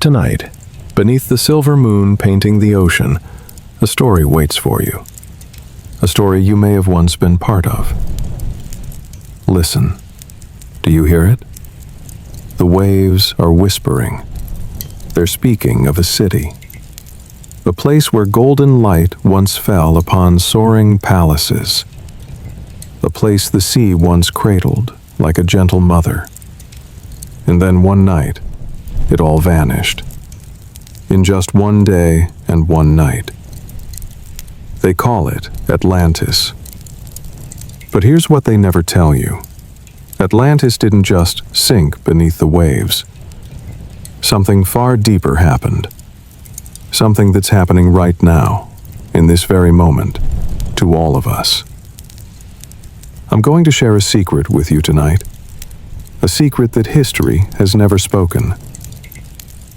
Tonight, beneath the silver moon painting the ocean, a story waits for you. A story you may have once been part of. Listen. Do you hear it? The waves are whispering. They're speaking of a city. A place where golden light once fell upon soaring palaces. A place the sea once cradled like a gentle mother. And then one night, it all vanished. In just one day and one night. They call it Atlantis. But here's what they never tell you. Atlantis didn't just sink beneath the waves. Something far deeper happened. Something that's happening right now, in this very moment, to all of us. I'm going to share a secret with you tonight. A secret that history has never spoken.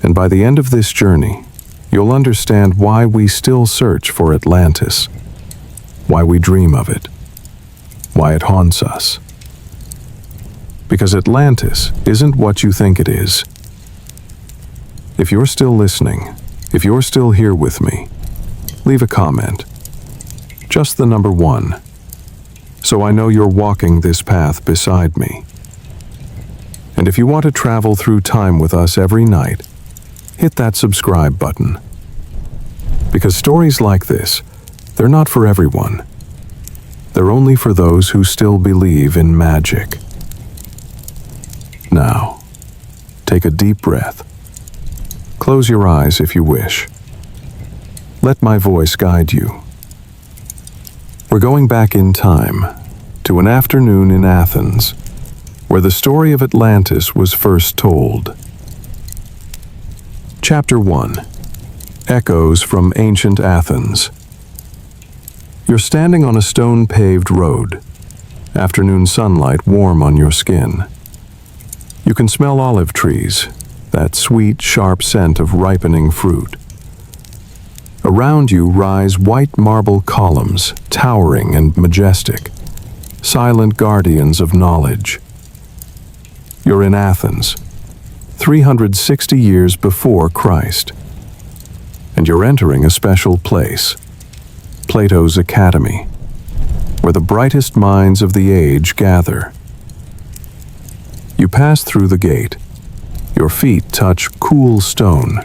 And by the end of this journey, you'll understand why we still search for Atlantis, why we dream of it, why it haunts us. Because Atlantis isn't what you think it is. If you're still listening, if you're still here with me, leave a comment. Just the number 1, so I know you're walking this path beside me. And if you want to travel through time with us every night, hit that subscribe button. Because stories like this, they're not for everyone. They're only for those who still believe in magic. Now, take a deep breath. Close your eyes if you wish. Let my voice guide you. We're going back in time to an afternoon in Athens, where the story of Atlantis was first told. Chapter 1. Echoes from Ancient Athens. You're standing on a stone-paved road. Afternoon sunlight warm on your skin. You can smell olive trees, that sweet, sharp scent of ripening fruit. Around you rise white marble columns, towering and majestic, silent guardians of knowledge. You're in Athens, 360 years before Christ. And you're entering a special place, Plato's Academy, where the brightest minds of the age gather. You pass through the gate. Your feet touch cool stone.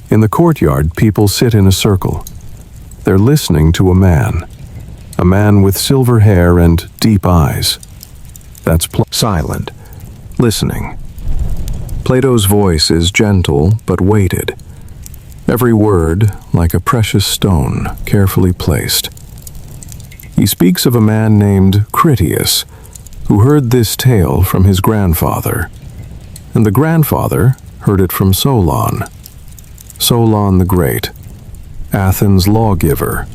In the courtyard, people sit in a circle. They're listening to a man with silver hair and deep eyes. That's silent, listening. Plato's voice is gentle but weighted. Every word like a precious stone, carefully placed. He speaks of a man named Critias, who heard this tale from his grandfather, and the grandfather heard it from Solon. Solon the Great, Athens' lawgiver,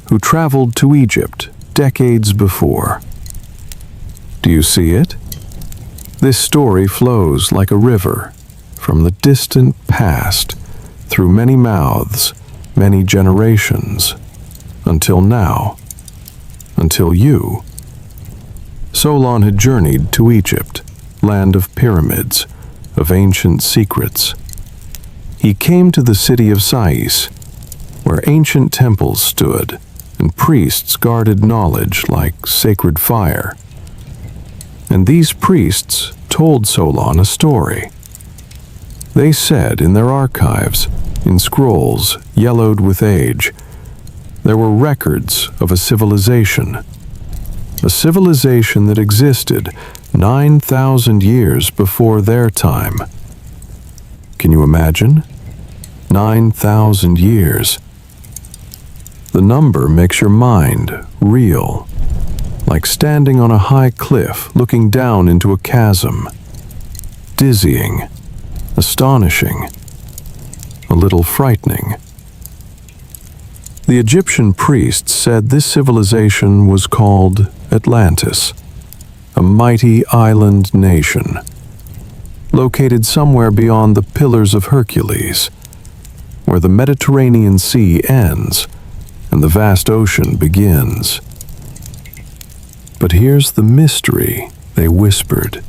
who traveled to Egypt decades before. Do you see it? This story flows like a river from the distant past through many mouths, many generations, until now, until you. Solon had journeyed to Egypt, land of pyramids, of ancient secrets. He came to the city of Sais, where ancient temples stood and priests guarded knowledge like sacred fire. And these priests told Solon a story. They said in their archives, in scrolls yellowed with age, there were records of a civilization that existed 9,000 years before their time. Can you imagine? 9,000 years. The number makes your mind reel, like standing on a high cliff looking down into a chasm. Dizzying, astonishing, a little frightening. The Egyptian priests said this civilization was called Atlantis, a mighty island nation, located somewhere beyond the Pillars of Hercules, where the Mediterranean Sea ends and the vast ocean begins. But here's the mystery they whispered.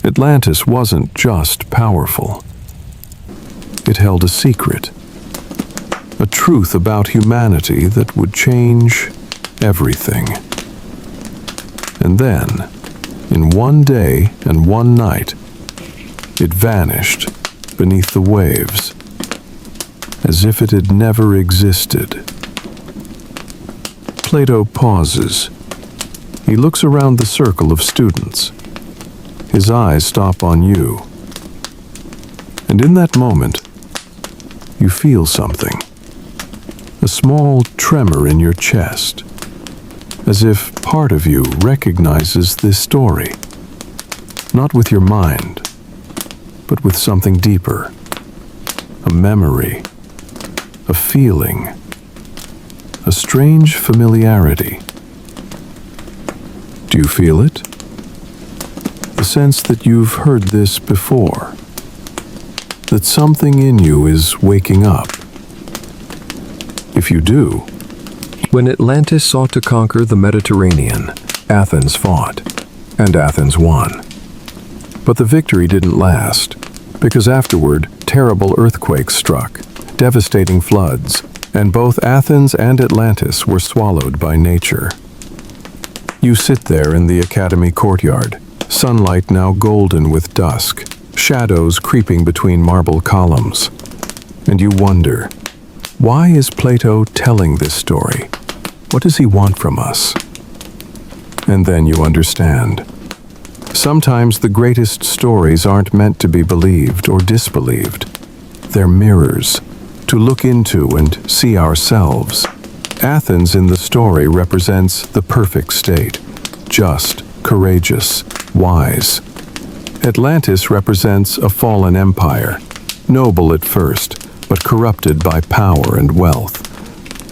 Atlantis wasn't just powerful. It held a secret, a truth about humanity that would change everything. And then, in one day and one night, it vanished beneath the waves, as if it had never existed. Plato pauses. He looks around the circle of students. His eyes stop on you. And in that moment, you feel something. A small tremor in your chest, as if part of you recognizes this story. Not with your mind, but with something deeper. A memory, a feeling, a strange familiarity. Do you feel it? The sense that you've heard this before, that something in you is waking up. If you do, when Atlantis sought to conquer the Mediterranean, Athens fought, and Athens won. But the victory didn't last, because afterward, terrible earthquakes struck, devastating floods, and both Athens and Atlantis were swallowed by nature. You sit there in the academy courtyard, sunlight now golden with dusk, shadows creeping between marble columns. And you wonder, why is Plato telling this story? What does he want from us? And then you understand. Sometimes the greatest stories aren't meant to be believed or disbelieved. They're mirrors, to look into and see ourselves. Athens in the story represents the perfect state, just, courageous, wise. Atlantis represents a fallen empire, noble at first, but corrupted by power and wealth.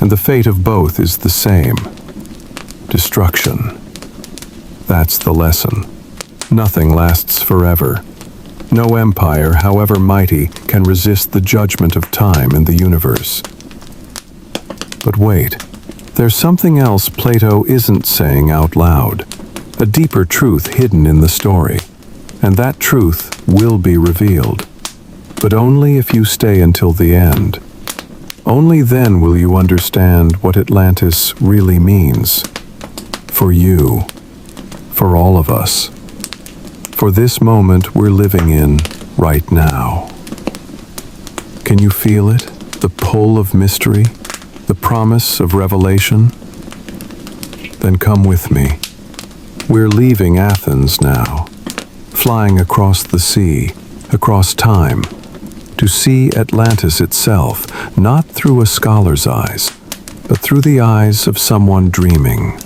And the fate of both is the same: destruction. That's the lesson. Nothing lasts forever. No empire, however mighty, can resist the judgment of time and the universe. But wait, there's something else Plato isn't saying out loud, a deeper truth hidden in the story, and that truth will be revealed. But only if you stay until the end. Only then will you understand what Atlantis really means. For you, for all of us. For this moment we're living in right now. Can you feel it? The pull of mystery? The promise of revelation? Then come with me. We're leaving Athens now, flying across the sea, across time, to see Atlantis itself, not through a scholar's eyes, but through the eyes of someone dreaming.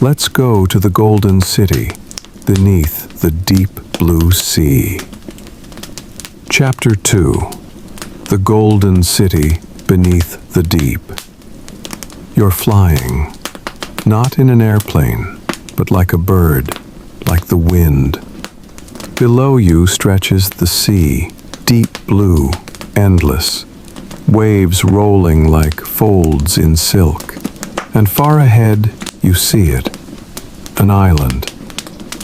Let's go to the Golden City, beneath the deep blue sea. Chapter 2. The Golden City Beneath the Deep. You're flying, not in an airplane, but like a bird, like the wind. Below you stretches the sea, deep blue, endless, waves rolling like folds in silk. And far ahead, you see it, an island.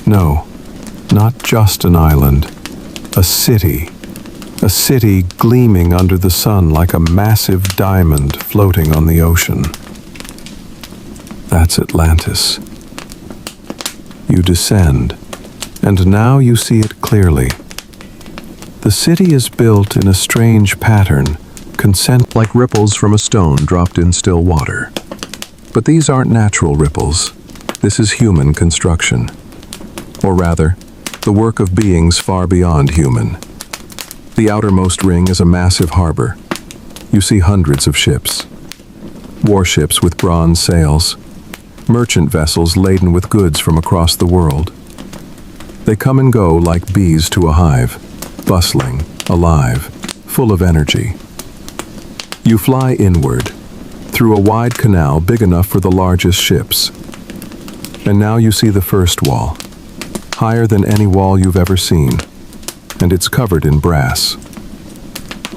No, not just an island, a city gleaming under the sun like a massive diamond floating on the ocean. That's Atlantis. You descend, and now you see it clearly. The city is built in a strange pattern, like ripples from a stone dropped in still water. But these aren't natural ripples. This is human construction. Or rather, the work of beings far beyond human. The outermost ring is a massive harbor. You see hundreds of ships. Warships with bronze sails. Merchant vessels laden with goods from across the world. They come and go like bees to a hive, bustling, alive, full of energy. You fly inward, through a wide canal big enough for the largest ships. And now you see the first wall, higher than any wall you've ever seen, and it's covered in brass.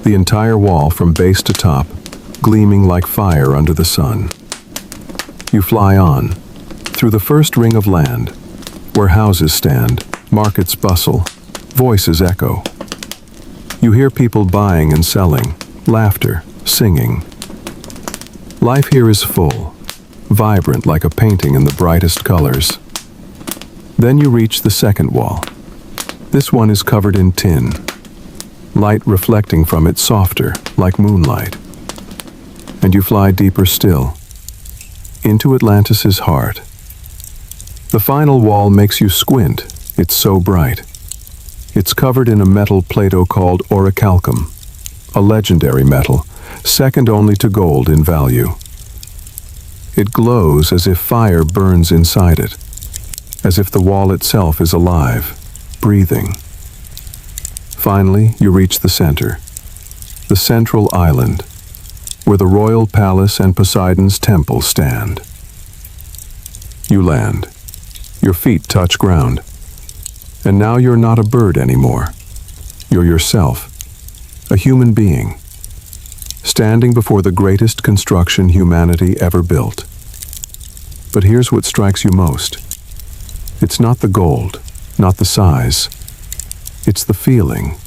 The entire wall from base to top, gleaming like fire under the sun. You fly on, through the first ring of land, where houses stand, Markets bustle, voices echo. You hear people buying and selling, laughter, singing. Life here is full, vibrant like a painting in the brightest colors. Then you reach the second wall. This one is covered in tin, light reflecting from it softer, like moonlight. And you fly deeper still, into Atlantis's heart. The final wall makes you squint, it's so bright. It's covered in a metal Plato called orichalcum, a legendary metal, second only to gold in value. It glows as if fire burns inside it, as if the wall itself is alive, breathing. Finally, you reach the center, the central island, where the royal palace and Poseidon's temple stand. You land. Your feet touch ground. And now you're not a bird anymore. You're yourself, a human being, standing before the greatest construction humanity ever built. But here's what strikes you most. It's not the gold, not the size. It's the feeling,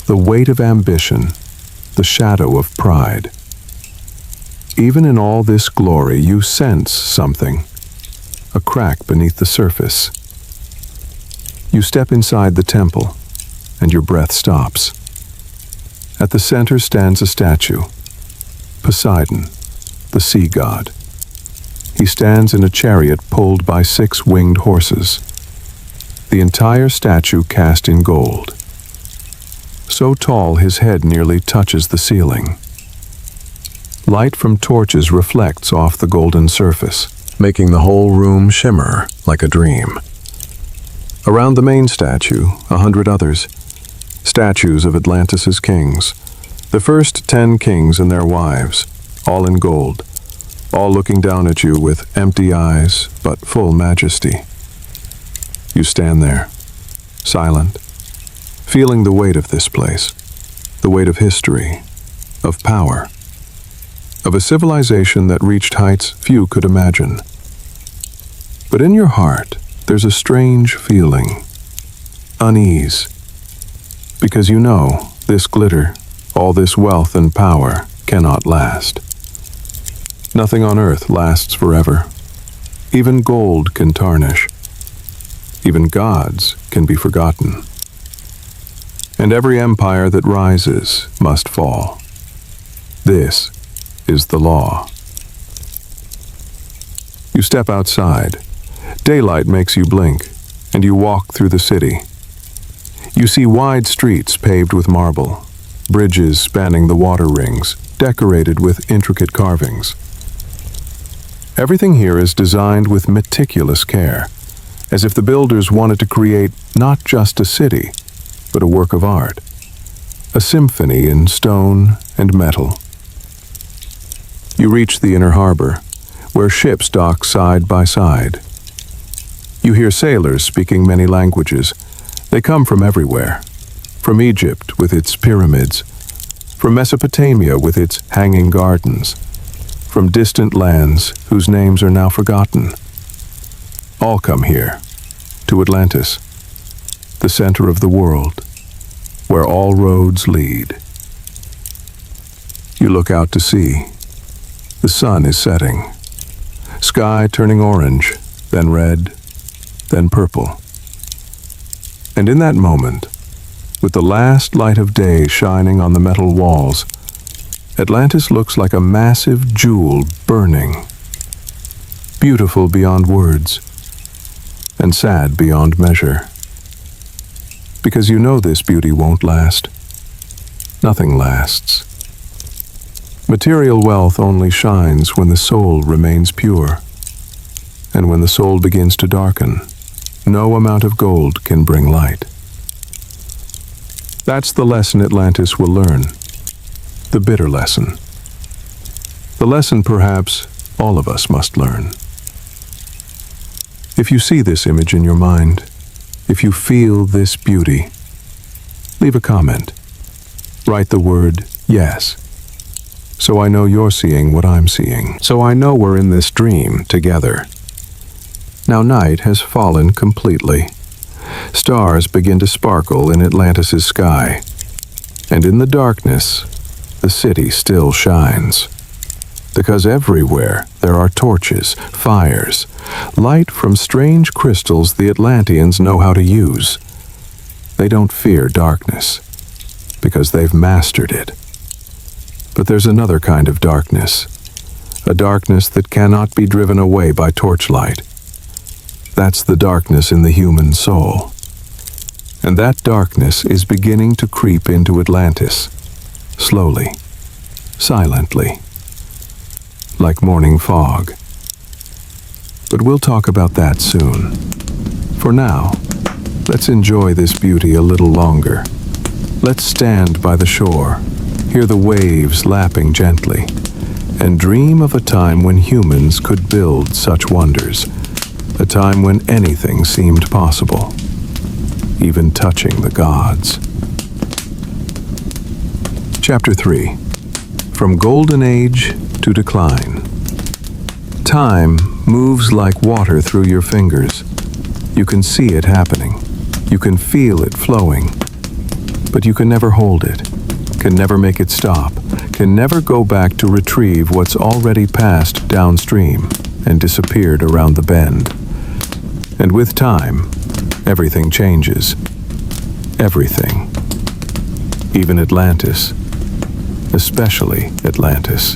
the weight of ambition, the shadow of pride. Even in all this glory, you sense something, a crack beneath the surface. You step inside the temple, and your breath stops. At the center stands a statue, Poseidon, the sea god. He stands in a chariot pulled by 6 winged horses, the entire statue cast in gold. So tall his head nearly touches the ceiling. Light from torches reflects off the golden surface, making the whole room shimmer like a dream. Around the main statue, 100 others, statues of Atlantis's kings, the first 10 kings and their wives, all in gold, all looking down at you with empty eyes but full majesty. You stand there, silent, feeling the weight of this place, the weight of history, of power, of a civilization that reached heights few could imagine. But in your heart, there's a strange feeling, unease, because you know this glitter, all this wealth and power cannot last. Nothing on earth lasts forever. Even gold can tarnish. Even gods can be forgotten. And every empire that rises must fall. This is the law. You step outside. Daylight makes you blink, and you walk through the city. You see wide streets paved with marble, bridges spanning the water rings, decorated with intricate carvings. Everything here is designed with meticulous care, as if the builders wanted to create not just a city, but a work of art, a symphony in stone and metal. You reach the inner harbor, where ships dock side by side. You hear sailors speaking many languages. They come from everywhere, from Egypt with its pyramids, from Mesopotamia with its hanging gardens, from distant lands whose names are now forgotten. All come here, to Atlantis, the center of the world, where all roads lead. You look out to sea. The sun is setting, sky turning orange, then red, then purple. And in that moment, with the last light of day shining on the metal walls, Atlantis looks like a massive jewel burning, beautiful beyond words, and sad beyond measure. Because you know this beauty won't last. Nothing lasts. Material wealth only shines when the soul remains pure. And when the soul begins to darken, no amount of gold can bring light. That's the lesson Atlantis will learn. The bitter lesson. The lesson perhaps all of us must learn. If you see this image in your mind, if you feel this beauty, leave a comment. Write the word yes, so I know you're seeing what I'm seeing, so I know we're in this dream together. Now night has fallen completely. Stars begin to sparkle in Atlantis' sky. And in the darkness, the city still shines. Because everywhere there are torches, fires, light from strange crystals the Atlanteans know how to use. They don't fear darkness, because they've mastered it. But there's another kind of darkness, a darkness that cannot be driven away by torchlight. That's the darkness in the human soul. And that darkness is beginning to creep into Atlantis, slowly, silently, like morning fog. But we'll talk about that soon. For now, let's enjoy this beauty a little longer. Let's stand by the shore, hear the waves lapping gently, and dream of a time when humans could build such wonders, a time when anything seemed possible, even touching the gods. Chapter 3. From Golden Age to Decline. Time moves like water through your fingers. You can see it happening. You can feel it flowing. But you can never hold it, can never make it stop, can never go back to retrieve what's already passed downstream and disappeared around the bend. And with time, everything changes. Everything. Even Atlantis. Especially Atlantis.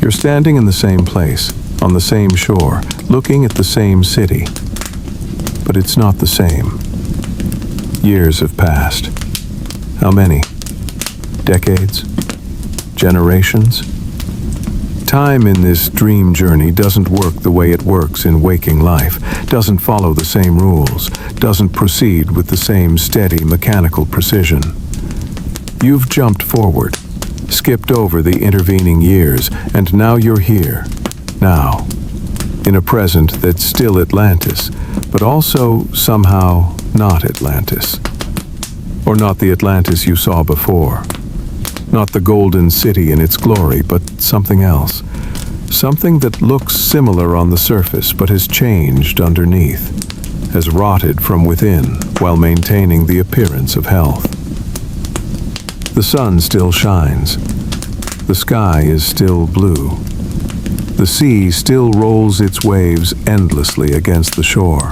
You're standing in the same place, on the same shore, looking at the same city. But it's not the same. Years have passed. How many? Decades? Generations? Time in this dream journey doesn't work the way it works in waking life, doesn't follow the same rules, doesn't proceed with the same steady mechanical precision. You've jumped forward, skipped over the intervening years, and now you're here, now, in a present that's still Atlantis, but also somehow not Atlantis. Or not the Atlantis you saw before. Not the golden city in its glory, but something else. Something that looks similar on the surface, but has changed underneath, has rotted from within while maintaining the appearance of health. The sun still shines. The sky is still blue. The sea still rolls its waves endlessly against the shore.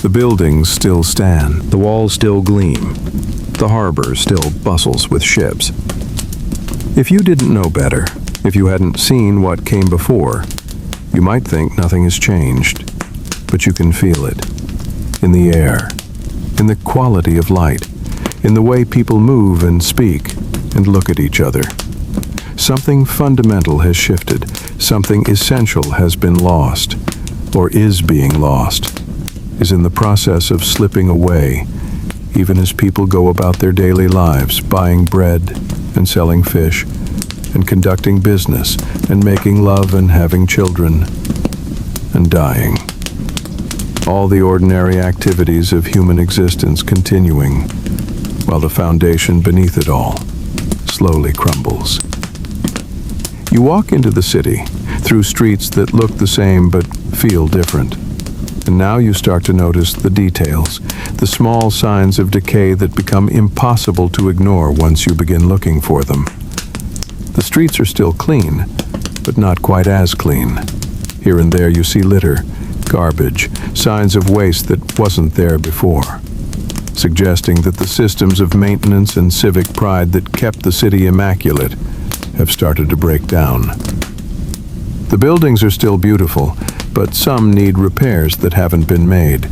The buildings still stand. The walls still gleam. The harbor still bustles with ships. If you didn't know better, if you hadn't seen what came before, you might think nothing has changed. But you can feel it. In the air. In the quality of light. In the way people move and speak and look at each other. Something fundamental has shifted. Something essential has been lost, or is being lost, is in the process of slipping away, even as people go about their daily lives, buying bread and selling fish, and conducting business, and making love and having children, and dying. All the ordinary activities of human existence continuing, while the foundation beneath it all slowly crumbles. You walk into the city, through streets that look the same but feel different. And now you start to notice the details, the small signs of decay that become impossible to ignore once you begin looking for them. The streets are still clean, but not quite as clean. Here and there you see litter, garbage, signs of waste that wasn't there before, suggesting that the systems of maintenance and civic pride that kept the city immaculate have started to break down. The buildings are still beautiful, but some need repairs that haven't been made,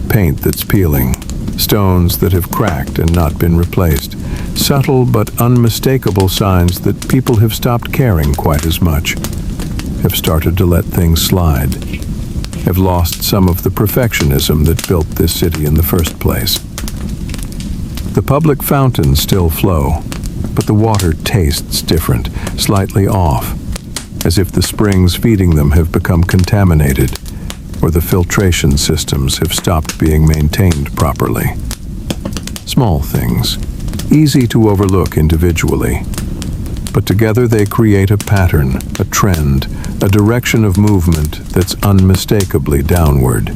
paint that's peeling, stones that have cracked and not been replaced, subtle but unmistakable signs that people have stopped caring quite as much, have started to let things slide, have lost some of the perfectionism that built this city in the first place. The public fountains still flow, but the water tastes different, slightly off, as if the springs feeding them have become contaminated, or the filtration systems have stopped being maintained properly. Small things, easy to overlook individually, but together they create a pattern, a trend, a direction of movement that's unmistakably downward.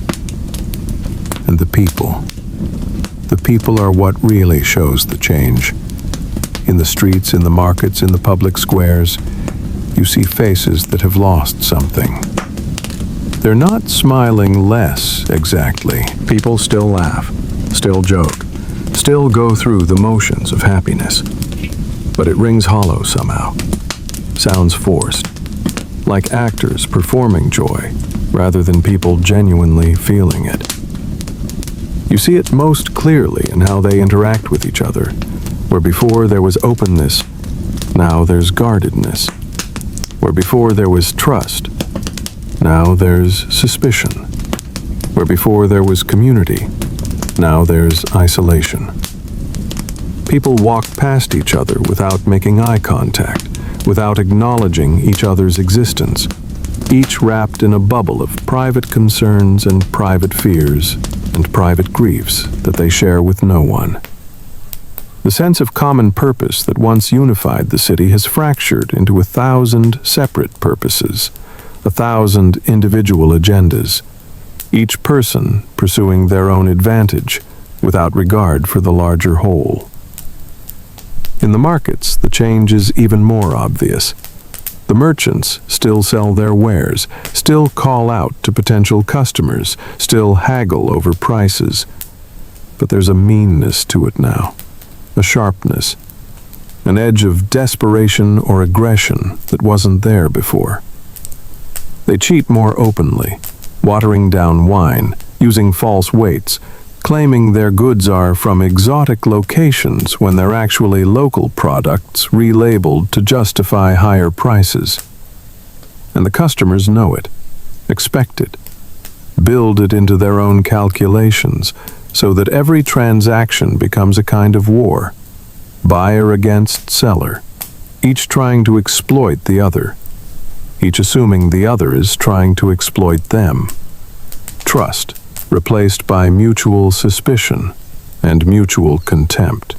and the people. The people are what really shows the change. In the streets, in the markets, in the public squares, you see faces that have lost something. They're not smiling less, exactly. People still laugh, still joke, still go through the motions of happiness. But it rings hollow somehow. Sounds forced. Like actors performing joy, rather than people genuinely feeling it. You see it most clearly in how they interact with each other. Where before there was openness, now there's guardedness. Where before there was trust, now there's suspicion. Where before there was community, now there's isolation. People walk past each other without making eye contact, without acknowledging each other's existence, each wrapped in a bubble of private concerns and private fears and private griefs that they share with no one. The sense of common purpose that once unified the city has fractured into 1,000 separate purposes, 1,000 individual agendas, each person pursuing their own advantage without regard for the larger whole. In the markets, the change is even more obvious. The merchants still sell their wares, still call out to potential customers, still haggle over prices. But there's a meanness to it now. A sharpness, an edge of desperation or aggression that wasn't there before. They cheat more openly, watering down wine, using false weights, claiming their goods are from exotic locations when they're actually local products relabeled to justify higher prices. And the customers know it, expect it, build it into their own calculations, so that every transaction becomes a kind of war, buyer against seller, each trying to exploit the other, each assuming the other is trying to exploit them. Trust replaced by mutual suspicion and mutual contempt.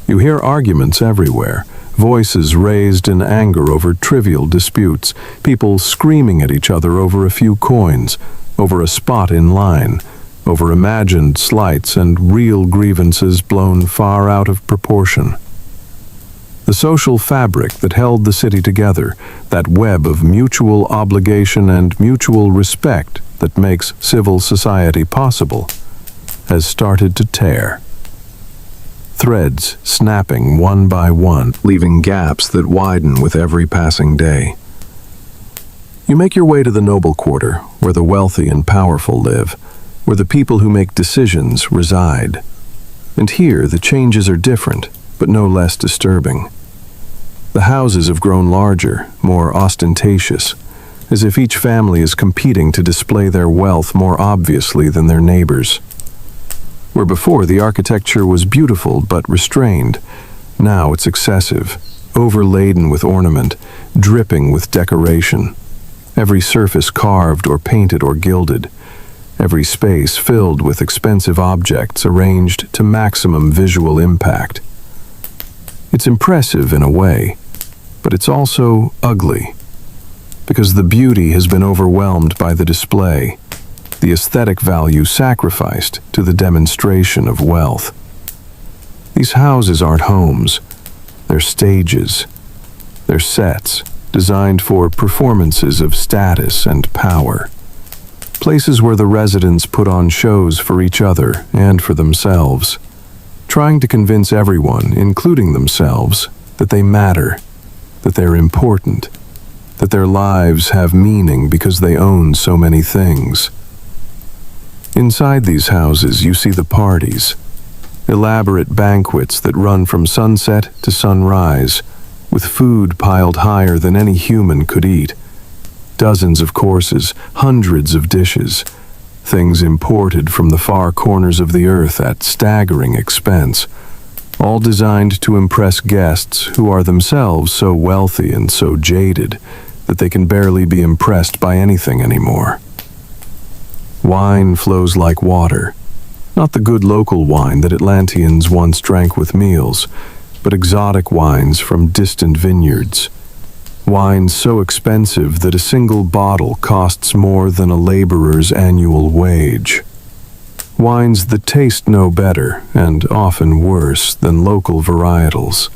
You hear arguments everywhere, voices raised in anger over trivial disputes, people screaming at each other over a few coins, over a spot in line, over imagined slights and real grievances blown far out of proportion. The social fabric that held the city together, that web of mutual obligation and mutual respect that makes civil society possible, has started to tear. Threads snapping one by one, leaving gaps that widen with every passing day. You make your way to the noble quarter, where the wealthy and powerful live, where the people who make decisions reside. And here the changes are different, but no less disturbing. The houses have grown larger, more ostentatious, as if each family is competing to display their wealth more obviously than their neighbors. Where before the architecture was beautiful but restrained, now it's excessive, overladen with ornament, dripping with decoration. Every surface carved or painted or gilded. Every space filled with expensive objects arranged to maximum visual impact. It's impressive in a way, but it's also ugly, because the beauty has been overwhelmed by the display, the aesthetic value sacrificed to the demonstration of wealth. These houses aren't homes, they're stages, they're sets designed for performances of status and power. Places where the residents put on shows for each other and for themselves, trying to convince everyone, including themselves, that they matter, that they're important, that their lives have meaning because they own so many things. Inside these houses you see the parties, elaborate banquets that run from sunset to sunrise, with food piled higher than any human could eat. Dozens of courses, hundreds of dishes, things imported from the far corners of the earth at staggering expense, all designed to impress guests who are themselves so wealthy and so jaded that they can barely be impressed by anything anymore. Wine flows like water, not the good local wine that Atlanteans once drank with meals, but exotic wines from distant vineyards. Wine so expensive that a single bottle costs more than a laborer's annual wage. wines that taste no better and often worse than local varietals,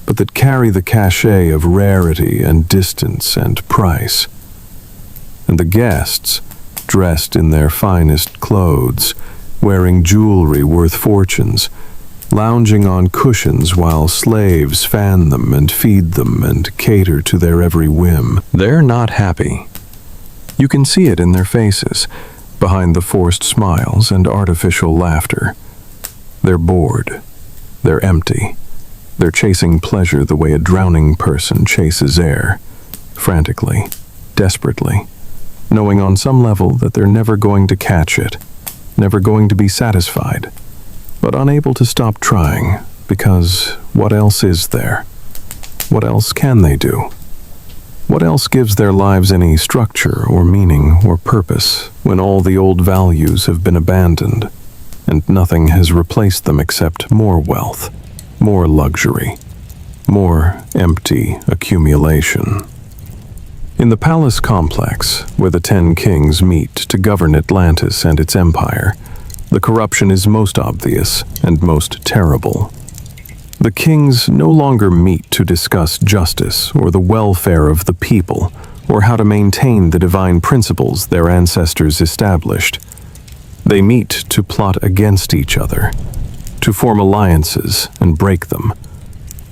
but that carry the cachet of rarity and distance and price. And the guests, dressed in their finest clothes, wearing jewelry worth fortunes, lounging on cushions while slaves fan them and feed them and cater to their every whim. They're not happy. You can see it in their faces, behind the forced smiles and artificial laughter. They're bored. They're empty. They're chasing pleasure the way a drowning person chases air, frantically, desperately, knowing on some level that they're never going to catch it, never going to be satisfied, but unable to stop trying, because what else is there? What else can they do? What else gives their lives any structure or meaning or purpose when all the old values have been abandoned and nothing has replaced them except more wealth, more luxury, more empty accumulation? In the palace complex, where the 10 kings meet to govern Atlantis and its empire, the corruption is most obvious and most terrible. The kings no longer meet to discuss justice or the welfare of the people or how to maintain the divine principles their ancestors established. They meet to plot against each other, to form alliances and break them,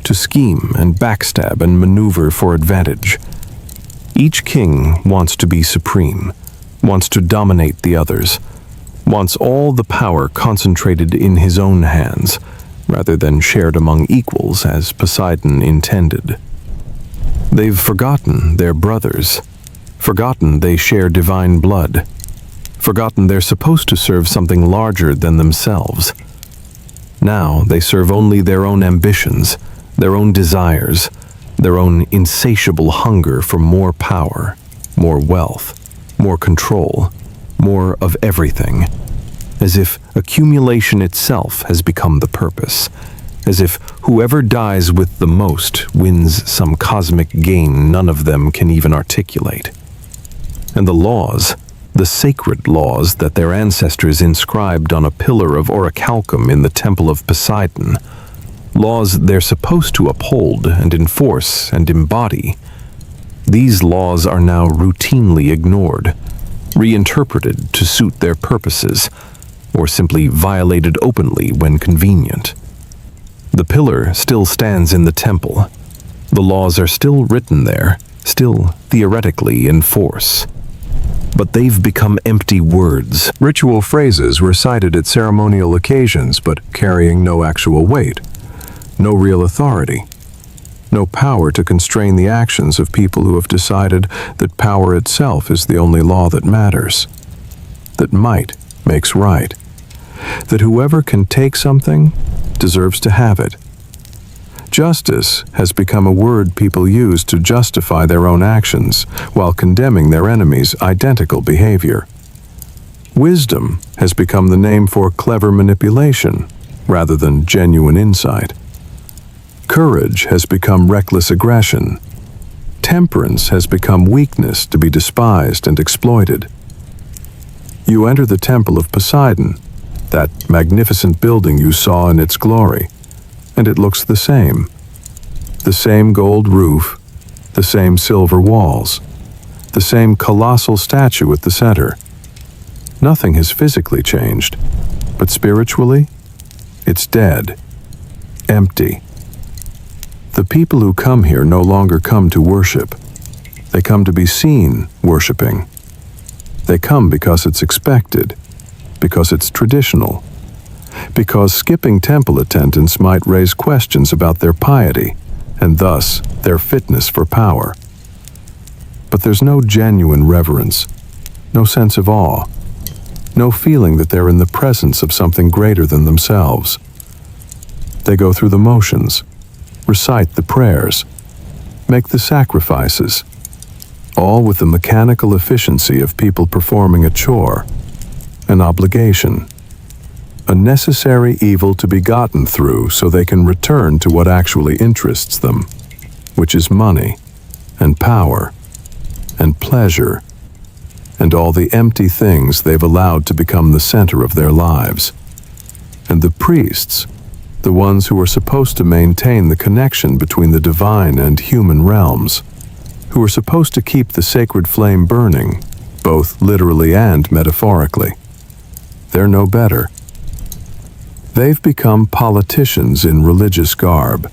to scheme and backstab and maneuver for advantage. Each king wants to be supreme, wants to dominate the others, wants all the power concentrated in his own hands, rather than shared among equals as Poseidon intended. They've forgotten their brothers, forgotten they share divine blood, forgotten they're supposed to serve something larger than themselves. Now they serve only their own ambitions, their own desires, their own insatiable hunger for more power, more wealth, more control, more of everything, as if accumulation itself has become the purpose, as if whoever dies with the most wins some cosmic gain none of them can even articulate. And the laws, the sacred laws that their ancestors inscribed on a pillar of orichalcum in the temple of Poseidon, laws they're supposed to uphold and enforce and embody, these laws are now routinely ignored, reinterpreted to suit their purposes, or simply violated openly when convenient. The pillar still stands in the temple. The laws are still written there, still theoretically in force. But they've become empty words. Ritual phrases recited at ceremonial occasions, but carrying no actual weight, no real authority, no power to constrain the actions of people who have decided that power itself is the only law that matters, that might makes right, that whoever can take something deserves to have it. Justice has become a word people use to justify their own actions while condemning their enemies' identical behavior. Wisdom has become the name for clever manipulation rather than genuine insight. Courage has become reckless aggression. Temperance has become weakness to be despised and exploited. You enter the temple of Poseidon, that magnificent building you saw in its glory, and it looks the same. The same gold roof, the same silver walls, the same colossal statue at the center. Nothing has physically changed, but spiritually, it's dead, empty. The people who come here no longer come to worship. They come to be seen worshiping. They come because it's expected, because it's traditional, because skipping temple attendance might raise questions about their piety, and thus their fitness for power. But there's no genuine reverence, no sense of awe, no feeling that they're in the presence of something greater than themselves. They go through the motions, recite the prayers, make the sacrifices, all with the mechanical efficiency of people performing a chore, an obligation, a necessary evil to be gotten through so they can return to what actually interests them, which is money and power and pleasure and all the empty things they've allowed to become the center of their lives. And the priests, the ones who are supposed to maintain the connection between the divine and human realms, who are supposed to keep the sacred flame burning, both literally and metaphorically, they're no better. They've become politicians in religious garb.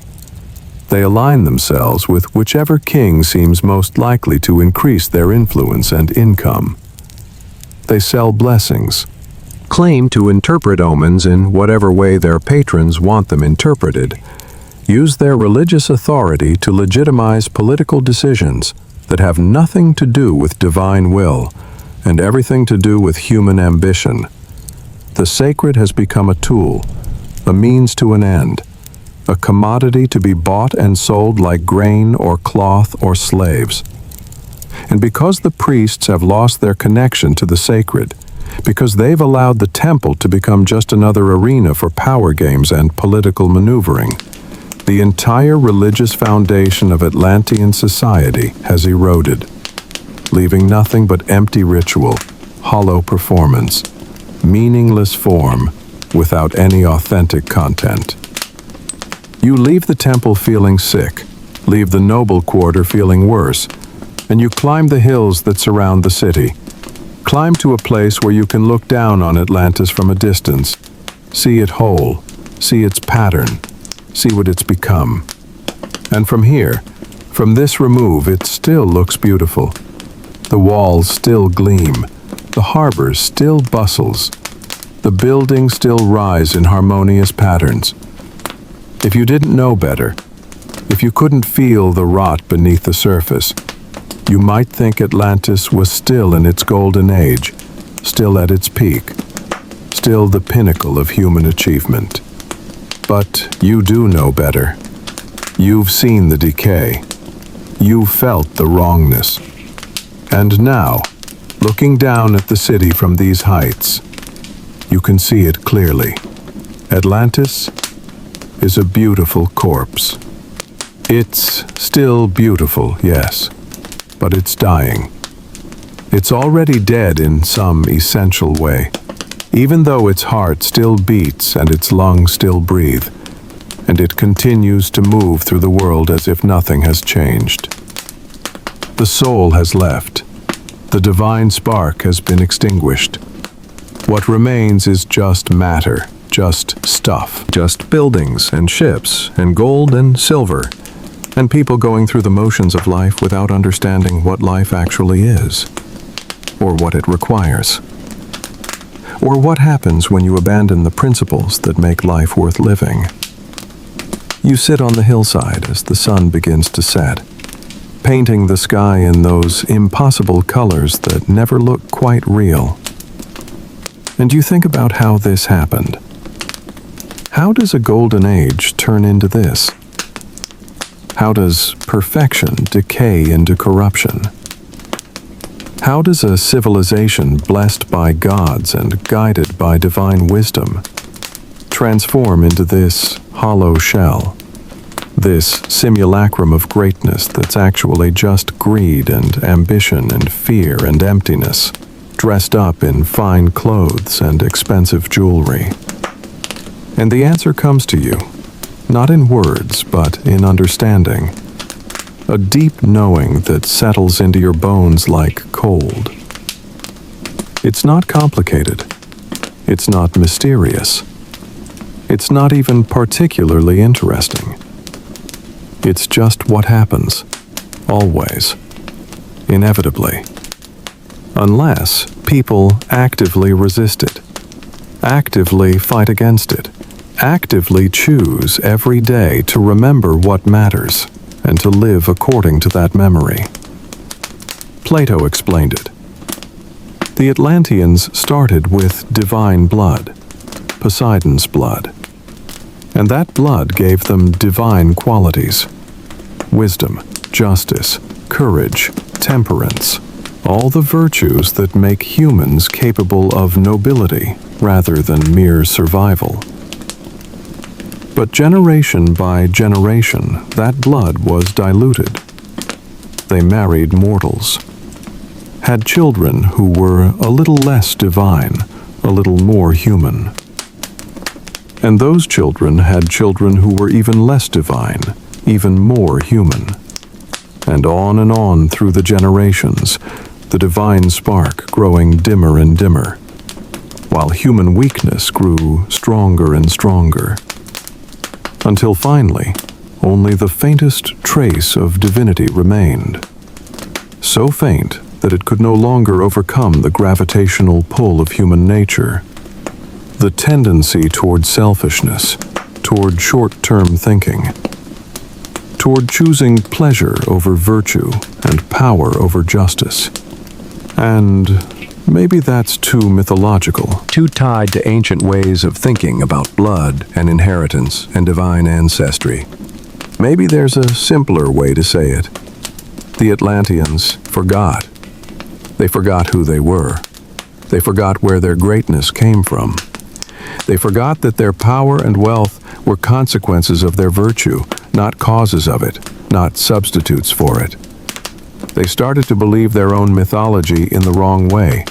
They align themselves with whichever king seems most likely to increase their influence and income. They sell blessings, claim to interpret omens in whatever way their patrons want them interpreted, use their religious authority to legitimize political decisions that have nothing to do with divine will and everything to do with human ambition. The sacred has become a tool, a means to an end, a commodity to be bought and sold like grain or cloth or slaves. And because the priests have lost their connection to the sacred, because they've allowed the temple to become just another arena for power games and political maneuvering, the entire religious foundation of Atlantean society has eroded, leaving nothing but empty ritual, hollow performance, meaningless form without any authentic content. You leave the temple feeling sick, leave the noble quarter feeling worse, and you climb the hills that surround the city. Climb to a place where you can look down on Atlantis from a distance, see it whole, see its pattern, see what it's become. And from here, from this remove, it still looks beautiful. The walls still gleam, the harbor still bustles, the buildings still rise in harmonious patterns. If you didn't know better, if you couldn't feel the rot beneath the surface, you might think Atlantis was still in its golden age, still at its peak, still the pinnacle of human achievement. But you do know better. You've seen the decay. You've felt the wrongness. And now, looking down at the city from these heights, you can see it clearly. Atlantis is a beautiful corpse. It's still beautiful, yes, but it's dying. It's already dead in some essential way, even though its heart still beats and its lungs still breathe, and it continues to move through the world as if nothing has changed. The soul has left. The divine spark has been extinguished. What remains is just matter, just stuff, just buildings and ships and gold and silver, and people going through the motions of life without understanding what life actually is, or what it requires, or what happens when you abandon the principles that make life worth living. You sit on the hillside as the sun begins to set, painting the sky in those impossible colors that never look quite real. And you think about how this happened. How does a golden age turn into this? How does perfection decay into corruption? How does a civilization blessed by gods and guided by divine wisdom transform into this hollow shell, this simulacrum of greatness that's actually just greed and ambition and fear and emptiness, dressed up in fine clothes and expensive jewelry? And the answer comes to you, not in words, but in understanding. A deep knowing that settles into your bones like cold. It's not complicated. It's not mysterious. It's not even particularly interesting. It's just what happens, always, inevitably. Unless people actively resist it, actively fight against it, actively choose every day to remember what matters and to live according to that memory. Plato explained it. The Atlanteans started with divine blood, Poseidon's blood, and that blood gave them divine qualities: wisdom, justice, courage, temperance, all the virtues that make humans capable of nobility rather than mere survival. But generation by generation, that blood was diluted. They married mortals. had children who were a little less divine, a little more human. And those children had children who were even less divine, even more human. And on through the generations, the divine spark growing dimmer and dimmer, while human weakness grew stronger and stronger, until finally, only the faintest trace of divinity remained. So faint that it could no longer overcome the gravitational pull of human nature. The tendency toward selfishness, toward short-term thinking, toward choosing pleasure over virtue and power over justice. And maybe that's too mythological, too tied to ancient ways of thinking about blood and inheritance and divine ancestry. Maybe there's a simpler way to say it. The Atlanteans forgot. They forgot who they were. They forgot where their greatness came from. They forgot that their power and wealth were consequences of their virtue, not causes of it, not substitutes for it. They started to believe their own mythology in the wrong way,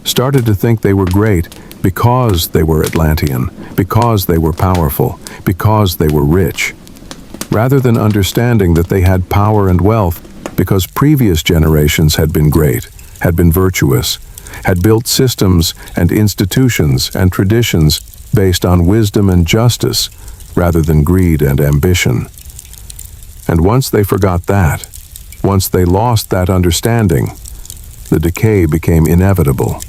started to think they were great because they were Atlantean, because they were powerful, because they were rich, rather than understanding that they had power and wealth because previous generations had been great, had been virtuous, had built systems and institutions and traditions based on wisdom and justice rather than greed and ambition. And once they forgot that, once they lost that understanding, the decay became inevitable.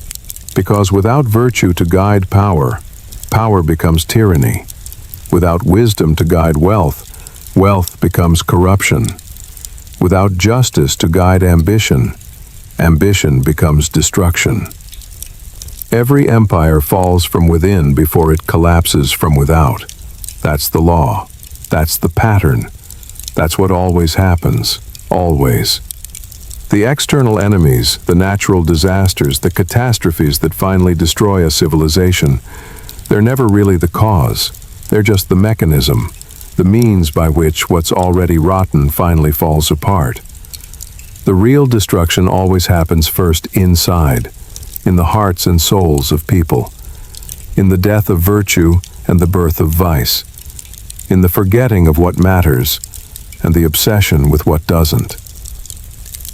Because without virtue to guide power, power becomes tyranny. Without wisdom to guide wealth, wealth becomes corruption. Without justice to guide ambition, ambition becomes destruction. Every empire falls from within before it collapses from without. That's the law. That's the pattern. That's what always happens. Always. The external enemies, the natural disasters, the catastrophes that finally destroy a civilization, they're never really the cause. They're just the mechanism, the means by which what's already rotten finally falls apart. The real destruction always happens first inside, in the hearts and souls of people, in the death of virtue and the birth of vice, in the forgetting of what matters and the obsession with what doesn't.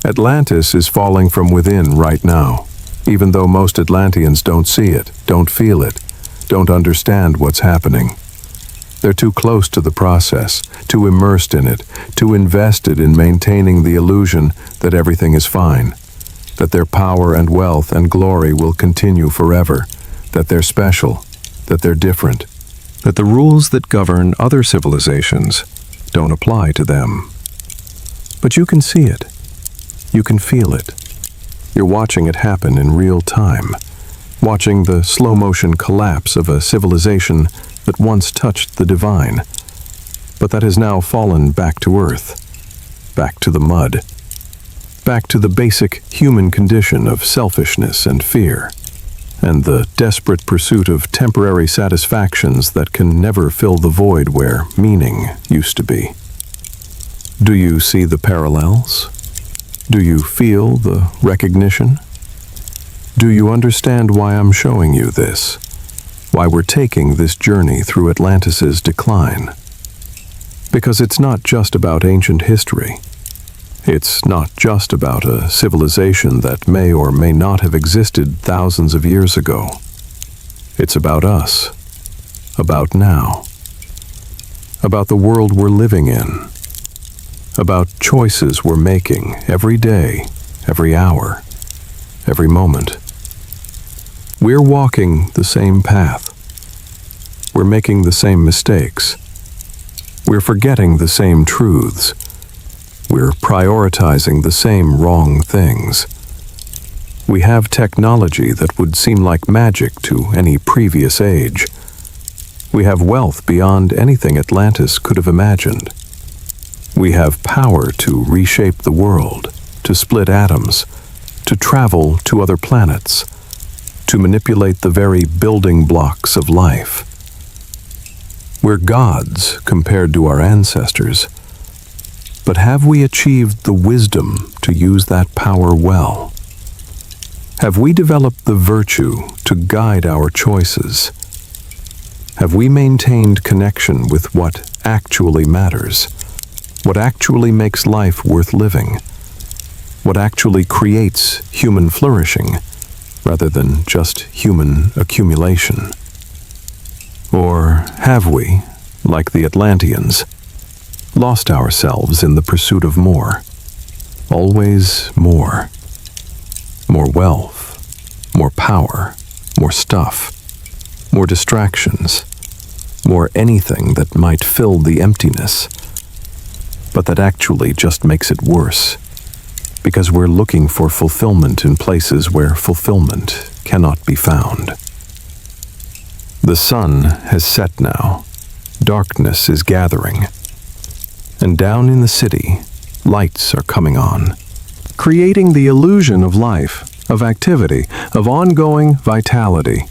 Atlantis is falling from within right now, even though most Atlanteans don't see it, don't feel it, don't understand what's happening. They're too close to the process, too immersed in it, too invested in maintaining the illusion that everything is fine, that their power and wealth and glory will continue forever, that they're special, that they're different, that the rules that govern other civilizations don't apply to them. But you can see it. You can feel it. You're watching it happen in real time, watching the slow-motion collapse of a civilization that once touched the divine, but that has now fallen back to earth, back to the mud, back to the basic human condition of selfishness and fear, and the desperate pursuit of temporary satisfactions that can never fill the void where meaning used to be. Do you see the parallels? Do you feel the recognition? Do you understand why I'm showing you this? Why we're taking this journey through Atlantis' decline? Because it's not just about ancient history. It's not just about a civilization that may or may not have existed thousands of years ago. It's about us, about now, about the world we're living in, about choices we're making every day, every hour, every moment. We're walking the same path. We're making the same mistakes. We're forgetting the same truths. We're prioritizing the same wrong things. We have technology that would seem like magic to any previous age. We have wealth beyond anything Atlantis could have imagined. We have power to reshape the world, to split atoms, to travel to other planets, to manipulate the very building blocks of life. We're gods compared to our ancestors. But have we achieved the wisdom to use that power well? Have we developed the virtue to guide our choices? Have we maintained connection with what actually matters? What actually makes life worth living? What actually creates human flourishing, rather than just human accumulation? Or have we, like the Atlanteans, lost ourselves in the pursuit of more? Always more. More wealth, more power, more stuff, more distractions, more anything that might fill the emptiness, but that actually just makes it worse, because we're looking for fulfillment in places where fulfillment cannot be found. The sun has set now. Darkness is gathering. And down in the city, lights are coming on, creating the illusion of life, of activity, of ongoing vitality.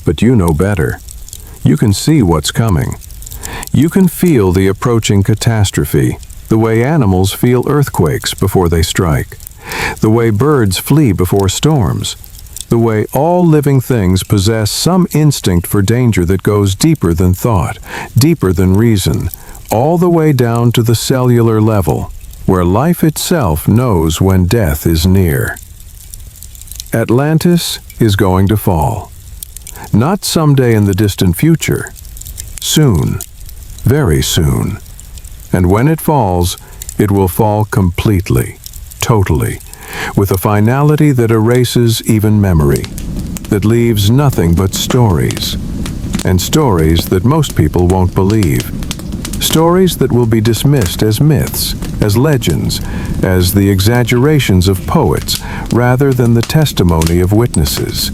But you know better. You can see what's coming. You can feel the approaching catastrophe, the way animals feel earthquakes before they strike, the way birds flee before storms, the way all living things possess some instinct for danger that goes deeper than thought, deeper than reason, all the way down to the cellular level, where life itself knows when death is near. Atlantis is going to fall. Not someday in the distant future. Soon. Very soon. And when it falls, it will fall completely, totally, with a finality that erases even memory, that leaves nothing but stories, and stories that most people won't believe. Stories that will be dismissed as myths, as legends, as the exaggerations of poets, rather than the testimony of witnesses.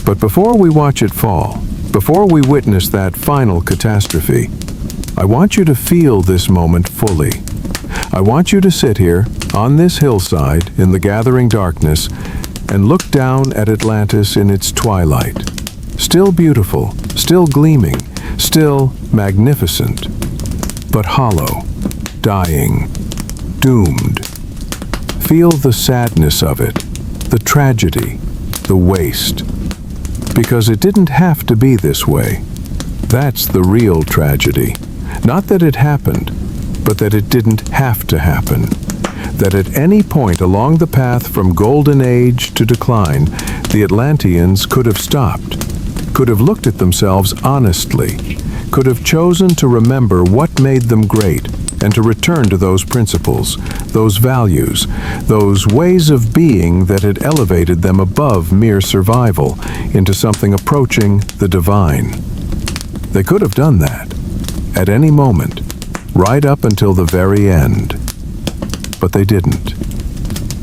But before we watch it fall, before we witness that final catastrophe, I want you to feel this moment fully. I want you to sit here, on this hillside, in the gathering darkness, and look down at Atlantis in its twilight. Still beautiful, still gleaming, still magnificent, but hollow, dying, doomed. Feel the sadness of it, the tragedy, the waste. Because it didn't have to be this way. That's the real tragedy. Not that it happened, but that it didn't have to happen. That at any point along the path from golden age to decline, the Atlanteans could have stopped, could have looked at themselves honestly, could have chosen to remember what made them great, and to return to those principles, those values, those ways of being that had elevated them above mere survival into something approaching the divine. They could have done that, at any moment, right up until the very end. But they didn't.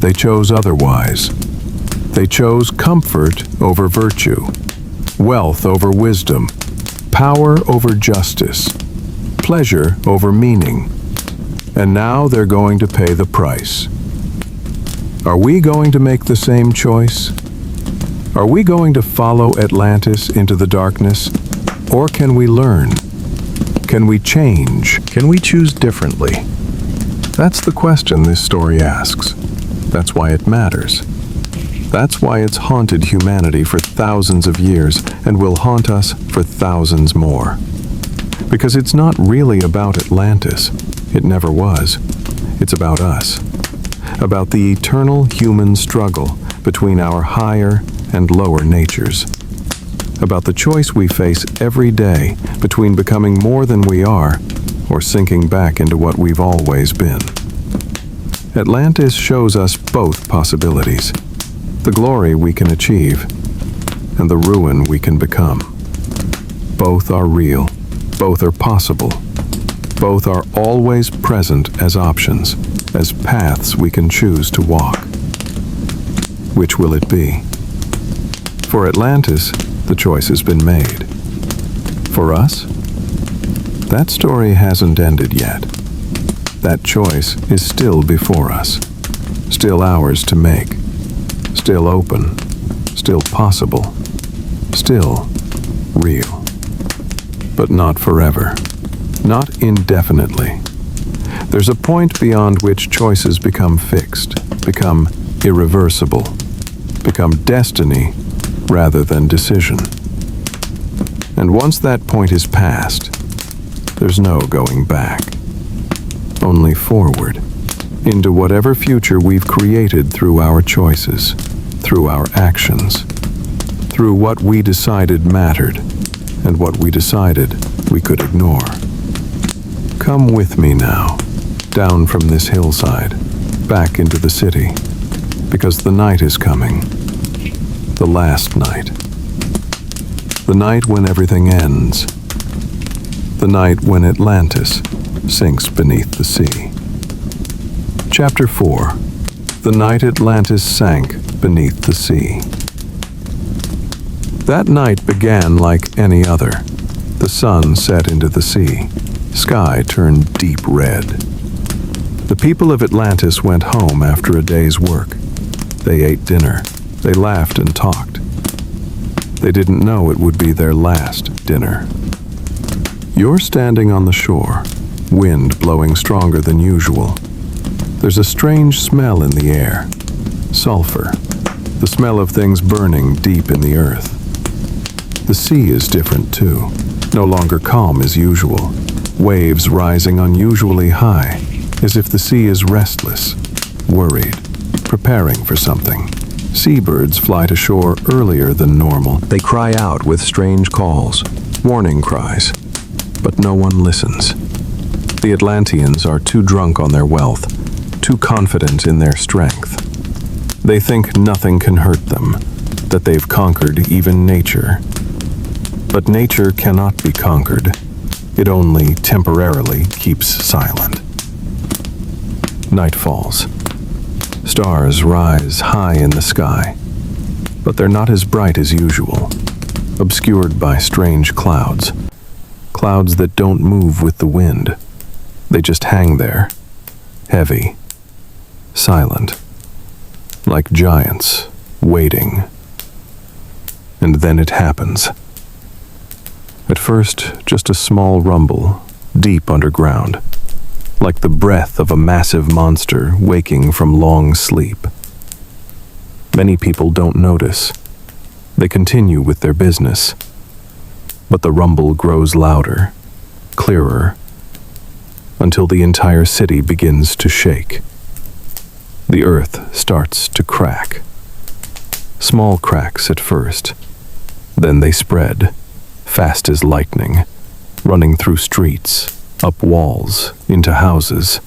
They chose otherwise. They chose comfort over virtue, wealth over wisdom, power over justice, pleasure over meaning. And now they're going to pay the price. Are we going to make the same choice? Are we going to follow Atlantis into the darkness? Or can we learn? Can we change? Can we choose differently? That's the question this story asks. That's why it matters. That's why it's haunted humanity for thousands of years and will haunt us for thousands more. Because it's not really about Atlantis. It never was. It's about us. About the eternal human struggle between our higher and lower natures. About the choice we face every day between becoming more than we are or sinking back into what we've always been. Atlantis shows us both possibilities, the glory we can achieve and the ruin we can become. Both are real, both are possible, both are always present as options, as paths we can choose to walk. Which will it be? For Atlantis, the choice has been made. For us, that story hasn't ended yet. That choice is still before us, still ours to make, still open, still possible, still real. But not forever, not indefinitely. There's a point beyond which choices become fixed, become irreversible. become destiny rather than decision. And once that point is passed, there's no going back. Only forward, into whatever future we've created through our choices, through our actions, through what we decided mattered, and what we decided we could ignore. Come with me now, down from this hillside, back into the city, because the night is coming. The last night. The night when everything ends. The night when Atlantis sinks beneath the sea. Chapter 4. The night Atlantis sank beneath the sea. That night began like any other. The sun set into the sea. Sky turned deep red. The people of Atlantis went home after a day's work. They ate dinner. They laughed and talked. They didn't know it would be their last dinner. You're standing on the shore, wind blowing stronger than usual. There's a strange smell in the air. Sulfur. The smell of things burning deep in the earth. The sea is different too. No longer calm as usual. Waves rising unusually high, as if the sea is restless, worried, preparing for something. Seabirds fly to shore earlier than normal. They cry out with strange calls, warning cries, but no one listens. The Atlanteans are too drunk on their wealth, too confident in their strength. They think nothing can hurt them, that they've conquered even nature. But nature cannot be conquered. It only temporarily keeps silent. Night falls. Stars rise high in the sky, but they're not as bright as usual, obscured by strange clouds. Clouds that don't move with the wind. They just hang there, heavy, silent, like giants waiting. And then it happens. At first, just a small rumble, deep underground, like the breath of a massive monster waking from long sleep. Many people don't notice. They continue with their business. But the rumble grows louder, clearer, until the entire city begins to shake. The earth starts to crack. Small cracks at first, then they spread, fast as lightning, running through streets, up walls, into houses.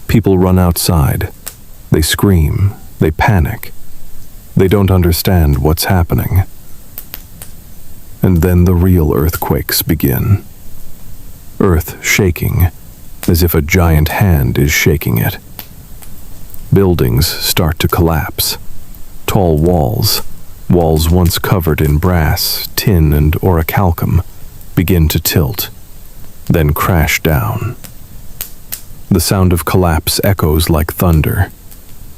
People run outside. They scream. They panic. They don't understand what's happening. And then the real earthquakes begin. Earth shaking, as if a giant hand is shaking it. Buildings start to collapse. Tall walls once covered in brass, tin, and orichalcum, begin to tilt, then crash down. The sound of collapse echoes like thunder.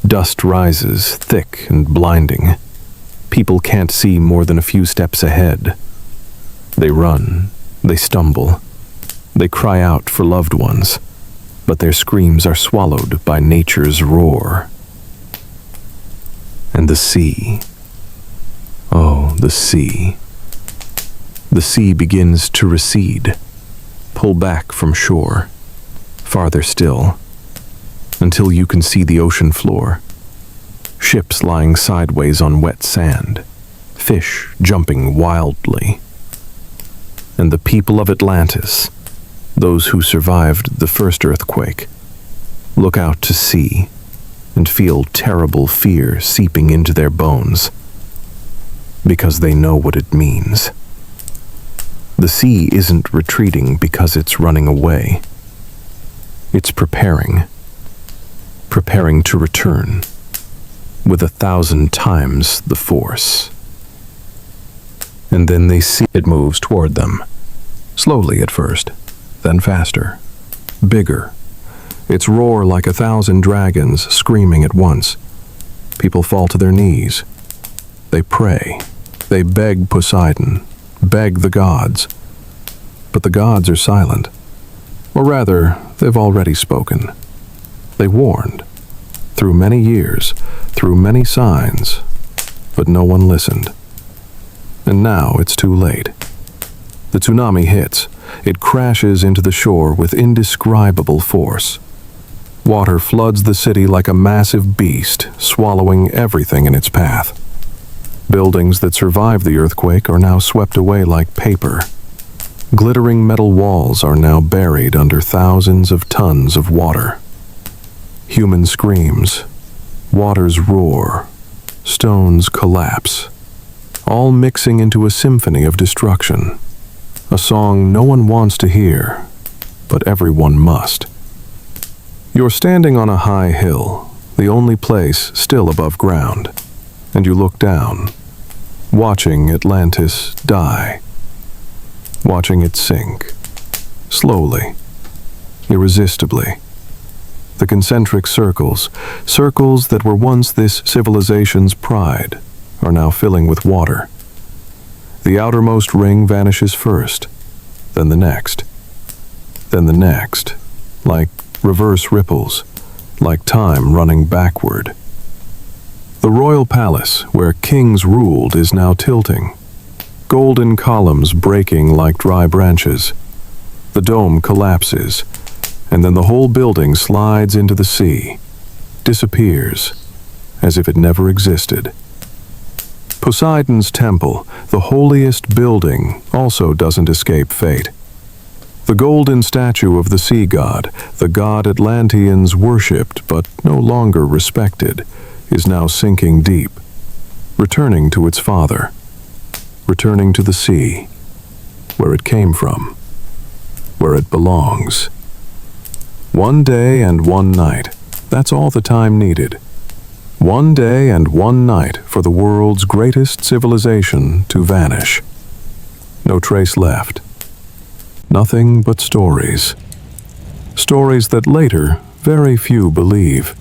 Dust rises, thick and blinding. People can't see more than a few steps ahead. They run, they stumble, they cry out for loved ones, but their screams are swallowed by nature's roar. And the sea. Oh, the sea. The sea begins to recede, pull back from shore, farther still, until you can see the ocean floor. Ships lying sideways on wet sand, fish jumping wildly. And the people of Atlantis, those who survived the first earthquake, look out to sea and feel terrible fear seeping into their bones, because they know what it means. The sea isn't retreating because it's running away. It's preparing to return with 1,000 times the force. And then they see it moves toward them, slowly at first, then faster, bigger. Its roar like 1,000 dragons screaming at once. People fall to their knees. They pray. They beg Poseidon, beg the gods. But the gods are silent. Or rather, they've already spoken. They warned. Through many years, through many signs, but no one listened. And now it's too late. The tsunami hits. It crashes into the shore with indescribable force. Water floods the city like a massive beast, swallowing everything in its path. Buildings that survived the earthquake are now swept away like paper. Glittering metal walls are now buried under thousands of tons of water. Human screams, waters roar, stones collapse, all mixing into a symphony of destruction. A song no one wants to hear, but everyone must. You're standing on a high hill, the only place still above ground, and you look down, watching Atlantis die, watching it sink, slowly, irresistibly. The concentric circles that were once this civilization's pride, are now filling with water. The outermost ring vanishes first, then the next, like reverse ripples, like time running backward. The royal palace, where kings ruled, is now tilting. Golden columns breaking like dry branches. The dome collapses, and then the whole building slides into the sea, disappears, as if it never existed. Poseidon's temple, the holiest building, also doesn't escape fate. The golden statue of the sea god, the god Atlanteans worshipped but no longer respected, is now sinking deep, returning to its father, returning to the sea, where it came from, where it belongs. One day and one night, that's all the time needed. One day and one night for the world's greatest civilization to vanish. No trace left. Nothing but stories. Stories that later very few believe.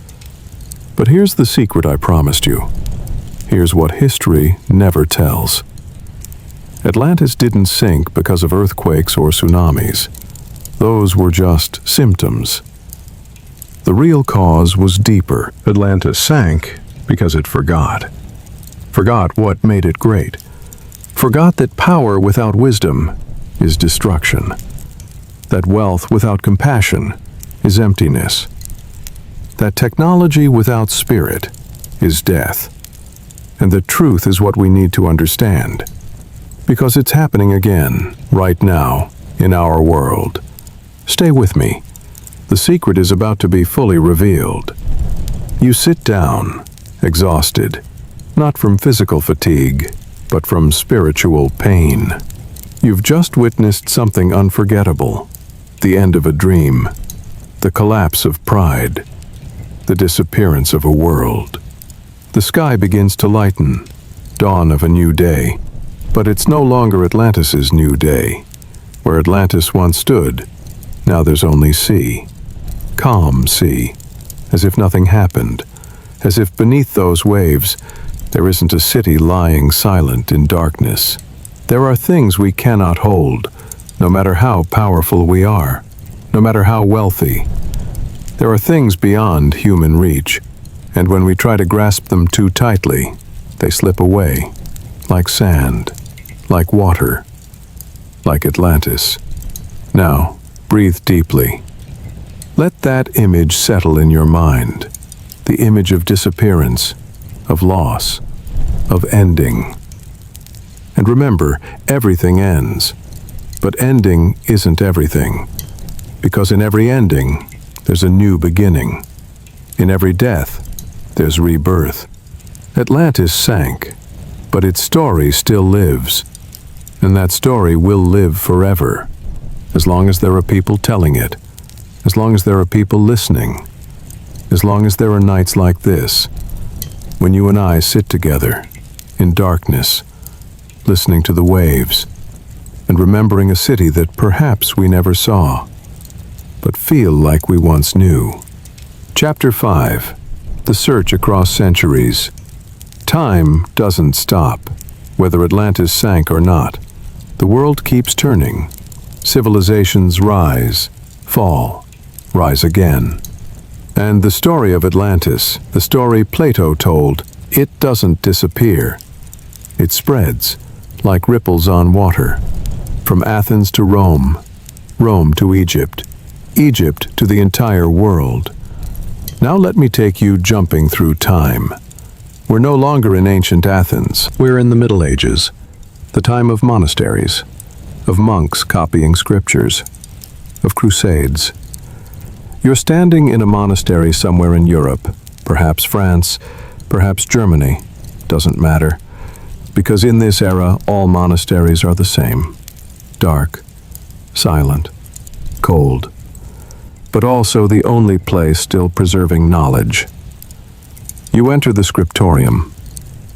But here's the secret I promised you. Here's what history never tells. Atlantis didn't sink because of earthquakes or tsunamis. Those were just symptoms. The real cause was deeper. Atlantis sank because it forgot. Forgot what made it great. Forgot that power without wisdom is destruction. That wealth without compassion is emptiness. That technology without spirit is death. And the truth is what we need to understand. Because it's happening again, right now, in our world. Stay with me. The secret is about to be fully revealed. You sit down, exhausted, not from physical fatigue, but from spiritual pain. You've just witnessed something unforgettable. The end of a dream. The collapse of pride. The disappearance of a world. The sky begins to lighten. Dawn of a new day. But it's no longer Atlantis's new day. Where Atlantis once stood, now there's only sea. Calm sea. As if nothing happened. As if beneath those waves, there isn't a city lying silent in darkness. There are things we cannot hold, no matter how powerful we are, no matter how wealthy. There are things beyond human reach, and when we try to grasp them too tightly, they slip away, like sand, like water, like Atlantis. Now, breathe deeply. Let that image settle in your mind, the image of disappearance, of loss, of ending. And remember, everything ends. But ending isn't everything. Because in every ending, there's a new beginning. In every death, there's rebirth. Atlantis sank, but its story still lives. And that story will live forever, as long as there are people telling it, as long as there are people listening, as long as there are nights like this, when you and I sit together, in darkness, listening to the waves, and remembering a city that perhaps we never saw, but feel like we once knew. Chapter 5. The Search Across Centuries. Time doesn't stop, whether Atlantis sank or not. The world keeps turning. Civilizations rise, fall, rise again. And the story of Atlantis, the story Plato told, It doesn't disappear. It spreads, like ripples on water, from Athens to Rome, Rome to Egypt, Egypt to the entire world. Now let me take you jumping through time. We're no longer in ancient Athens. We're in the Middle Ages, the time of monasteries, of monks copying scriptures, of crusades. You're standing in a monastery somewhere in Europe, perhaps France, perhaps Germany, doesn't matter, because in this era all monasteries are the same. Dark, silent, cold, but also the only place still preserving knowledge. You enter the scriptorium,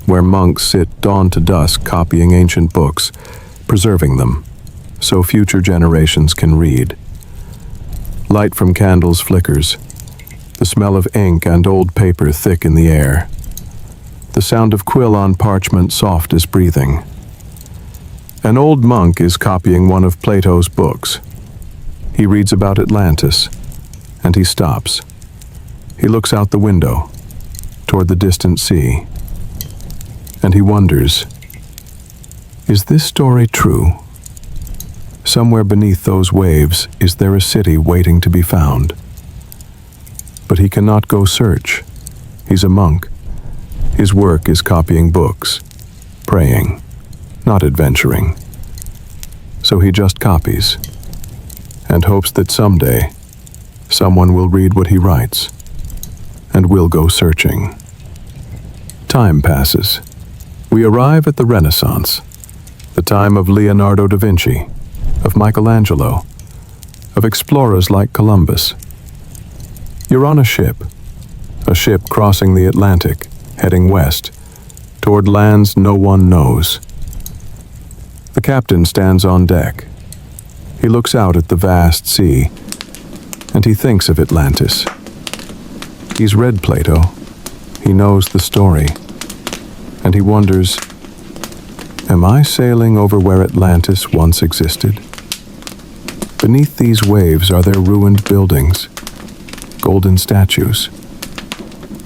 where monks sit dawn to dusk copying ancient books, preserving them, so future generations can read. Light from candles flickers, the smell of ink and old paper thick in the air, the sound of quill on parchment soft as breathing. An old monk is copying one of Plato's books. He reads about Atlantis, and he stops. He looks out the window, toward the distant sea, and he wonders, is this story true? Somewhere beneath those waves, is there a city waiting to be found? But he cannot go search. He's a monk. His work is copying books, praying, not adventuring. So he just copies, and hopes that someday someone will read what he writes, and will go searching. Time passes. We arrive at the Renaissance, the time of Leonardo da Vinci, of Michelangelo, of explorers like Columbus. You're on a ship crossing the Atlantic, heading west, toward lands no one knows. The captain stands on deck. He looks out at the vast sea, and he thinks of Atlantis. He's read Plato. He knows the story. And he wonders, am I sailing over where Atlantis once existed? Beneath these waves are there ruined buildings, golden statues,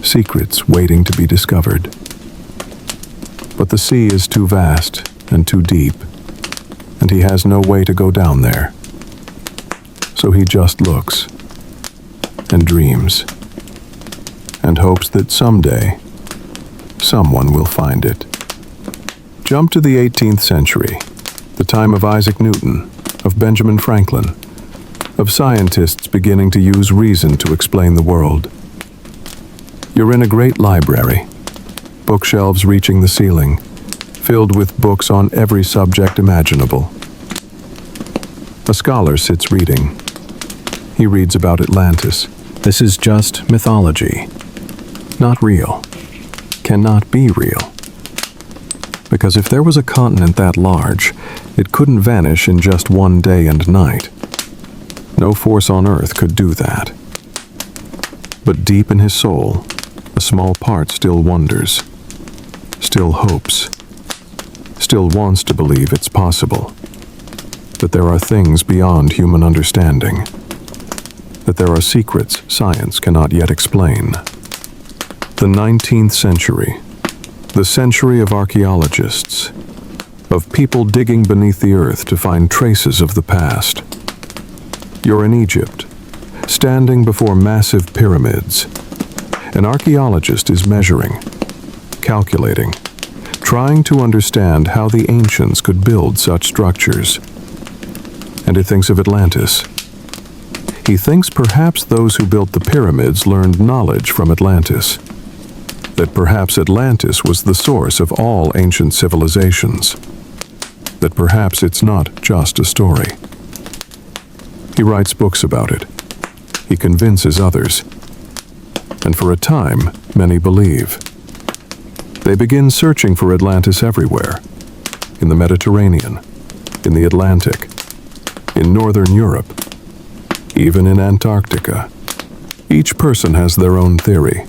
secrets waiting to be discovered. But the sea is too vast and too deep, and he has no way to go down there. So he just looks and dreams and hopes that someday someone will find it. Jump to the 18th century, the time of Isaac Newton, of Benjamin Franklin, of scientists beginning to use reason to explain the world. You're in a great library, bookshelves reaching the ceiling, filled with books on every subject imaginable. A scholar sits reading. He reads about Atlantis. This is just mythology, not real, cannot be real. Because if there was a continent that large, it couldn't vanish in just one day and night. No force on earth could do that. But deep in his soul, a small part still wonders, still hopes, still wants to believe it's possible, that there are things beyond human understanding, that there are secrets science cannot yet explain. The 19th century, the century of archaeologists, of people digging beneath the earth to find traces of the past. You're in Egypt, standing before massive pyramids. An archaeologist is measuring, calculating, trying to understand how the ancients could build such structures. And he thinks of Atlantis. He thinks perhaps those who built the pyramids learned knowledge from Atlantis, that perhaps Atlantis was the source of all ancient civilizations, that perhaps it's not just a story. He writes books about it. He convinces others. And for a time, many believe. They begin searching for Atlantis everywhere, in the Mediterranean, in the Atlantic, in Northern Europe, even in Antarctica. Each person has their own theory,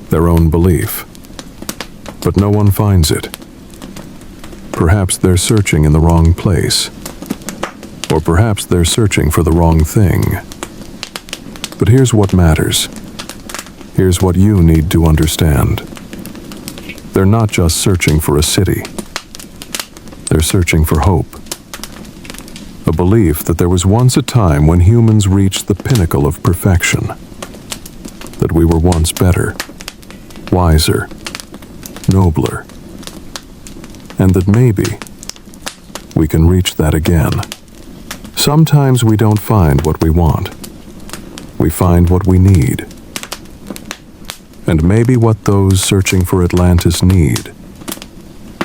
their own belief, but no one finds it. Perhaps they're searching in the wrong place, or perhaps they're searching for the wrong thing. But here's what matters. Here's what you need to understand. They're not just searching for a city. They're searching for hope. A belief that there was once a time when humans reached the pinnacle of perfection. That we were once better, wiser, nobler. And that maybe we can reach that again. Sometimes we don't find what we want. We find what we need. And maybe what those searching for Atlantis need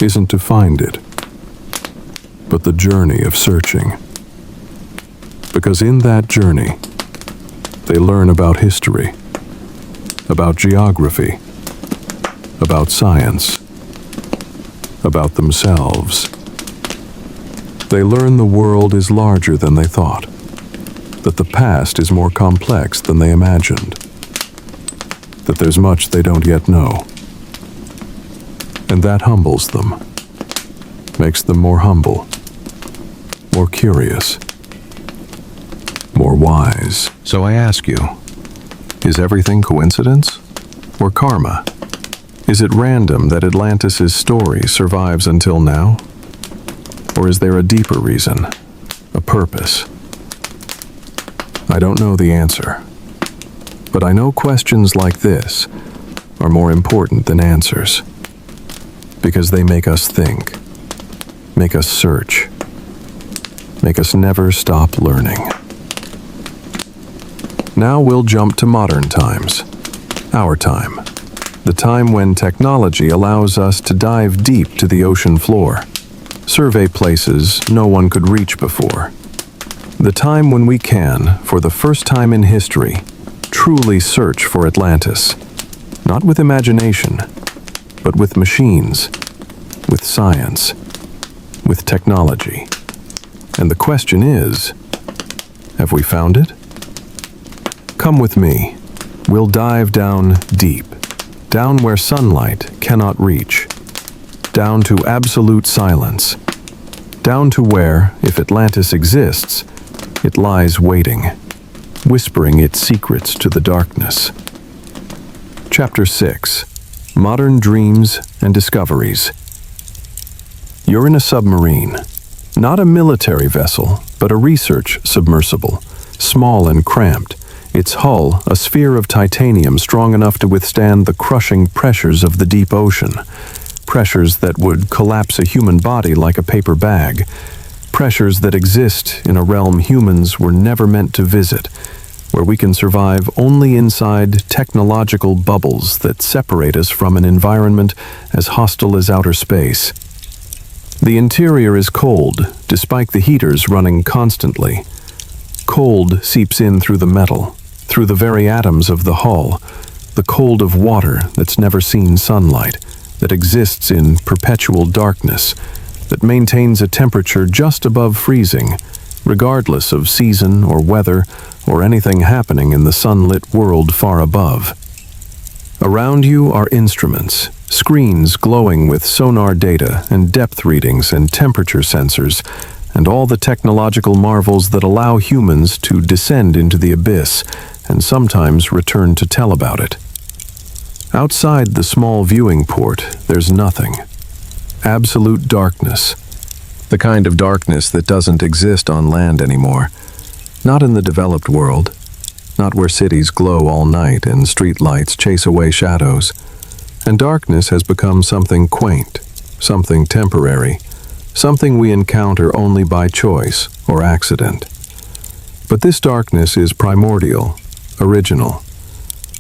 isn't to find it, but the journey of searching. Because in that journey, they learn about history, about geography, about science, about themselves. They learn the world is larger than they thought, that the past is more complex than they imagined, that there's much they don't yet know. And that humbles them, makes them more humble, more curious, more wise. So I ask you, is everything coincidence or karma? Is it random that Atlantis' story survives until now? Or is there a deeper reason, a purpose? I don't know the answer, but I know questions like this are more important than answers, because they make us think, make us search, make us never stop learning. Now we'll jump to modern times, our time, the time when technology allows us to dive deep to the ocean floor, survey places no one could reach before. The time when we can, for the first time in history, truly search for Atlantis, not with imagination, but with machines, with science, with technology. And the question is, have we found it? Come with me. We'll dive down deep, down where sunlight cannot reach, down to absolute silence, down to where, if Atlantis exists, it lies waiting, whispering its secrets to the darkness. Chapter 6: Modern Dreams and Discoveries. You're in a submarine, not a military vessel, but a research submersible, small and cramped, its hull a sphere of titanium strong enough to withstand the crushing pressures of the deep ocean, pressures that would collapse a human body like a paper bag, pressures that exist in a realm humans were never meant to visit, where we can survive only inside technological bubbles that separate us from an environment as hostile as outer space. The interior is cold, despite the heaters running constantly. Cold seeps in through the metal, through the very atoms of the hull, the cold of water that's never seen sunlight, that exists in perpetual darkness, that maintains a temperature just above freezing, regardless of season or weather or anything happening in the sunlit world far above. Around you are instruments, screens glowing with sonar data and depth readings and temperature sensors, and all the technological marvels that allow humans to descend into the abyss and sometimes return to tell about it. Outside the small viewing port, there's nothing. Absolute darkness. The kind of darkness that doesn't exist on land anymore. Not in the developed world. Not where cities glow all night and streetlights chase away shadows. And darkness has become something quaint, something temporary, something we encounter only by choice or accident. But this darkness is primordial, original.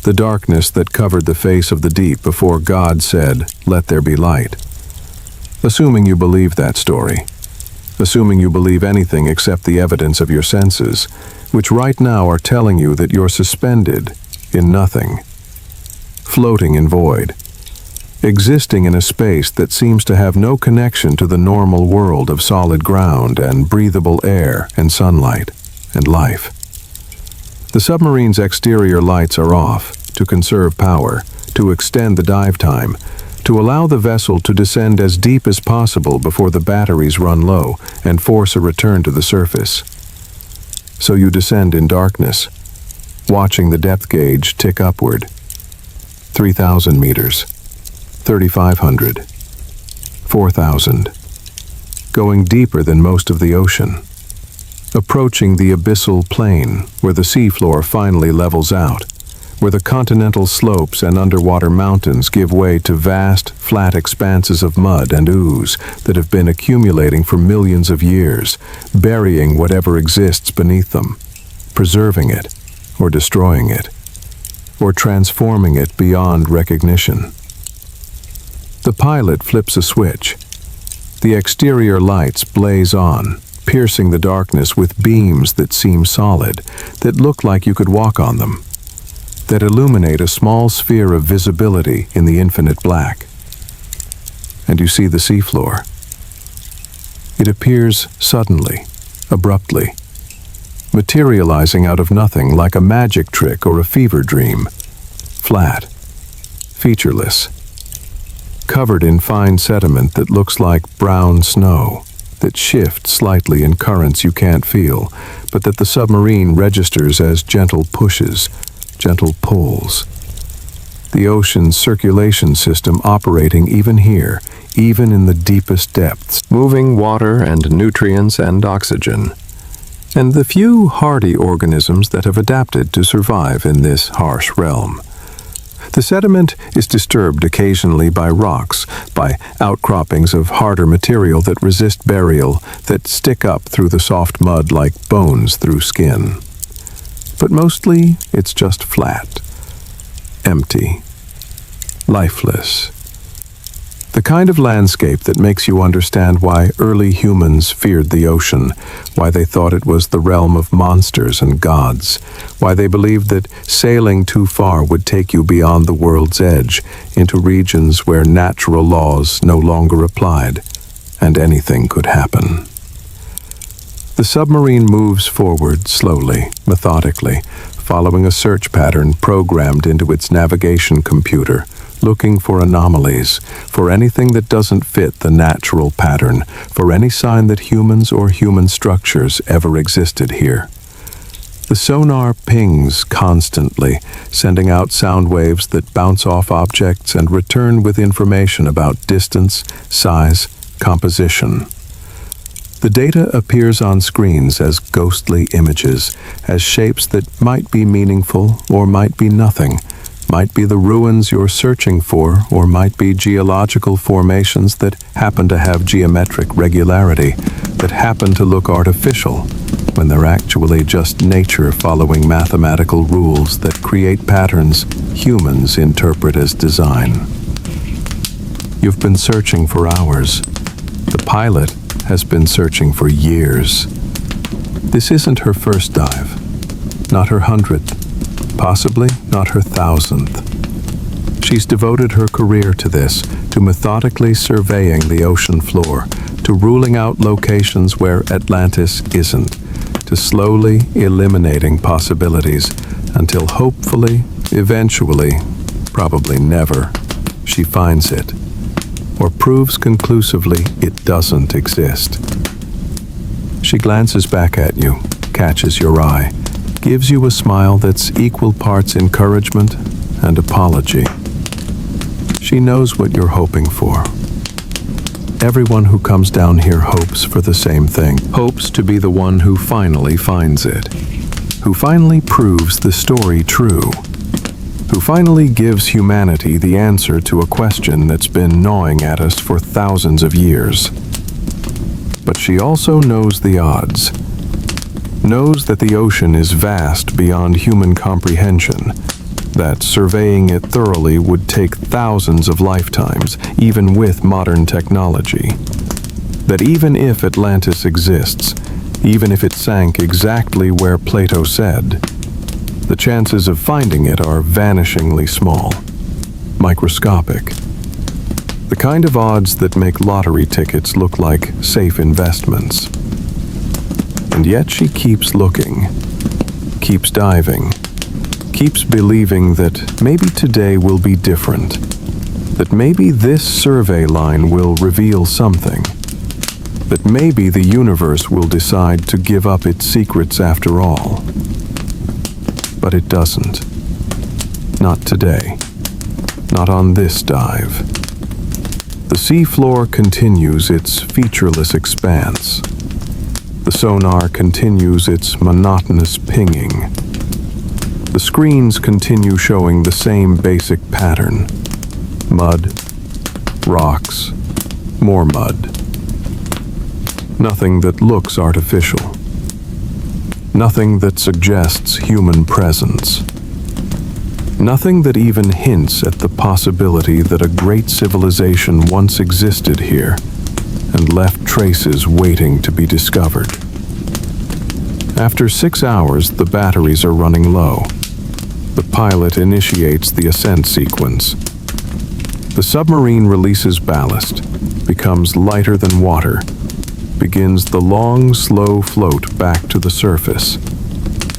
The darkness that covered the face of the deep before God said, "Let there be light." Assuming you believe that story, assuming you believe anything except the evidence of your senses, which right now are telling you that you're suspended in nothing, floating in void, existing in a space that seems to have no connection to the normal world of solid ground and breathable air and sunlight and life. The submarine's exterior lights are off to conserve power, to extend the dive time, to allow the vessel to descend as deep as possible before the batteries run low and force a return to the surface. So you descend in darkness, watching the depth gauge tick upward. 3,000 meters, 3,500, 4,000, going deeper than most of the ocean, approaching the abyssal plain where the seafloor finally levels out, where the continental slopes and underwater mountains give way to vast, flat expanses of mud and ooze that have been accumulating for millions of years, burying whatever exists beneath them, preserving it, or destroying it, or transforming it beyond recognition. The pilot flips a switch. The exterior lights blaze on, piercing the darkness with beams that seem solid, that look like you could walk on them, that illuminate a small sphere of visibility in the infinite black. And you see the seafloor. It appears suddenly, abruptly, materializing out of nothing like a magic trick or a fever dream, flat, featureless, covered in fine sediment that looks like brown snow, that shifts slightly in currents you can't feel, but that the submarine registers as gentle pushes, gentle pulls. The ocean's circulation system operating even here, even in the deepest depths, moving water and nutrients and oxygen, and the few hardy organisms that have adapted to survive in this harsh realm. The sediment is disturbed occasionally by rocks, by outcroppings of harder material that resist burial, that stick up through the soft mud like bones through skin. But mostly it's just flat, empty, lifeless. The kind of landscape that makes you understand why early humans feared the ocean, why they thought it was the realm of monsters and gods, why they believed that sailing too far would take you beyond the world's edge, into regions where natural laws no longer applied, and anything could happen. The submarine moves forward slowly, methodically, following a search pattern programmed into its navigation computer, looking for anomalies, for anything that doesn't fit the natural pattern, for any sign that humans or human structures ever existed here. The sonar pings constantly, sending out sound waves that bounce off objects and return with information about distance, size, composition. The data appears on screens as ghostly images, as shapes that might be meaningful or might be nothing, might be the ruins you're searching for, or might be geological formations that happen to have geometric regularity, that happen to look artificial, when they're actually just nature following mathematical rules that create patterns humans interpret as design. You've been searching for hours. The pilot has been searching for years. This isn't her first dive, not her 100th, possibly not her 1000th. She's devoted her career to this, to methodically surveying the ocean floor, to ruling out locations where Atlantis isn't, to slowly eliminating possibilities, until hopefully, eventually, probably never, she finds it, or proves conclusively it doesn't exist. She glances back at you, catches your eye, gives you a smile that's equal parts encouragement and apology. She knows what you're hoping for. Everyone who comes down here hopes for the same thing, hopes to be the one who finally finds it, who finally proves the story true, who finally gives humanity the answer to a question that's been gnawing at us for thousands of years. But she also knows the odds, knows that the ocean is vast beyond human comprehension, that surveying it thoroughly would take thousands of lifetimes, even with modern technology. That even if Atlantis exists, even if it sank exactly where Plato said, the chances of finding it are vanishingly small, microscopic. The kind of odds that make lottery tickets look like safe investments. And yet she keeps looking, keeps diving, keeps believing that maybe today will be different, that maybe this survey line will reveal something, that maybe the universe will decide to give up its secrets after all. But it doesn't. Not today. Not on this dive. The seafloor continues its featureless expanse. The sonar continues its monotonous pinging. The screens continue showing the same basic pattern. Mud, rocks, more mud. Nothing that looks artificial. Nothing that suggests human presence. Nothing that even hints at the possibility that a great civilization once existed here and left traces waiting to be discovered. After 6 hours, the batteries are running low. The pilot initiates the ascent sequence. The submarine releases ballast, becomes lighter than water, begins the long, slow float back to the surface,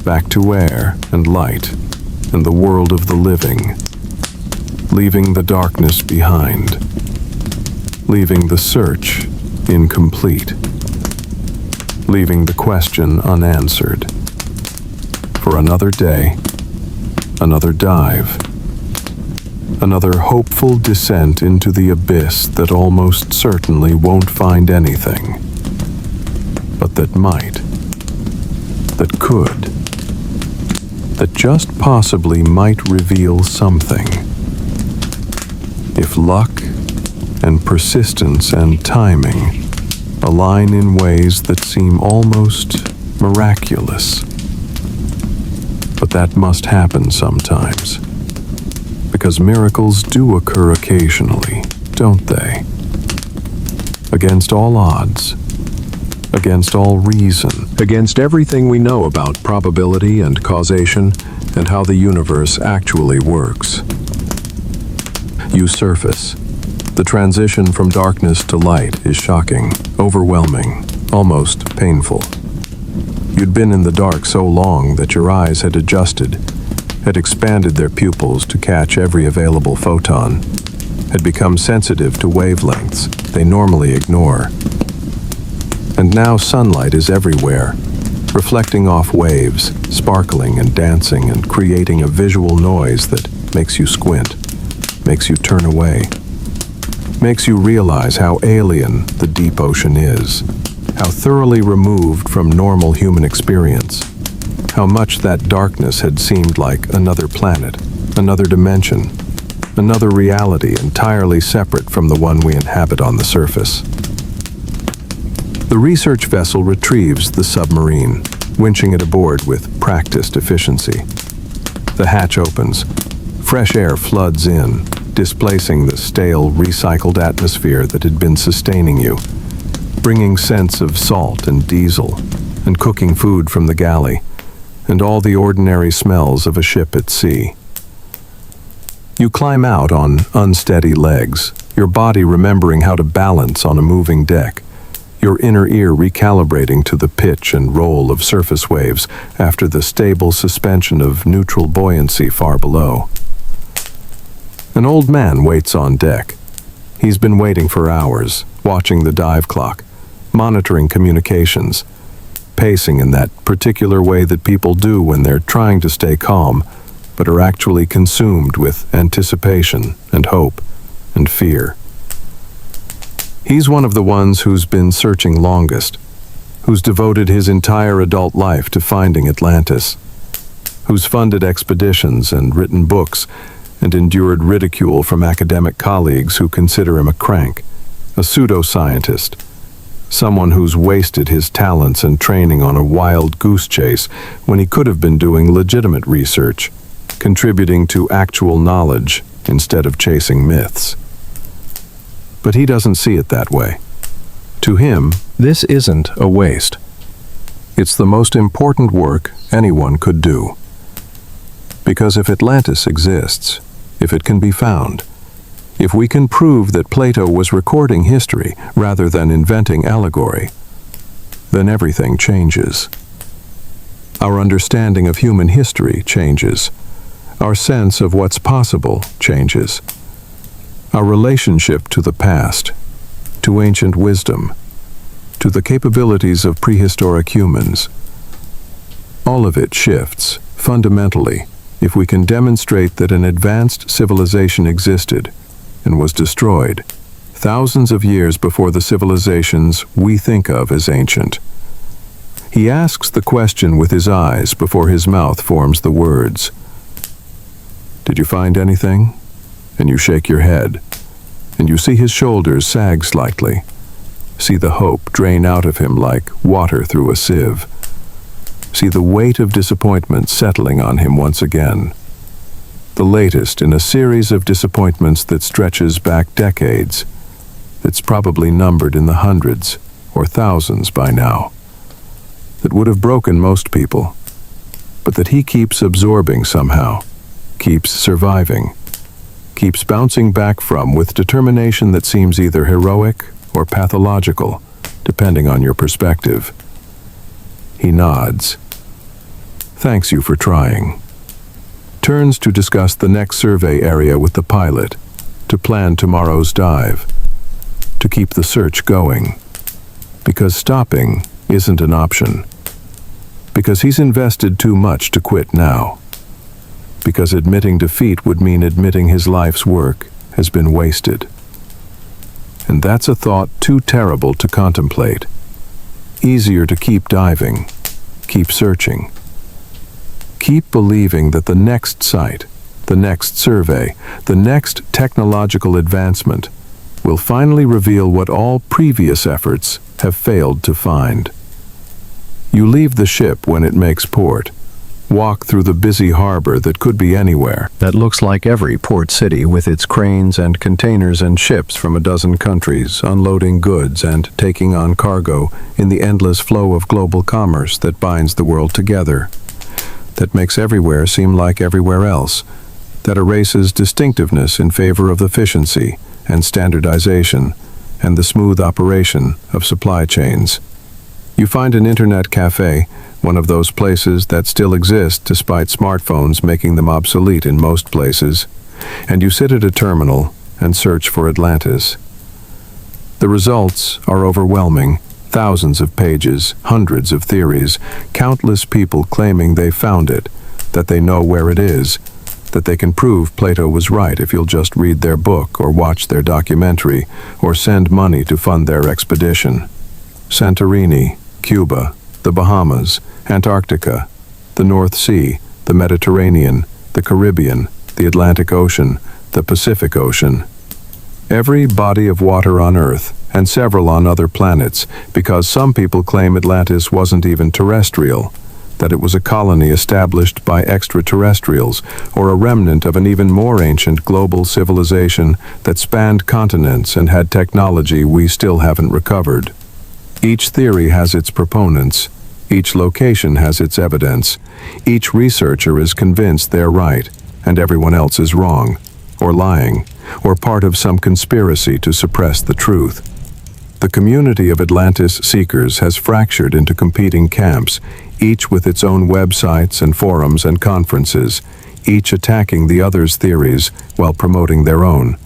back to air and light and the world of the living, leaving the darkness behind, leaving the search incomplete, leaving the question unanswered. For another day, another dive, another hopeful descent into the abyss that almost certainly won't find anything, but that might, that could, that just possibly might reveal something. If luck and persistence and timing align in ways that seem almost miraculous. But that must happen sometimes, because miracles do occur occasionally, don't they? Against all odds, against all reason, against everything we know about probability and causation and how the universe actually works. You surface. The transition from darkness to light is shocking, overwhelming, almost painful. You'd been in the dark so long that your eyes had adjusted, had expanded their pupils to catch every available photon, had become sensitive to wavelengths they normally ignore. And now sunlight is everywhere, reflecting off waves, sparkling and dancing and creating a visual noise that makes you squint, makes you turn away, makes you realize how alien the deep ocean is, how thoroughly removed from normal human experience, how much that darkness had seemed like another planet, another dimension, another reality entirely separate from the one we inhabit on the surface. The research vessel retrieves the submarine, winching it aboard with practiced efficiency. The hatch opens. Fresh air floods in, displacing the stale, recycled atmosphere that had been sustaining you, bringing scents of salt and diesel, and cooking food from the galley, and all the ordinary smells of a ship at sea. You climb out on unsteady legs, your body remembering how to balance on a moving deck, your inner ear recalibrating to the pitch and roll of surface waves after the stable suspension of neutral buoyancy far below. An old man waits on deck. He's been waiting for hours, watching the dive clock, monitoring communications, pacing in that particular way that people do when they're trying to stay calm, but are actually consumed with anticipation and hope and fear. He's one of the ones who's been searching longest, who's devoted his entire adult life to finding Atlantis, who's funded expeditions and written books and endured ridicule from academic colleagues who consider him a crank, a pseudoscientist, someone who's wasted his talents and training on a wild goose chase when he could have been doing legitimate research, contributing to actual knowledge instead of chasing myths. But he doesn't see it that way. To him, this isn't a waste. It's the most important work anyone could do. Because if Atlantis exists, if it can be found, if we can prove that Plato was recording history rather than inventing allegory, then everything changes. Our understanding of human history changes. Our sense of what's possible changes. Our relationship to the past, to ancient wisdom, to the capabilities of prehistoric humans, all of it shifts fundamentally if we can demonstrate that an advanced civilization existed and was destroyed thousands of years before the civilizations we think of as ancient. He asks the question with his eyes before his mouth forms the words. Did you find anything? And you shake your head, and you see his shoulders sag slightly, see the hope drain out of him like water through a sieve, see the weight of disappointment settling on him once again, the latest in a series of disappointments that stretches back decades, that's probably numbered in the hundreds or thousands by now, that would have broken most people, but that he keeps absorbing somehow, keeps surviving, keeps bouncing back from with determination that seems either heroic or pathological, depending on your perspective. He nods, thanks you for trying, turns to discuss the next survey area with the pilot, to plan tomorrow's dive, to keep the search going, because stopping isn't an option, because he's invested too much to quit now, because admitting defeat would mean admitting his life's work has been wasted. And that's a thought too terrible to contemplate. Easier to keep diving, keep searching. Keep believing that the next site, the next survey, the next technological advancement will finally reveal what all previous efforts have failed to find. You leave the ship when it makes port, walk through the busy harbor that could be anywhere, that looks like every port city with its cranes and containers and ships from a dozen countries unloading goods and taking on cargo in the endless flow of global commerce that binds the world together, that makes everywhere seem like everywhere else, that erases distinctiveness in favor of efficiency and standardization and the smooth operation of supply chains. You find an internet cafe, one of those places that still exist despite smartphones making them obsolete in most places, and you sit at a terminal and search for Atlantis. The results are overwhelming. Thousands of pages, hundreds of theories, countless people claiming they found it, that they know where it is, that they can prove Plato was right if you'll just read their book or watch their documentary or send money to fund their expedition. Santorini, Cuba, the Bahamas, Antarctica, the North Sea, the Mediterranean, the Caribbean, the Atlantic Ocean, the Pacific Ocean. Every body of water on Earth, and several on other planets, because some people claim Atlantis wasn't even terrestrial, that it was a colony established by extraterrestrials, or a remnant of an even more ancient global civilization that spanned continents and had technology we still haven't recovered. Each theory has its proponents, each location has its evidence, each researcher is convinced they're right, and everyone else is wrong, or lying, or part of some conspiracy to suppress the truth. The community of Atlantis seekers has fractured into competing camps, each with its own websites and forums and conferences, each attacking the other's theories while promoting their own,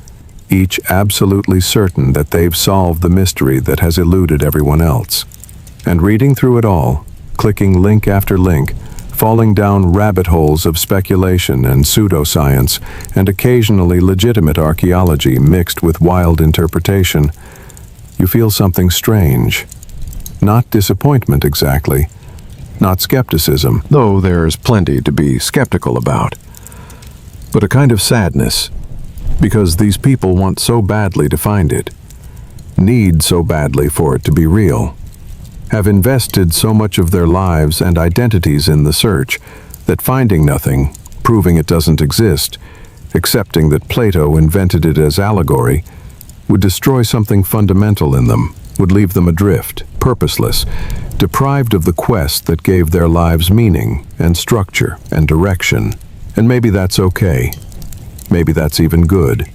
each absolutely certain that they've solved the mystery that has eluded everyone else. And reading through it all, clicking link after link, falling down rabbit holes of speculation and pseudoscience, and occasionally legitimate archaeology mixed with wild interpretation, you feel something strange. Not disappointment exactly, not skepticism, though there's plenty to be skeptical about, but a kind of sadness, because these people want so badly to find it, need so badly for it to be real, have invested so much of their lives and identities in the search that finding nothing, proving it doesn't exist, accepting that Plato invented it as allegory, would destroy something fundamental in them, would leave them adrift, purposeless, deprived of the quest that gave their lives meaning and structure and direction. And maybe that's okay. Maybe that's even good.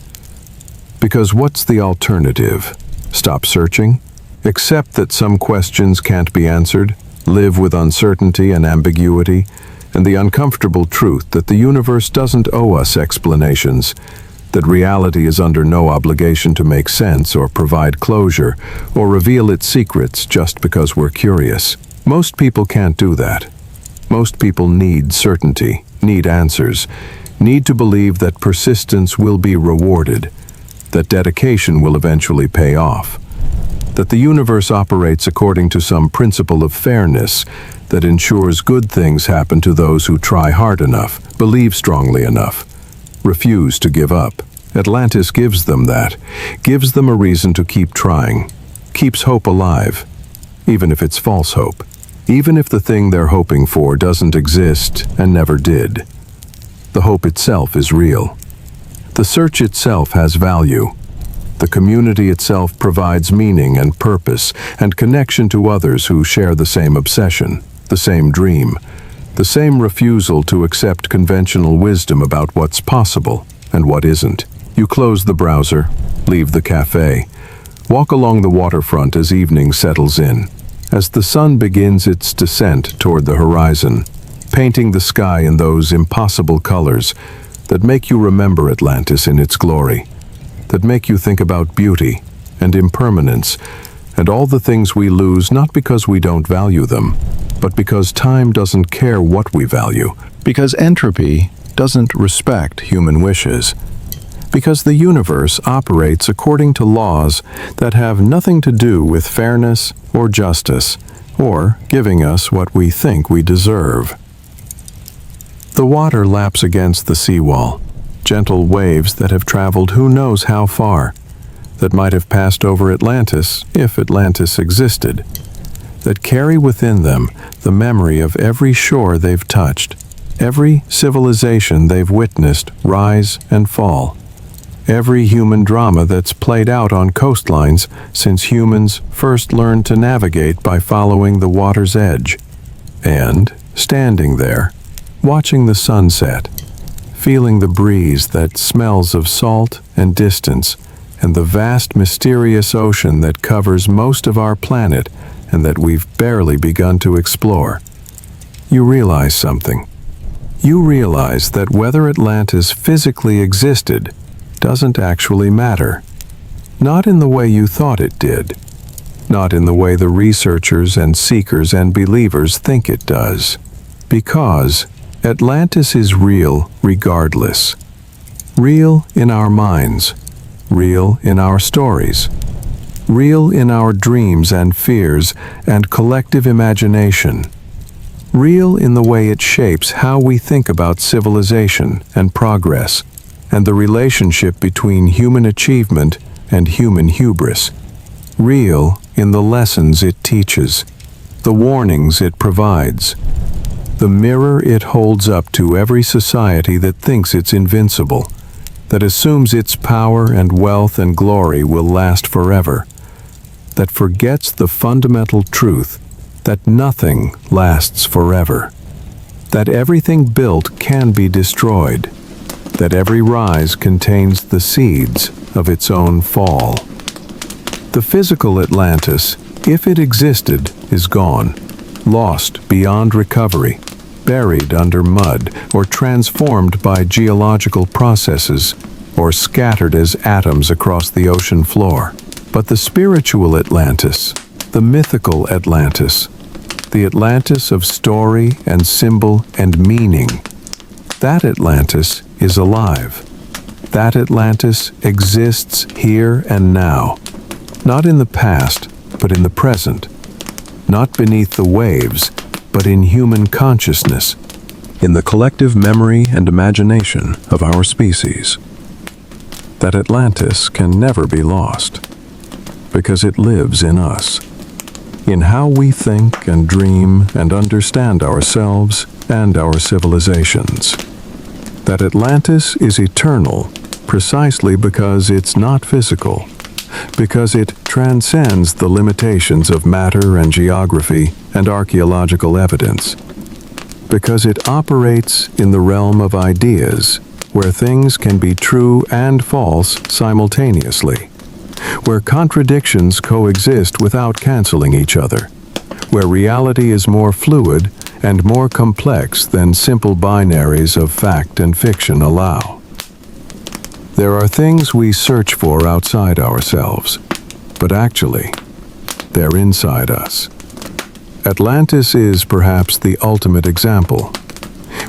Because what's the alternative? Stop searching? Accept that some questions can't be answered, live with uncertainty and ambiguity, and the uncomfortable truth that the universe doesn't owe us explanations, that reality is under no obligation to make sense or provide closure or reveal its secrets just because we're curious. Most people can't do that. Most people need certainty, need answers, need to believe that persistence will be rewarded, that dedication will eventually pay off, that the universe operates according to some principle of fairness that ensures good things happen to those who try hard enough, believe strongly enough, refuse to give up. Atlantis gives them that, gives them a reason to keep trying, keeps hope alive, even if it's false hope, even if the thing they're hoping for doesn't exist and never did. The hope itself is real. The search itself has value. The community itself provides meaning and purpose and connection to others who share the same obsession, the same dream, the same refusal to accept conventional wisdom about what's possible and what isn't. You close the browser, leave the cafe, walk along the waterfront as evening settles in, as the sun begins its descent toward the horizon, painting the sky in those impossible colors that make you remember Atlantis in its glory, that make you think about beauty and impermanence and all the things we lose not because we don't value them, but because time doesn't care what we value, because entropy doesn't respect human wishes, because the universe operates according to laws that have nothing to do with fairness or justice, or giving us what we think we deserve. The water laps against the seawall, gentle waves that have traveled who knows how far, that might have passed over Atlantis if Atlantis existed, that carry within them the memory of every shore they've touched, every civilization they've witnessed rise and fall, every human drama that's played out on coastlines since humans first learned to navigate by following the water's edge. And, standing there, watching the sunset, feeling the breeze that smells of salt and distance, and the vast mysterious ocean that covers most of our planet and that we've barely begun to explore, you realize something. You realize that whether Atlantis physically existed doesn't actually matter. Not in the way you thought it did. Not in the way the researchers and seekers and believers think it does. Because Atlantis is real regardless. Real in our minds. Real in our stories. Real in our dreams and fears and collective imagination. Real in the way it shapes how we think about civilization and progress, and the relationship between human achievement and human hubris. Real in the lessons it teaches, the warnings it provides, the mirror it holds up to every society that thinks it's invincible, that assumes its power and wealth and glory will last forever, that forgets the fundamental truth that nothing lasts forever, that everything built can be destroyed, that every rise contains the seeds of its own fall. The physical Atlantis, if it existed, is gone, lost beyond recovery, buried under mud, or transformed by geological processes, or scattered as atoms across the ocean floor. But the spiritual Atlantis, the mythical Atlantis, the Atlantis of story and symbol and meaning, that Atlantis is alive. That Atlantis exists here and now, not in the past, but in the present, not beneath the waves, but in human consciousness, in the collective memory and imagination of our species. That Atlantis can never be lost, because it lives in us, in how we think and dream and understand ourselves and our civilizations. That Atlantis is eternal precisely because it's not physical, because it transcends the limitations of matter and geography and archaeological evidence, because it operates in the realm of ideas, where things can be true and false simultaneously, where contradictions coexist without canceling each other, where reality is more fluid and more complex than simple binaries of fact and fiction allow. There are things we search for outside ourselves, but actually, they're inside us. Atlantis is perhaps the ultimate example.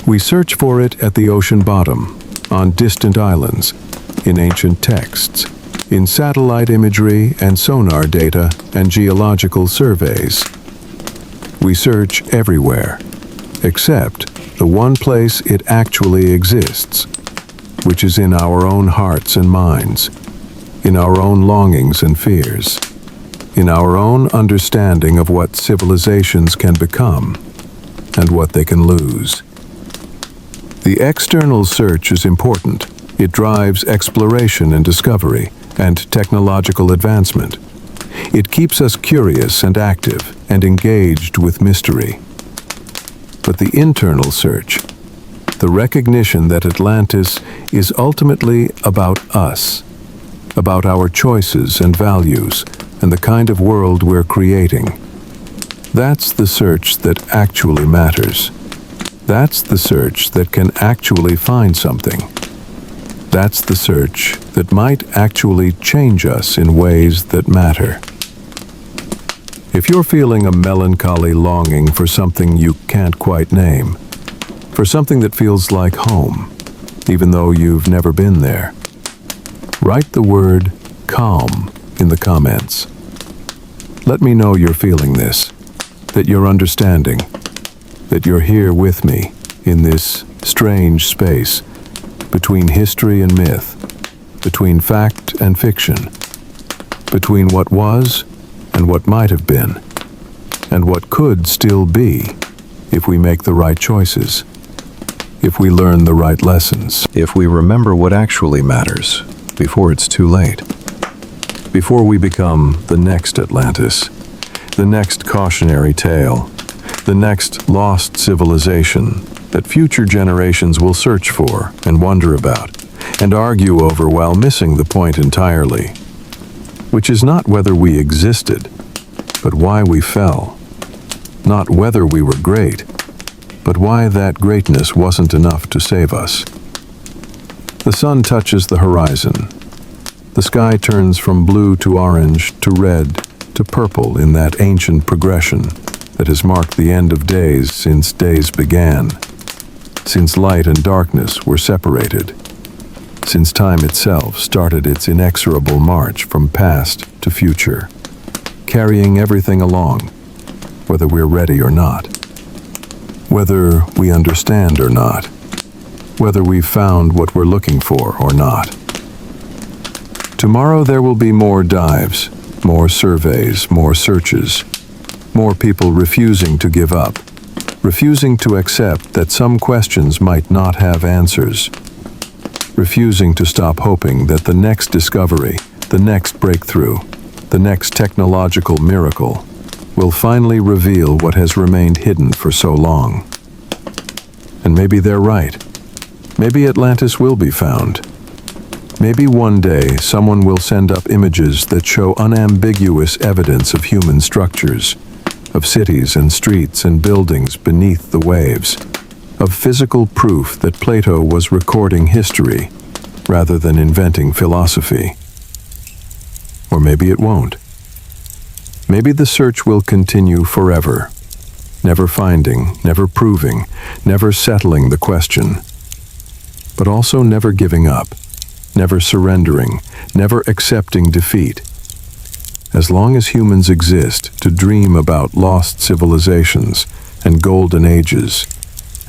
We search for it at the ocean bottom, on distant islands, in ancient texts, in satellite imagery and sonar data and geological surveys. We search everywhere, except the one place it actually exists, which is in our own hearts and minds, in our own longings and fears, in our own understanding of what civilizations can become and what they can lose. The external search is important. It drives exploration and discovery and technological advancement. It keeps us curious and active and engaged with mystery. But the internal search, the recognition that Atlantis is ultimately about us, about our choices and values and the kind of world we're creating, that's the search that actually matters. That's the search that can actually find something. That's the search that might actually change us in ways that matter. If you're feeling a melancholy longing for something you can't quite name, for something that feels like home, even though you've never been there, write the word calm in the comments. Let me know you're feeling this, that you're understanding, that you're here with me in this strange space between history and myth, between fact and fiction, between what was and what might have been, and what could still be if we make the right choices, if we learn the right lessons, if we remember what actually matters before it's too late, before we become the next Atlantis, the next cautionary tale, the next lost civilization that future generations will search for and wonder about and argue over while missing the point entirely, which is not whether we existed, but why we fell, not whether we were great, but why that greatness wasn't enough to save us. The sun touches the horizon. The sky turns from blue to orange to red to purple in that ancient progression that has marked the end of days since days began, since light and darkness were separated, since time itself started its inexorable march from past to future, carrying everything along, whether we're ready or not, whether we understand or not, whether we've found what we're looking for or not. Tomorrow there will be more dives, more surveys, more searches, more people refusing to give up, refusing to accept that some questions might not have answers, refusing to stop hoping that the next discovery, the next breakthrough, the next technological miracle will finally reveal what has remained hidden for so long. And maybe they're right. Maybe Atlantis will be found. Maybe one day someone will send up images that show unambiguous evidence of human structures, of cities and streets and buildings beneath the waves, of physical proof that Plato was recording history rather than inventing philosophy. Or maybe it won't. Maybe the search will continue forever, never finding, never proving, never settling the question, but also never giving up, never surrendering, never accepting defeat. As long as humans exist to dream about lost civilizations and golden ages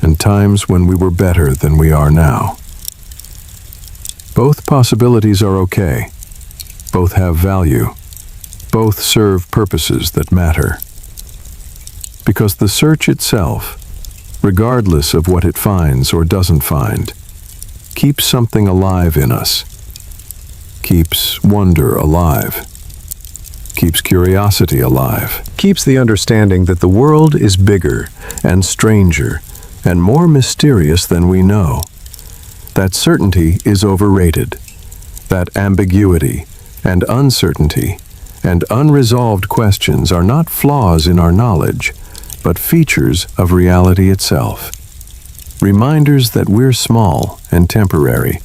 and times when we were better than we are now. Both possibilities are okay. Both have value. Both serve purposes that matter. Because the search itself, regardless of what it finds or doesn't find, keeps something alive in us, keeps wonder alive, keeps curiosity alive, keeps the understanding that the world is bigger and stranger and more mysterious than we know. That certainty is overrated. That ambiguity and uncertainty and unresolved questions are not flaws in our knowledge, but features of reality itself. Reminders that we're small and temporary,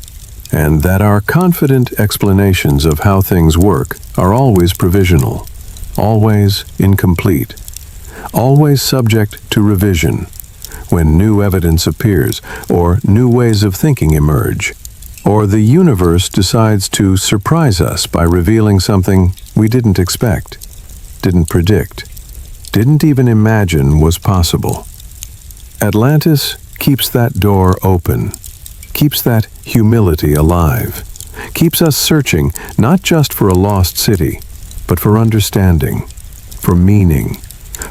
and that our confident explanations of how things work are always provisional, always incomplete, always subject to revision when new evidence appears or new ways of thinking emerge, Or the universe decides to surprise us by revealing something we didn't expect, didn't predict, didn't even imagine was possible. Atlantis keeps that door open, keeps that humility alive, keeps us searching not just for a lost city, but for understanding, for meaning,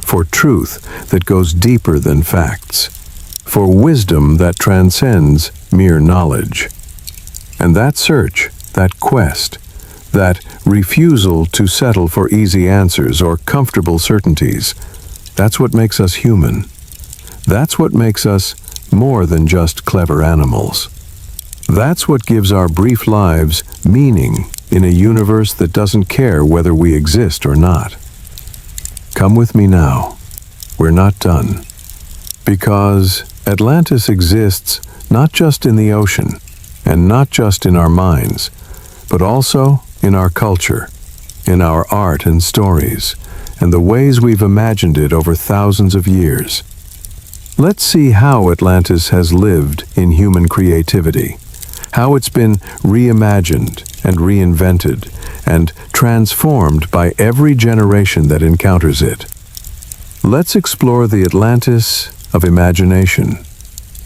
for truth that goes deeper than facts, for wisdom that transcends mere knowledge. And that search, that quest, that refusal to settle for easy answers or comfortable certainties, that's what makes us human. That's what makes us more than just clever animals. That's what gives our brief lives meaning in a universe that doesn't care whether we exist or not. Come with me now. We're not done. Because Atlantis exists not just in the ocean, and not just in our minds, but also in our culture, in our art and stories, and the ways we've imagined it over thousands of years. Let's see how Atlantis has lived in human creativity, how it's been reimagined and reinvented and transformed by every generation that encounters it. Let's explore the Atlantis of imagination,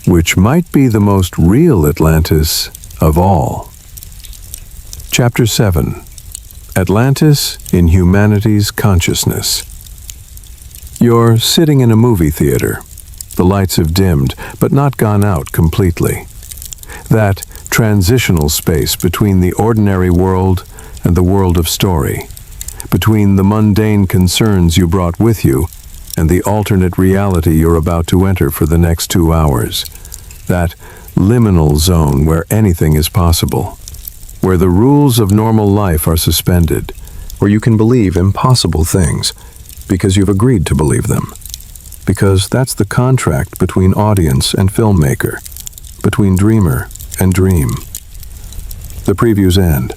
which might be the most real Atlantis of all. Chapter 7. Atlantis in Humanity's Consciousness. You're sitting in a movie theater. The lights have dimmed, but not gone out completely. That transitional space between the ordinary world and the world of story, between the mundane concerns you brought with you and the alternate reality you're about to enter for the next 2 hours. That liminal zone where anything is possible, where the rules of normal life are suspended, where you can believe impossible things because you've agreed to believe them. Because that's the contract between audience and filmmaker, between dreamer and dream. The previews end,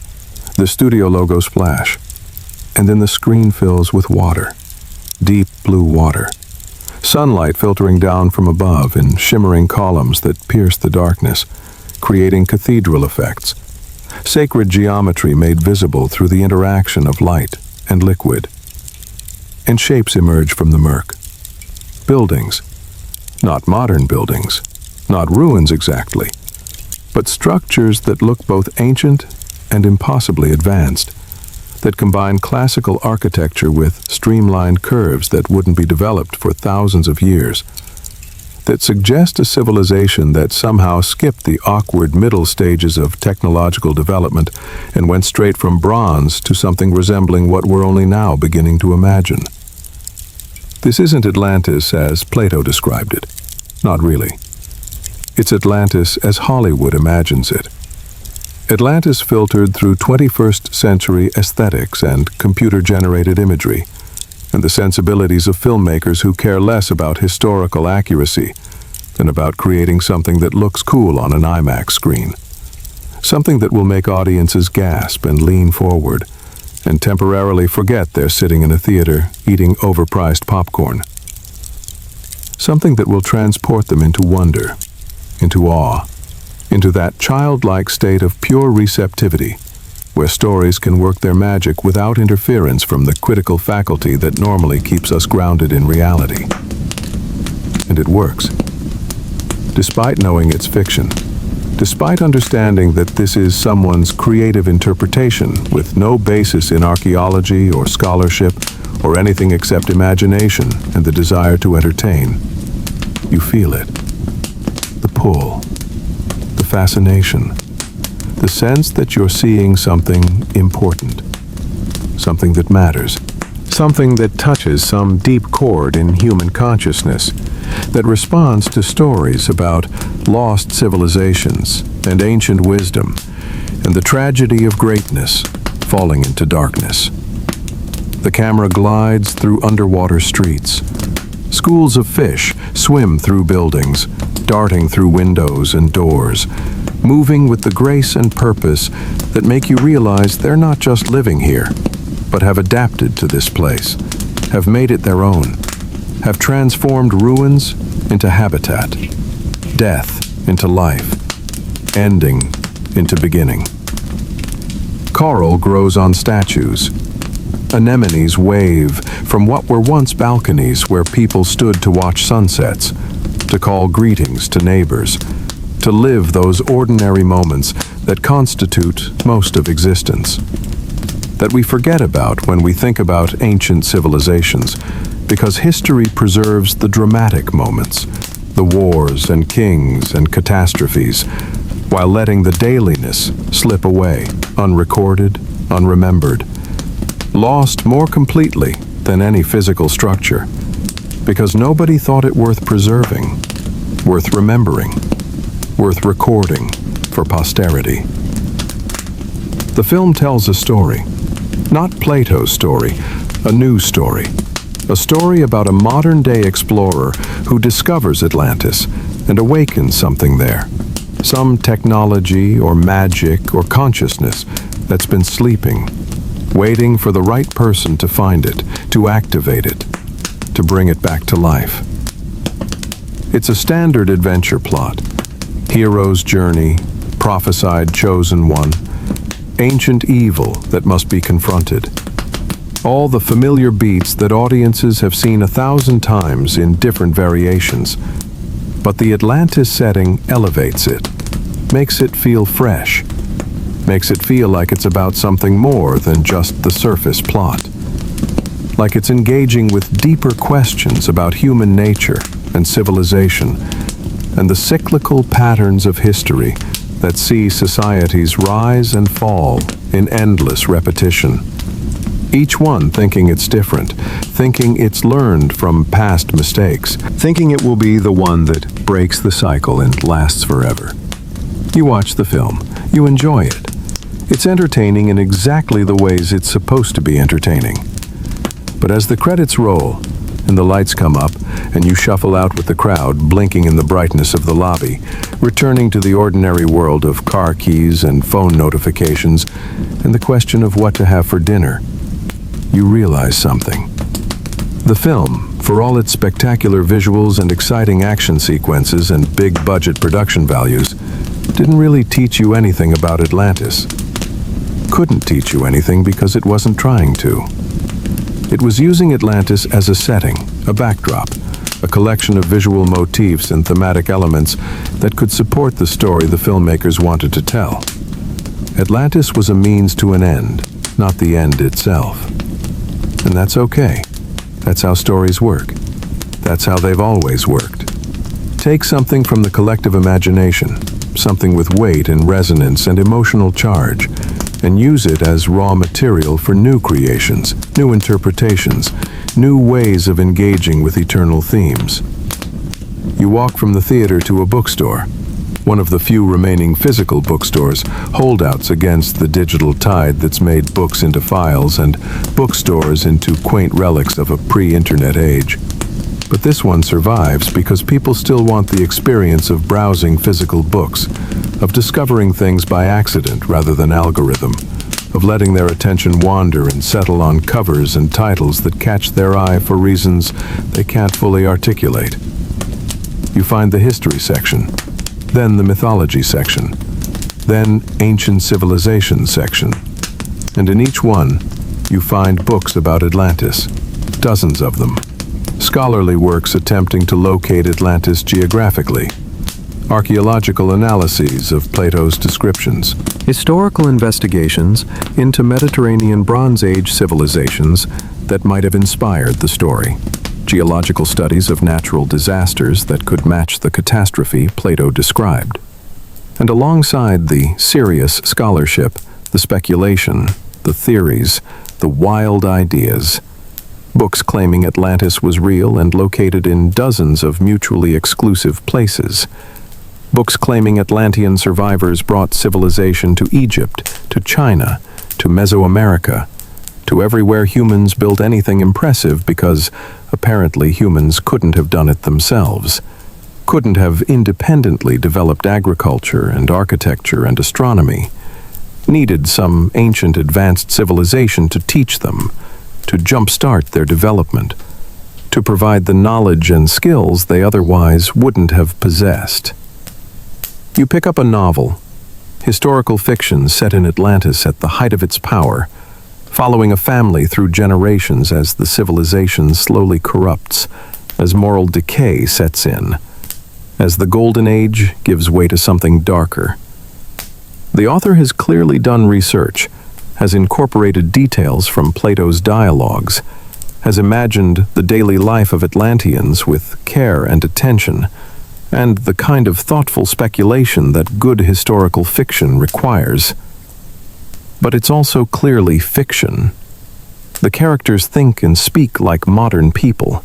the studio logo splash, and then the screen fills with water, deep blue water. Sunlight filtering down from above in shimmering columns that pierce the darkness, creating cathedral effects. Sacred geometry made visible through the interaction of light and liquid. And shapes emerge from the murk. Buildings. Not modern buildings, not ruins exactly, but structures that look both ancient and impossibly advanced, that combine classical architecture with streamlined curves that wouldn't be developed for thousands of years, that suggest a civilization that somehow skipped the awkward middle stages of technological development and went straight from bronze to something resembling what we're only now beginning to imagine. This isn't Atlantis as Plato described it. Not really. It's Atlantis as Hollywood imagines it. Atlantis filtered through 21st century aesthetics and computer-generated imagery, and the sensibilities of filmmakers who care less about historical accuracy than about creating something that looks cool on an IMAX screen. Something that will make audiences gasp and lean forward, and temporarily forget they're sitting in a theater eating overpriced popcorn. Something that will transport them into wonder, into awe, into that childlike state of pure receptivity, where stories can work their magic without interference from the critical faculty that normally keeps us grounded in reality. And it works. Despite knowing it's fiction, despite understanding that this is someone's creative interpretation with no basis in archaeology or scholarship or anything except imagination and the desire to entertain, you feel it. The pull. The fascination, the sense that you're seeing something important, something that matters, something that touches some deep chord in human consciousness, that responds to stories about lost civilizations and ancient wisdom, and the tragedy of greatness falling into darkness. The camera glides through underwater streets. Schools of fish swim through buildings, darting through windows and doors, moving with the grace and purpose that make you realize they're not just living here, but have adapted to this place, have made it their own, have transformed ruins into habitat, death into life, ending into beginning. Coral grows on statues. Anemones wave from what were once balconies where people stood to watch sunsets, to call greetings to neighbors, to live those ordinary moments that constitute most of existence, that we forget about when we think about ancient civilizations, because history preserves the dramatic moments, the wars and kings and catastrophes, while letting the dailiness slip away, unrecorded, unremembered, lost more completely than any physical structure, because nobody thought it worth preserving, worth remembering, worth recording for posterity. The film tells a story, not Plato's story, a new story. A story about a modern-day explorer who discovers Atlantis and awakens something there. Some technology or magic or consciousness that's been sleeping, waiting for the right person to find it, to activate it, to bring it back to life. It's a standard adventure plot. Hero's journey, prophesied chosen one, ancient evil that must be confronted. All the familiar beats that audiences have seen 1,000 times in different variations. But the Atlantis setting elevates it, makes it feel fresh, makes it feel like it's about something more than just the surface plot. Like it's engaging with deeper questions about human nature and civilization, and the cyclical patterns of history that see societies rise and fall in endless repetition. Each one thinking it's different, thinking it's learned from past mistakes, thinking it will be the one that breaks the cycle and lasts forever. You watch the film, you enjoy it. It's entertaining in exactly the ways it's supposed to be entertaining. But as the credits roll, and the lights come up, and you shuffle out with the crowd, blinking in the brightness of the lobby, returning to the ordinary world of car keys and phone notifications, and the question of what to have for dinner, you realize something. The film, for all its spectacular visuals and exciting action sequences and big-budget production values, didn't really teach you anything about Atlantis. Couldn't teach you anything because it wasn't trying to. It was using Atlantis as a setting, a backdrop, a collection of visual motifs and thematic elements that could support the story the filmmakers wanted to tell. Atlantis was a means to an end, not the end itself. And that's okay. That's how stories work. That's how they've always worked. Take something from the collective imagination, something with weight and resonance and emotional charge, and use it as raw material for new creations, new interpretations, new ways of engaging with eternal themes. You walk from the theater to a bookstore, one of the few remaining physical bookstores, holdouts against the digital tide that's made books into files and bookstores into quaint relics of a pre-internet age. But this one survives because people still want the experience of browsing physical books, of discovering things by accident rather than algorithm, of letting their attention wander and settle on covers and titles that catch their eye for reasons they can't fully articulate. You find the history section, then the mythology section, then ancient civilization section. And in each one, you find books about Atlantis, dozens of them. Scholarly works attempting to locate Atlantis geographically, archaeological analyses of Plato's descriptions, historical investigations into Mediterranean Bronze Age civilizations that might have inspired the story, geological studies of natural disasters that could match the catastrophe Plato described. And alongside the serious scholarship, the speculation, the theories, the wild ideas, books claiming Atlantis was real and located in dozens of mutually exclusive places. Books claiming Atlantean survivors brought civilization to Egypt, to China, to Mesoamerica, to everywhere humans built anything impressive because apparently humans couldn't have done it themselves, couldn't have independently developed agriculture and architecture and astronomy, needed some ancient advanced civilization to teach them, to jumpstart their development, to provide the knowledge and skills they otherwise wouldn't have possessed. You pick up a novel, Historical fiction set in Atlantis at the height of its power, following a family through generations as the civilization slowly corrupts, as moral decay sets in, as the Golden Age gives way to something darker. The author has clearly done research, has incorporated details from Plato's dialogues, has imagined the daily life of Atlanteans with care and attention, and the kind of thoughtful speculation that good historical fiction requires. But it's also clearly fiction. The characters think and speak like modern people.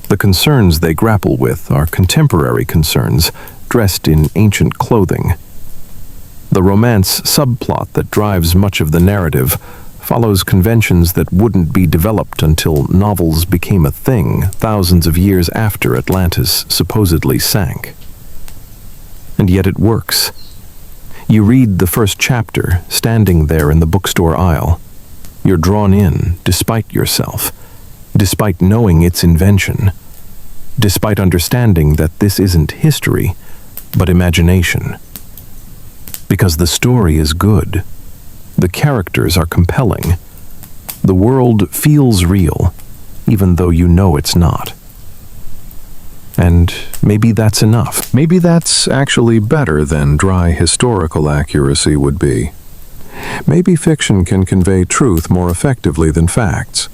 The concerns they grapple with are contemporary concerns, dressed in ancient clothing. The romance subplot that drives much of the narrative follows conventions that wouldn't be developed until novels became a thing thousands of years after Atlantis supposedly sank. And yet it works. You read the first chapter, standing there in the bookstore aisle. You're drawn in, despite yourself, despite knowing its invention, despite understanding that this isn't history, but imagination. Because the story is good. The characters are compelling. The world feels real, even though you know it's not. And maybe that's enough. Maybe that's actually better than dry historical accuracy would be. Maybe fiction can convey truth more effectively than facts,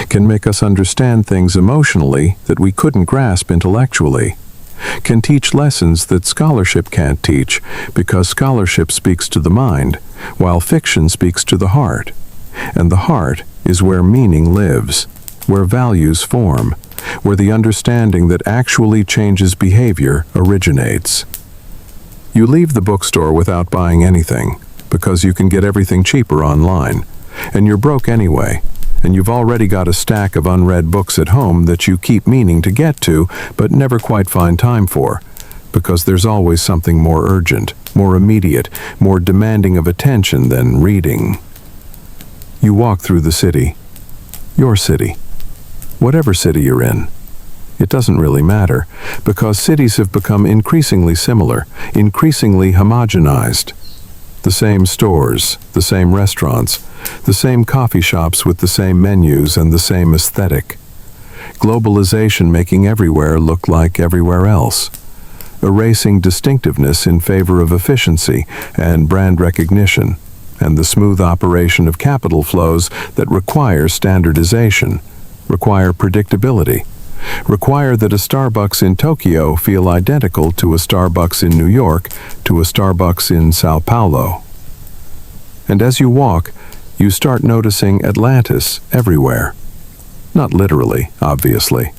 can make us understand things emotionally that we couldn't grasp intellectually, can teach lessons that scholarship can't teach because scholarship speaks to the mind, while fiction speaks to the heart. And the heart is where meaning lives, where values form, where the understanding that actually changes behavior originates. You leave the bookstore without buying anything, because you can get everything cheaper online, and you're broke anyway, and you've already got a stack of unread books at home that you keep meaning to get to, but never quite find time for, because there's always something more urgent, more immediate, more demanding of attention than reading. You walk through the city, your city, whatever city you're in. It doesn't really matter, because cities have become increasingly similar, increasingly homogenized. The same stores, the same restaurants, the same coffee shops with the same menus and the same aesthetic. Globalization making everywhere look like everywhere else, erasing distinctiveness in favor of efficiency and brand recognition, and the smooth operation of capital flows that require standardization, require predictability, require that a Starbucks in Tokyo feel identical to a Starbucks in New York, to a Starbucks in Sao Paulo. And as you walk, you start noticing Atlantis everywhere. Not literally, obviously,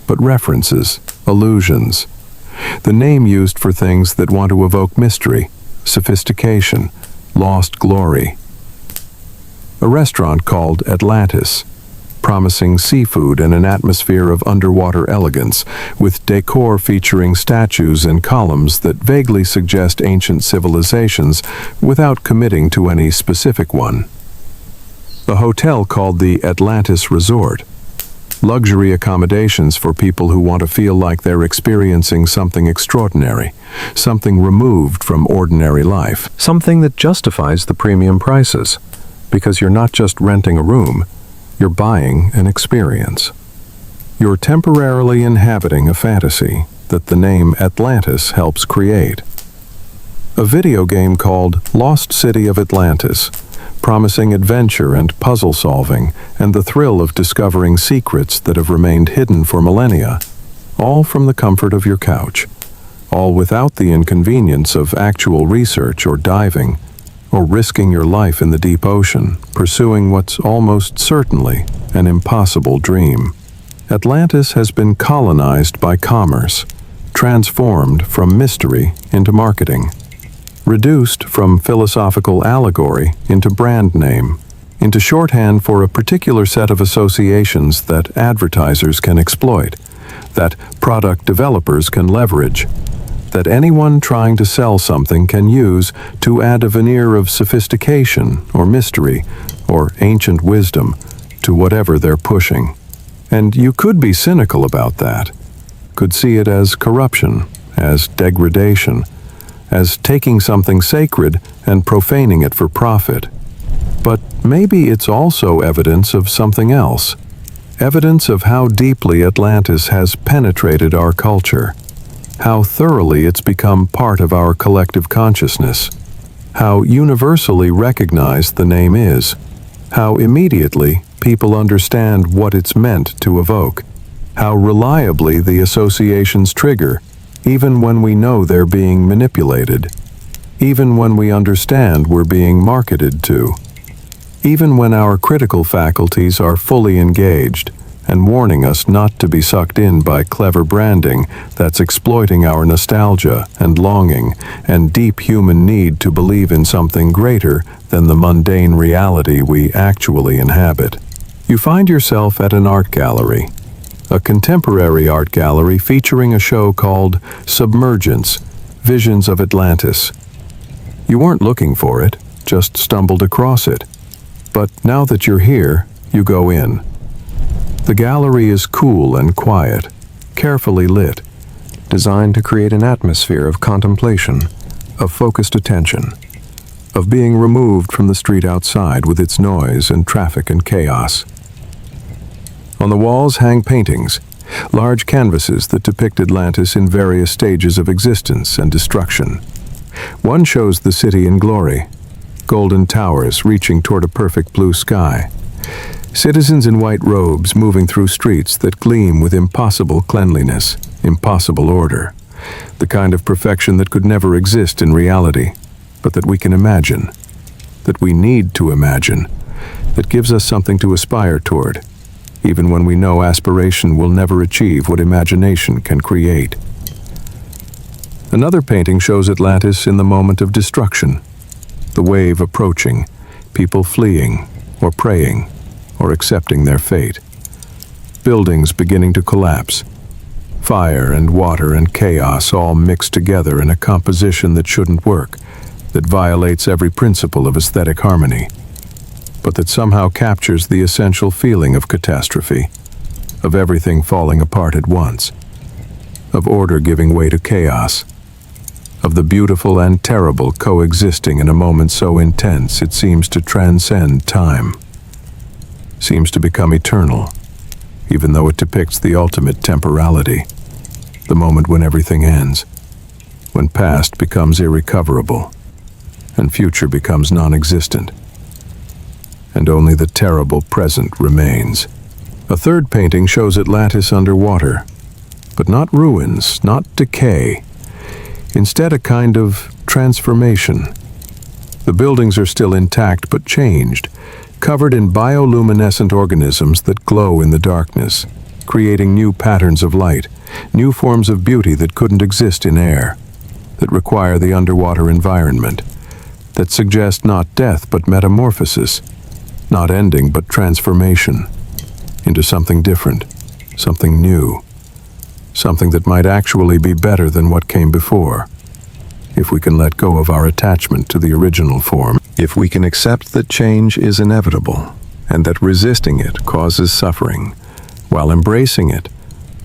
but references, allusions. The name used for things that want to evoke mystery, sophistication, lost glory. A restaurant called Atlantis, promising seafood and an atmosphere of underwater elegance, with decor featuring statues and columns that vaguely suggest ancient civilizations without committing to any specific one. A hotel called the Atlantis Resort, luxury accommodations for people who want to feel like they're experiencing something extraordinary, something removed from ordinary life, something that justifies the premium prices, because you're not just renting a room, you're buying an experience. You're temporarily inhabiting a fantasy that the name Atlantis helps create. A video game called Lost City of Atlantis, promising adventure and puzzle solving and the thrill of discovering secrets that have remained hidden for millennia, all from the comfort of your couch, all without the inconvenience of actual research or diving, or risking your life in the deep ocean, pursuing what's almost certainly an impossible dream. Atlantis has been colonized by commerce, transformed from mystery into marketing, reduced from philosophical allegory into brand name, into shorthand for a particular set of associations that advertisers can exploit, that product developers can leverage, that anyone trying to sell something can use to add a veneer of sophistication or mystery or ancient wisdom to whatever they're pushing. And you could be cynical about that, could see it as corruption, as degradation, as taking something sacred and profaning it for profit. But maybe it's also evidence of something else. Evidence of how deeply Atlantis has penetrated our culture, how thoroughly it's become part of our collective consciousness, how universally recognized the name is, how immediately people understand what it's meant to evoke, how reliably the associations trigger, even when we know they're being manipulated, even when we understand we're being marketed to, even when our critical faculties are fully engaged and warning us not to be sucked in by clever branding that's exploiting our nostalgia and longing and deep human need to believe in something greater than the mundane reality we actually inhabit. You find yourself at an art gallery, a contemporary art gallery featuring a show called Submergence, Visions of Atlantis. You weren't looking for it, just stumbled across it. But now that you're here, you go in. The gallery is cool and quiet, carefully lit, designed to create an atmosphere of contemplation, of focused attention, of being removed from the street outside with its noise and traffic and chaos. On the walls hang paintings, large canvases that depict Atlantis in various stages of existence and destruction. One shows the city in glory, golden towers reaching toward a perfect blue sky, citizens in white robes moving through streets that gleam with impossible cleanliness, impossible order, the kind of perfection that could never exist in reality, but that we can imagine, that we need to imagine, that gives us something to aspire toward, even when we know aspiration will never achieve what imagination can create. Another painting shows Atlantis in the moment of destruction, the wave approaching, people fleeing, or praying, or accepting their fate. Buildings beginning to collapse. Fire and water and chaos all mixed together in a composition that shouldn't work, that violates every principle of aesthetic harmony, but that somehow captures the essential feeling of catastrophe, of everything falling apart at once, of order giving way to chaos, of the beautiful and terrible coexisting in a moment so intense it seems to transcend time, seems to become eternal, even though it depicts the ultimate temporality, the moment when everything ends, when past becomes irrecoverable, and future becomes non-existent, and only the terrible present remains. A third painting shows Atlantis underwater, but not ruins, not decay, instead a kind of transformation. The buildings are still intact but changed, covered in bioluminescent organisms that glow in the darkness, creating new patterns of light, new forms of beauty that couldn't exist in air, that require the underwater environment, that suggest not death but metamorphosis, not ending but transformation, into something different, something new, something that might actually be better than what came before, if we can let go of our attachment to the original form, if we can accept that change is inevitable, and that resisting it causes suffering, while embracing it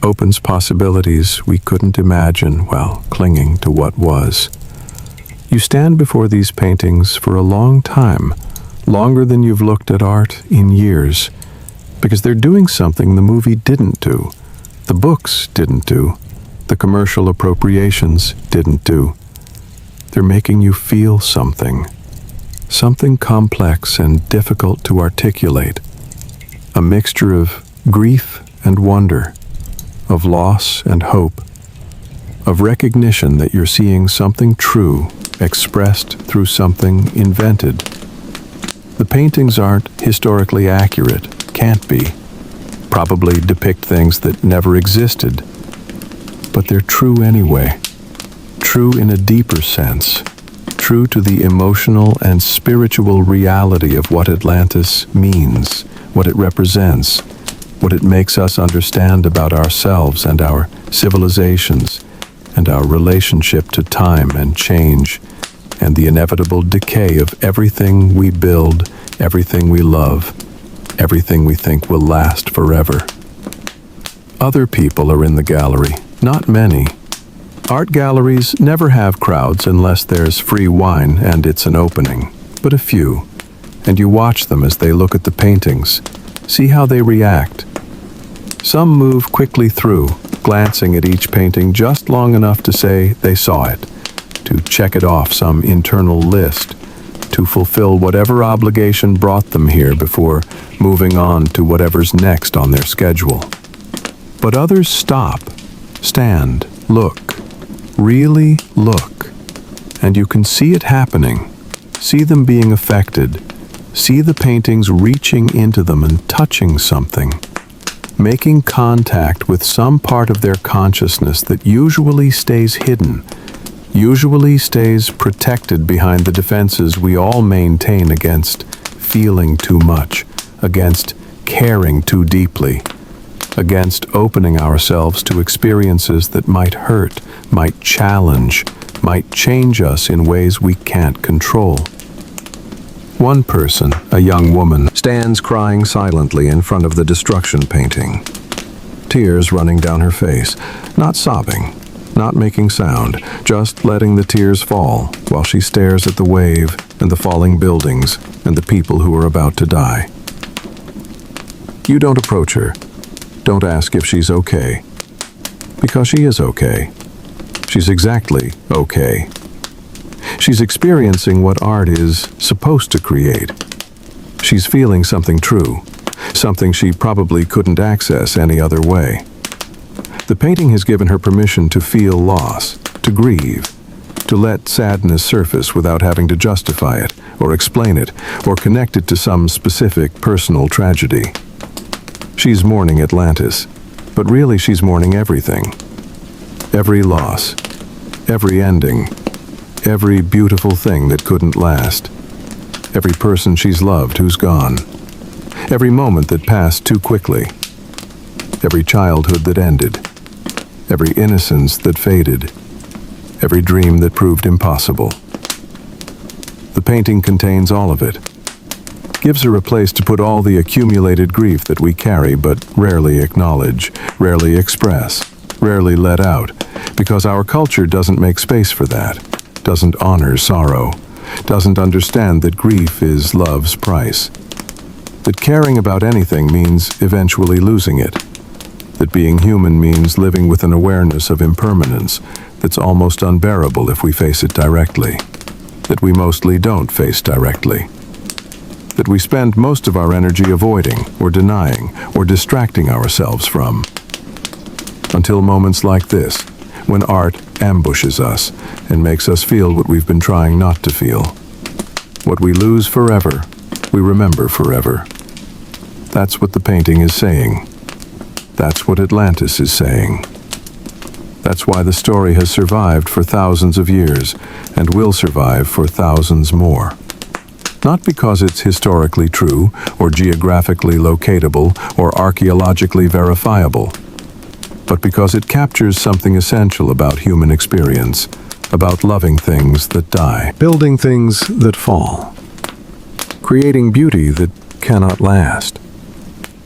opens possibilities we couldn't imagine while clinging to what was. You stand before these paintings for a long time, longer than you've looked at art in years, because they're doing something the movie didn't do, the books didn't do, the commercial appropriations didn't do. They're making you feel something complex and difficult to articulate, a mixture of grief and wonder, of loss and hope, of recognition that you're seeing something true expressed through something invented. The paintings aren't historically accurate, can't be, probably depict things that never existed, but they're true anyway, true in a deeper sense, true to the emotional and spiritual reality of what Atlantis means, what it represents, what it makes us understand about ourselves and our civilizations, and our relationship to time and change, and the inevitable decay of everything we build, everything we love, everything we think will last forever. Other people are in the gallery, not many, Art galleries never have crowds unless there's free wine and it's an opening, but a few, and you watch them as they look at the paintings, see how they react. Some move quickly through, glancing at each painting just long enough to say they saw it, to check it off some internal list, to fulfill whatever obligation brought them here before moving on to whatever's next on their schedule. But others stop, stand, look, really look, and you can see it happening, see them being affected, see the paintings reaching into them and touching something, making contact with some part of their consciousness that usually stays hidden, usually stays protected behind the defenses we all maintain against feeling too much, against caring too deeply, against opening ourselves to experiences that might hurt, might challenge, might change us in ways we can't control. One person, a young woman, stands crying silently in front of the destruction painting. Tears running down her face, not sobbing, not making sound, just letting the tears fall while she stares at the wave and the falling buildings and the people who are about to die. You don't approach her. Don't ask if she's okay. Because she is okay. She's exactly okay. She's experiencing what art is supposed to create. She's feeling something true, something she probably couldn't access any other way. The painting has given her permission to feel loss, to grieve, to let sadness surface without having to justify it, or explain it, or connect it to some specific personal tragedy. She's mourning Atlantis, but really she's mourning everything. Every loss, every ending, every beautiful thing that couldn't last, every person she's loved who's gone, every moment that passed too quickly, every childhood that ended, every innocence that faded, every dream that proved impossible. The painting contains all of it. Gives her a place to put all the accumulated grief that we carry but rarely acknowledge, rarely express, rarely let out, because our culture doesn't make space for that, doesn't honor sorrow, doesn't understand that grief is love's price, that caring about anything means eventually losing it, that being human means living with an awareness of impermanence that's almost unbearable if we face it directly, that we mostly don't face directly, that we spend most of our energy avoiding or denying or distracting ourselves from. Until moments like this, when art ambushes us and makes us feel what we've been trying not to feel. What we lose forever, we remember forever. That's what the painting is saying. That's what Atlantis is saying. That's why the story has survived for thousands of years and will survive for thousands more. Not because it's historically true or geographically locatable or archaeologically verifiable, but because it captures something essential about human experience, about loving things that die, building things that fall, creating beauty that cannot last.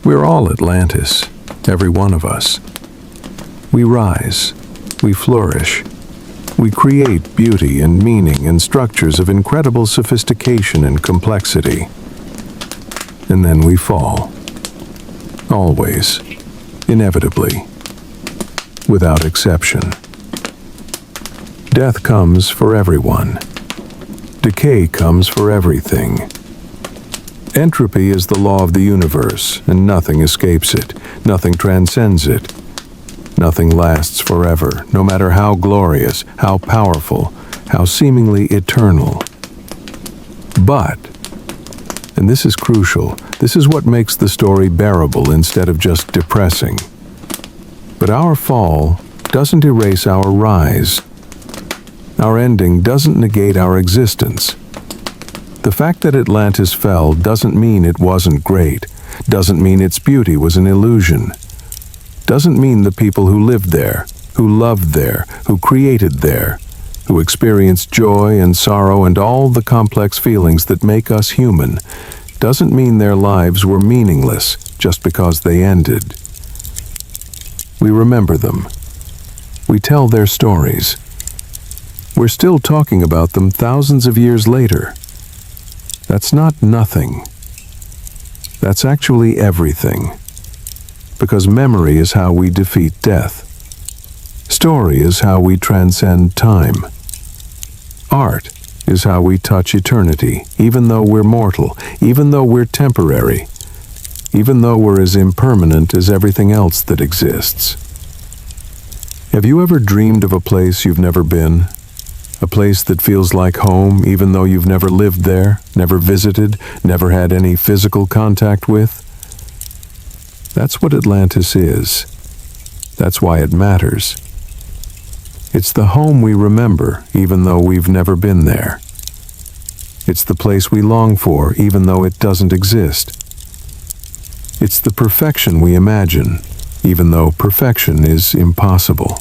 We're all Atlantis, every one of us. We rise, we flourish, we create beauty and meaning and structures of incredible sophistication and complexity. And then we fall. Always, inevitably, without exception. Death comes for everyone. Decay comes for everything. Entropy is the law of the universe, and nothing escapes it, nothing transcends it. Nothing lasts forever, no matter how glorious, how powerful, how seemingly eternal. But, and this is crucial, this is what makes the story bearable instead of just depressing. But our fall doesn't erase our rise. Our ending doesn't negate our existence. The fact that Atlantis fell doesn't mean it wasn't great, doesn't mean its beauty was an illusion, doesn't mean the people who lived there, who loved there, who created there, who experienced joy and sorrow and all the complex feelings that make us human, doesn't mean their lives were meaningless just because they ended. We remember them. We tell their stories. We're still talking about them thousands of years later. That's not nothing. That's actually everything. Because memory is how we defeat death. Story is how we transcend time. Art is how we touch eternity, even though we're mortal, even though we're temporary, even though we're as impermanent as everything else that exists. Have you ever dreamed of a place you've never been? A place that feels like home, even though you've never lived there, never visited, never had any physical contact with? That's what Atlantis is. That's why it matters. It's the home we remember, even though we've never been there. It's the place we long for, even though it doesn't exist. It's the perfection we imagine, even though perfection is impossible.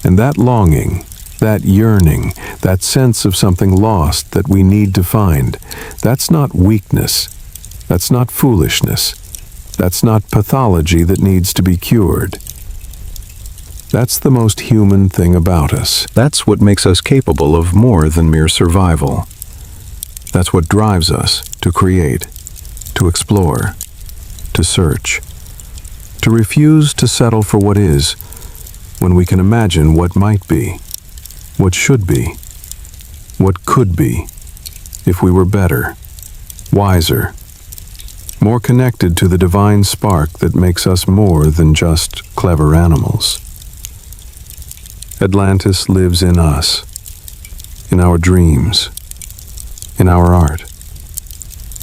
And that longing, that yearning, that sense of something lost that we need to find, that's not weakness. That's not foolishness. That's not pathology that needs to be cured. That's the most human thing about us. That's what makes us capable of more than mere survival. That's what drives us to create, to explore, to search, to refuse to settle for what is, when we can imagine what might be, what should be, what could be, if we were better, wiser, more connected to the divine spark that makes us more than just clever animals. Atlantis lives in us, in our dreams, in our art,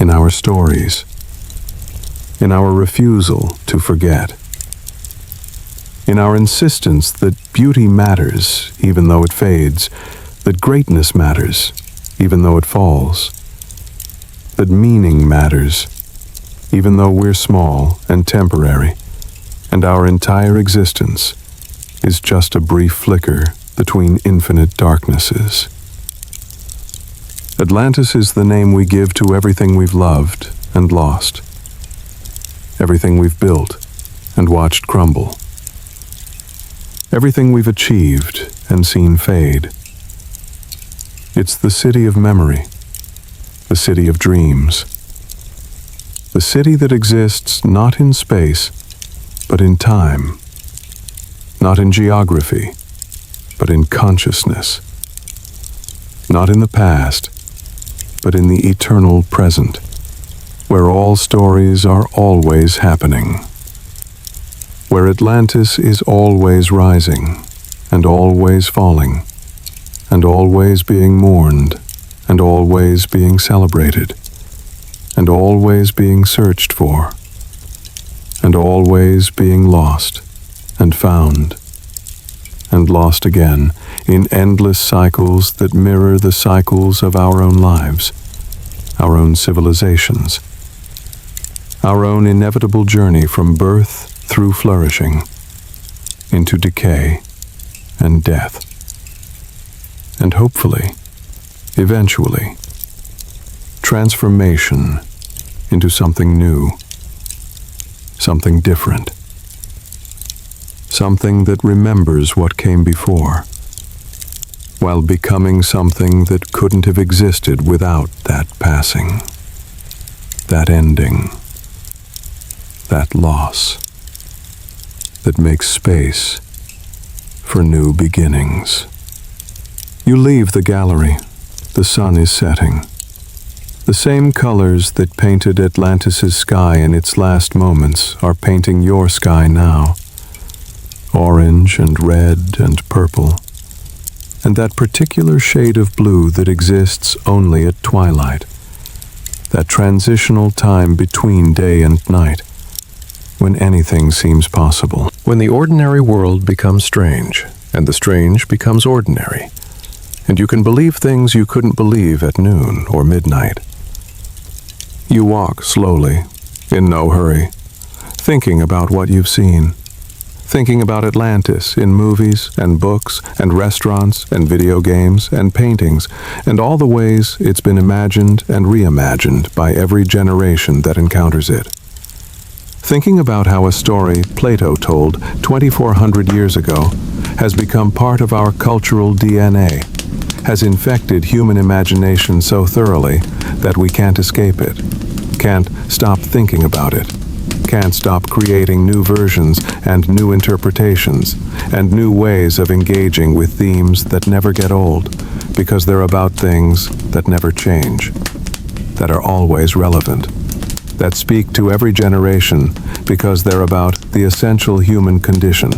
in our stories, in our refusal to forget, in our insistence that beauty matters even though it fades, that greatness matters even though it falls, that meaning matters even though we're small and temporary, and our entire existence is just a brief flicker between infinite darknesses. Atlantis is the name we give to everything we've loved and lost, everything we've built and watched crumble, everything we've achieved and seen fade. It's the city of memory, the city of dreams, the city that exists not in space, but in time, not in geography, but in consciousness, not in the past, but in the eternal present, where all stories are always happening, where Atlantis is always rising, and always falling, and always being mourned, and always being celebrated, and always being searched for, and always being lost, and found, and lost again, in endless cycles that mirror the cycles of our own lives, our own civilizations, our own inevitable journey from birth through flourishing, into decay and death, and hopefully, eventually, transformation into something new, something different, something that remembers what came before, while becoming something that couldn't have existed without that passing, that ending, that loss, that makes space for new beginnings. You leave the gallery. The sun is setting. The same colors that painted Atlantis' sky in its last moments are painting your sky now. Orange and red and purple, and that particular shade of blue that exists only at twilight, that transitional time between day and night, when anything seems possible, when the ordinary world becomes strange, and the strange becomes ordinary, and you can believe things you couldn't believe at noon or midnight. You walk slowly, in no hurry, thinking about what you've seen, thinking about Atlantis in movies and books and restaurants and video games and paintings and all the ways it's been imagined and reimagined by every generation that encounters it. Thinking about how a story Plato told 2,400 years ago has become part of our cultural DNA, has infected human imagination so thoroughly that we can't escape it, can't stop thinking about it, can't stop creating new versions and new interpretations and new ways of engaging with themes that never get old, because they're about things that never change, that are always relevant, that speak to every generation because they're about the essential human condition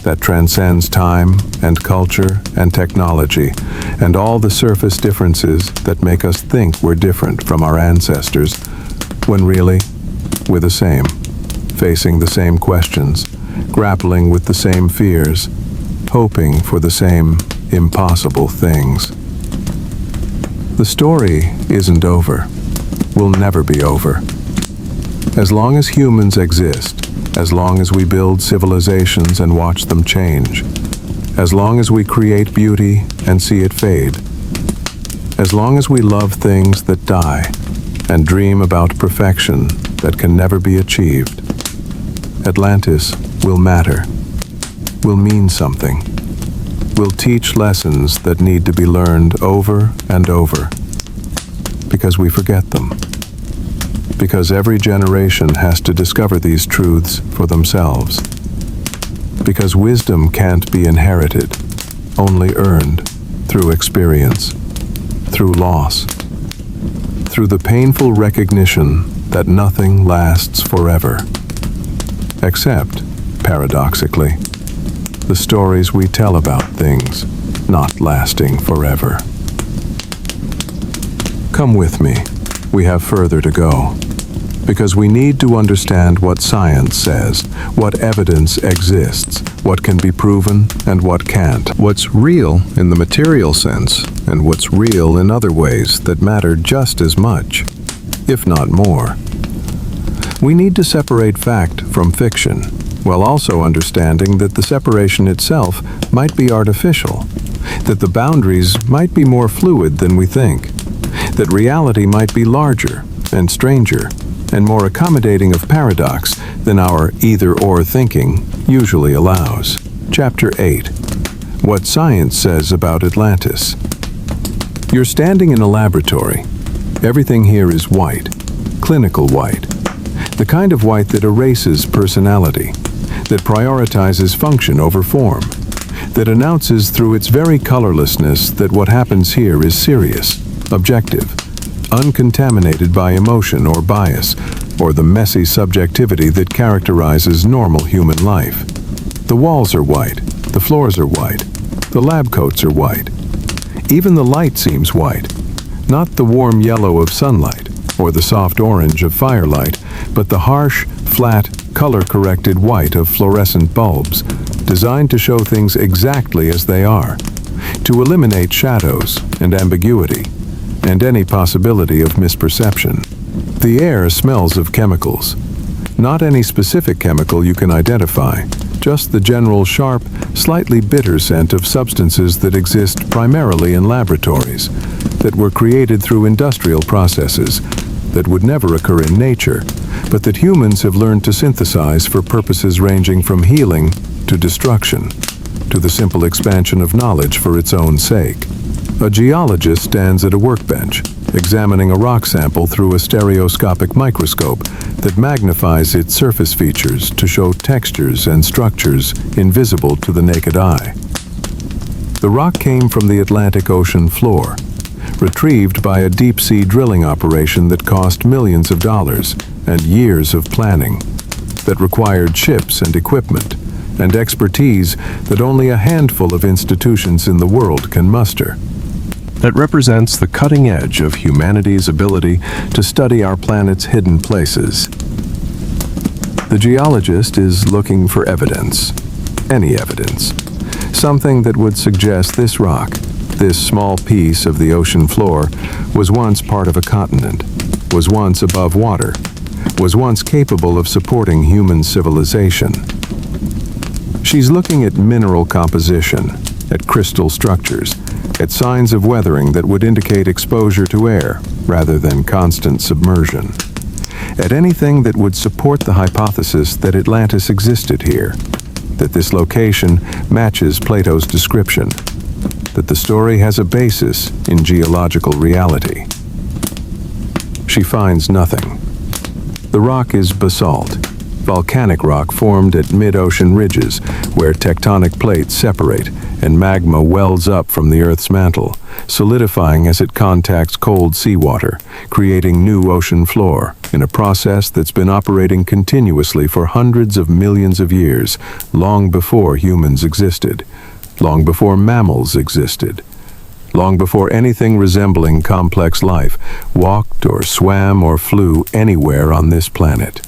that transcends time and culture and technology and all the surface differences that make us think we're different from our ancestors, when really we're the same, facing the same questions, grappling with the same fears, hoping for the same impossible things. The story isn't over, will never be over. As long as humans exist, as long as we build civilizations and watch them change, as long as we create beauty and see it fade, as long as we love things that die and dream about perfection that can never be achieved, Atlantis will matter, will mean something, will teach lessons that need to be learned over and over, because we forget them. Because every generation has to discover these truths for themselves. Because wisdom can't be inherited, only earned through experience, through loss, through the painful recognition that nothing lasts forever, except, paradoxically, the stories we tell about things not lasting forever. Come with me. We have further to go, because we need to understand what science says, what evidence exists, what can be proven and what can't, what's real in the material sense, and what's real in other ways that matter just as much, if not more. We need to separate fact from fiction, while also understanding that the separation itself might be artificial, that the boundaries might be more fluid than we think, that reality might be larger and stranger and more accommodating of paradox than our either-or thinking usually allows. Chapter 8. What Science Says About Atlantis. You're standing in a laboratory. Everything here is white, clinical white, the kind of white that erases personality, that prioritizes function over form, that announces through its very colorlessness that what happens here is serious, objective, uncontaminated by emotion or bias, or the messy subjectivity that characterizes normal human life. The walls are white, the floors are white, the lab coats are white. Even the light seems white, not the warm yellow of sunlight or the soft orange of firelight, but the harsh, flat, color-corrected white of fluorescent bulbs, designed to show things exactly as they are, to eliminate shadows and ambiguity, and any possibility of misperception. The air smells of chemicals. Not any specific chemical you can identify, just the general sharp, slightly bitter scent of substances that exist primarily in laboratories, that were created through industrial processes, that would never occur in nature, but that humans have learned to synthesize for purposes ranging from healing to destruction, to the simple expansion of knowledge for its own sake. A geologist stands at a workbench, examining a rock sample through a stereoscopic microscope that magnifies its surface features to show textures and structures invisible to the naked eye. The rock came from the Atlantic Ocean floor, retrieved by a deep-sea drilling operation that cost millions of dollars and years of planning, that required ships and equipment and expertise that only a handful of institutions in the world can muster. That represents the cutting edge of humanity's ability to study our planet's hidden places. The geologist is looking for evidence, any evidence, something that would suggest this rock, this small piece of the ocean floor, was once part of a continent, was once above water, was once capable of supporting human civilization. She's looking at mineral composition, at crystal structures, at signs of weathering that would indicate exposure to air rather than constant submersion. at anything that would support the hypothesis that Atlantis existed here, that this location matches Plato's description, that the story has a basis in geological reality. She finds nothing. The rock is basalt, volcanic rock formed at mid-ocean ridges where tectonic plates separate and magma wells up from the Earth's mantle, solidifying as it contacts cold seawater, creating new ocean floor in a process that's been operating continuously for hundreds of millions of years, long before humans existed, long before mammals existed, long before anything resembling complex life walked or swam or flew anywhere on this planet.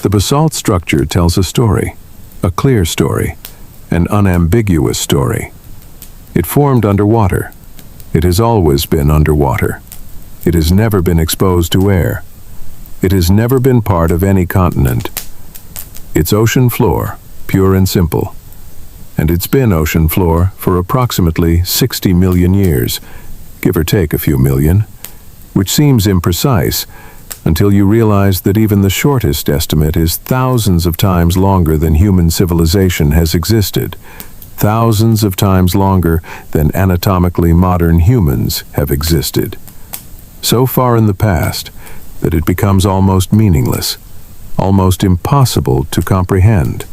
The basalt structure tells a story, a clear story, an unambiguous story. It formed underwater. It has always been underwater. It has never been exposed to air. It has never been part of any continent. It's ocean floor, pure and simple. And it's been ocean floor for approximately 60 million years, give or take a few million, which seems imprecise until you realize that even the shortest estimate is thousands of times longer than human civilization has existed, thousands of times longer than anatomically modern humans have existed. So far in the past that it becomes almost meaningless, almost impossible to comprehend,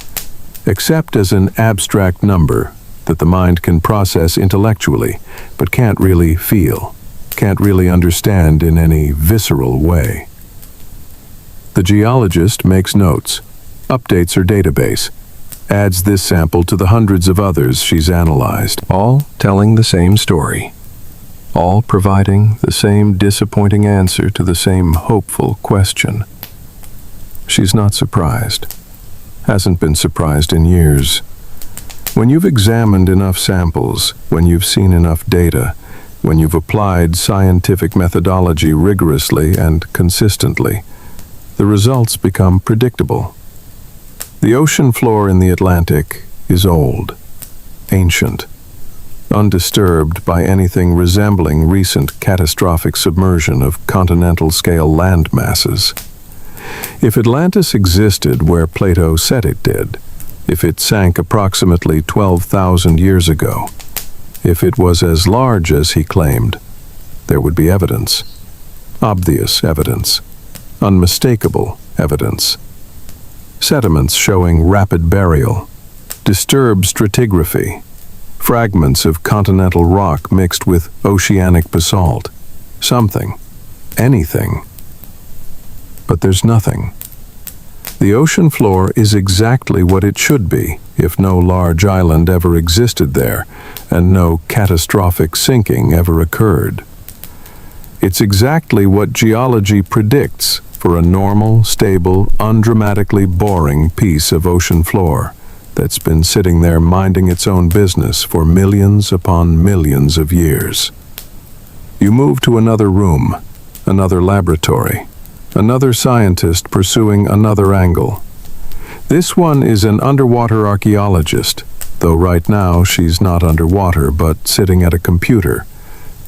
except as an abstract number that the mind can process intellectually, but can't really feel, can't really understand in any visceral way. The geologist makes notes, updates her database, adds this sample to the hundreds of others she's analyzed, all telling the same story, all providing the same disappointing answer to the same hopeful question. She's not surprised, hasn't been surprised in years. When you've examined enough samples, when you've seen enough data, when you've applied scientific methodology rigorously and consistently, the results become predictable. The ocean floor in the Atlantic is old, ancient, undisturbed by anything resembling recent catastrophic submersion of continental-scale land masses. If Atlantis existed where Plato said it did, if it sank approximately 12,000 years ago, if it was as large as he claimed, there would be evidence, obvious evidence, unmistakable evidence. Sediments showing rapid burial, disturbed stratigraphy, fragments of continental rock mixed with oceanic basalt. Something, anything. But there's nothing. The ocean floor is exactly what it should be if no large island ever existed there and no catastrophic sinking ever occurred. It's exactly what geology predicts for a normal, stable, undramatically boring piece of ocean floor that's been sitting there minding its own business for millions upon millions of years. You move to another room, another laboratory, another scientist pursuing another angle. This one is an underwater archaeologist, though right now she's not underwater but sitting at a computer,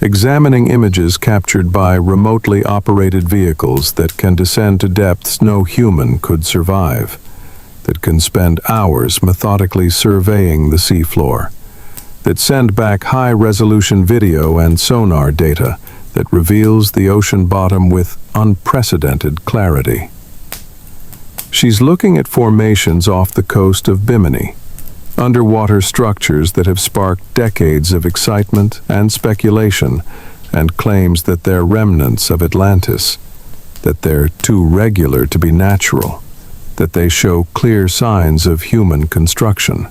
examining images captured by remotely operated vehicles that can descend to depths no human could survive, that can spend hours methodically surveying the seafloor, that send back high-resolution video and sonar data that reveals the ocean bottom with unprecedented clarity. She's looking at formations off the coast of Bimini, underwater structures that have sparked decades of excitement and speculation, and claims that they're remnants of Atlantis, that they're too regular to be natural, that they show clear signs of human construction.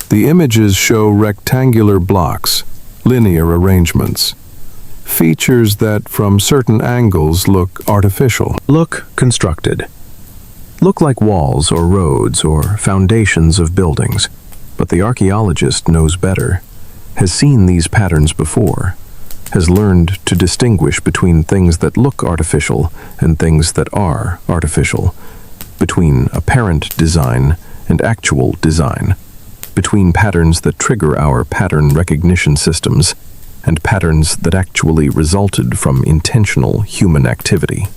The images show rectangular blocks, linear arrangements, features that from certain angles look artificial, look constructed, look like walls or roads or foundations of buildings. But the archaeologist knows better, has seen these patterns before, has learned to distinguish between things that look artificial and things that are artificial, between apparent design and actual design, between patterns that trigger our pattern recognition systems and patterns that actually resulted from intentional human activity.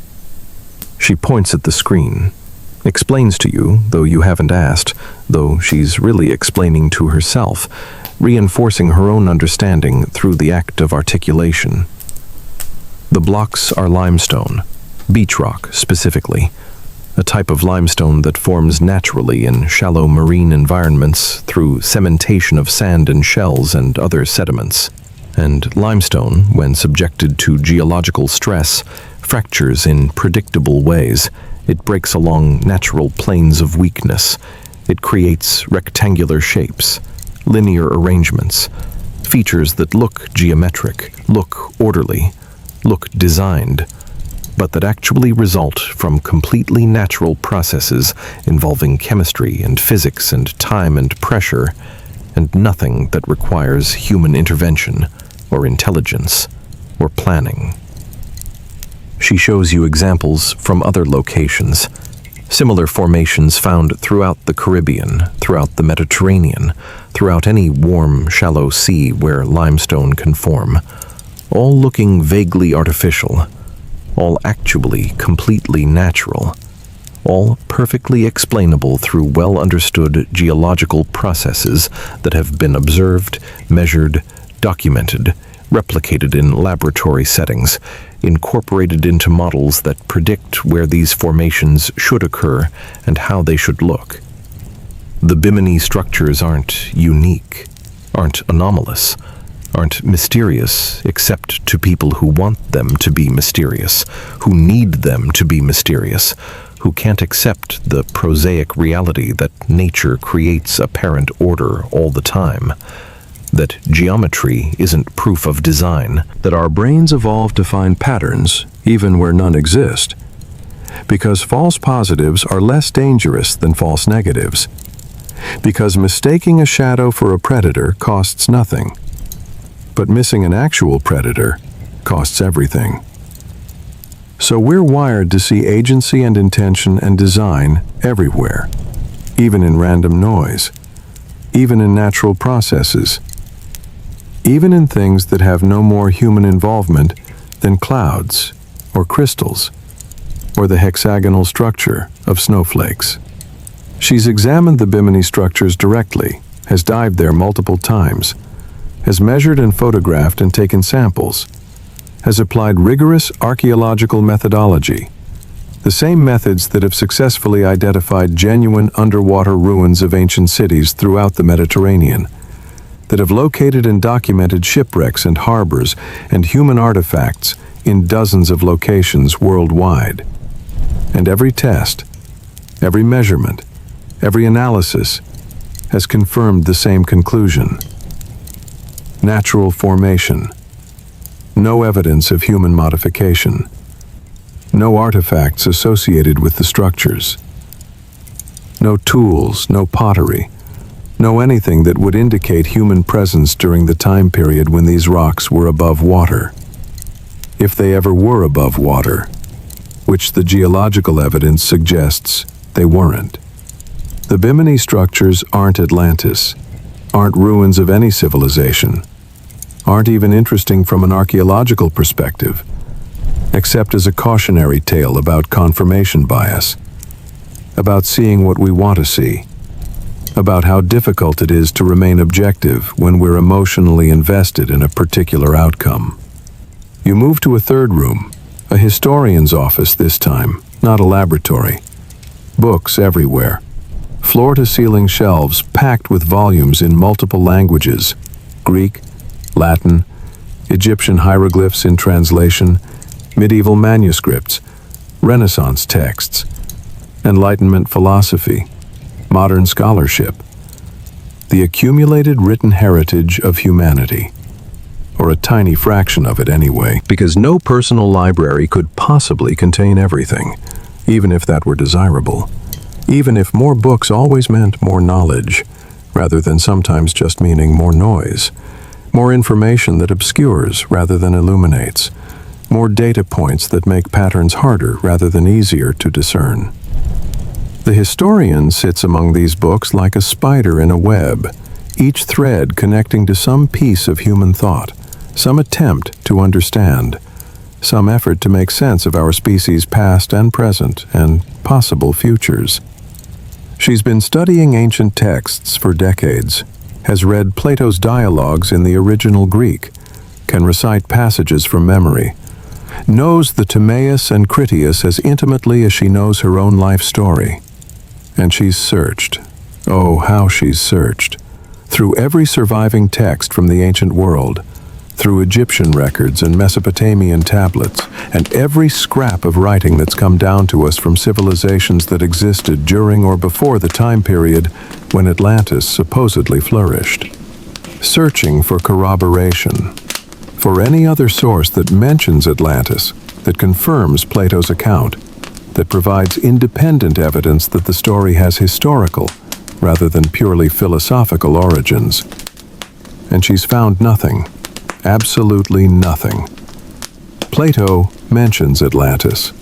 She points at the screen, explains to you, though you haven't asked, though she's really explaining to herself, reinforcing her own understanding through the act of articulation. The blocks are limestone, beach rock specifically, a type of limestone that forms naturally in shallow marine environments through cementation of sand and shells and other sediments. And limestone, when subjected to geological stress, fractures in predictable ways. It breaks along natural planes of weakness. It creates rectangular shapes, linear arrangements, features that look geometric, look orderly, look designed, but that actually result from completely natural processes involving chemistry and physics and time and pressure, and nothing that requires human intervention or intelligence or planning. She shows you examples from other locations, similar formations found throughout the Caribbean, throughout the Mediterranean, throughout any warm, shallow sea where limestone can form, all looking vaguely artificial, all actually completely natural, all perfectly explainable through well-understood geological processes that have been observed, measured, documented, replicated in laboratory settings, incorporated into models that predict where these formations should occur and how they should look. The Bimini structures aren't unique, aren't anomalous, aren't mysterious except to people who want them to be mysterious, who need them to be mysterious, who can't accept the prosaic reality that nature creates apparent order all the time, that geometry isn't proof of design, that our brains evolved to find patterns even where none exist, because false positives are less dangerous than false negatives, because mistaking a shadow for a predator costs nothing, but missing an actual predator costs everything. So we're wired to see agency and intention and design everywhere, even in random noise, even in natural processes, even in things that have no more human involvement than clouds or crystals or the hexagonal structure of snowflakes. She's examined the Bimini structures directly, has dived there multiple times, has measured and photographed and taken samples, has applied rigorous archaeological methodology, the same methods that have successfully identified genuine underwater ruins of ancient cities throughout the Mediterranean, that have located and documented shipwrecks and harbors and human artifacts in dozens of locations worldwide. And every test, every measurement, every analysis has confirmed the same conclusion. Natural formation. No evidence of human modification. No artifacts associated with the structures. No tools, no pottery, no anything that would indicate human presence during the time period when these rocks were above water. If they ever were above water, which the geological evidence suggests they weren't. The Bimini structures aren't Atlantis, aren't ruins of any civilization, aren't even interesting from an archaeological perspective, except as a cautionary tale about confirmation bias, about seeing what we want to see, about how difficult it is to remain objective when we're emotionally invested in a particular outcome. You move to a third room, a historian's office this time, not a laboratory. Books everywhere. Floor-to-ceiling shelves packed with volumes in multiple languages: Greek, Latin, Egyptian hieroglyphs in translation, medieval manuscripts, Renaissance texts, Enlightenment philosophy, modern scholarship, the accumulated written heritage of humanity, or a tiny fraction of it anyway, because no personal library could possibly contain everything, even if that were desirable, even if more books always meant more knowledge, rather than sometimes just meaning more noise, more information that obscures rather than illuminates, more data points that make patterns harder rather than easier to discern. The historian sits among these books like a spider in a web, each thread connecting to some piece of human thought, some attempt to understand, some effort to make sense of our species' past and present and possible futures. She's been studying ancient texts for decades, has read Plato's dialogues in the original Greek, can recite passages from memory, knows the Timaeus and Critias as intimately as she knows her own life story. And she's searched, oh, how she's searched, through every surviving text from the ancient world, through Egyptian records and Mesopotamian tablets, and every scrap of writing that's come down to us from civilizations that existed during or before the time period when Atlantis supposedly flourished. Searching for corroboration, for any other source that mentions Atlantis, that confirms Plato's account, that provides independent evidence that the story has historical, rather than purely philosophical origins. And she's found nothing. Absolutely nothing. Plato mentions Atlantis.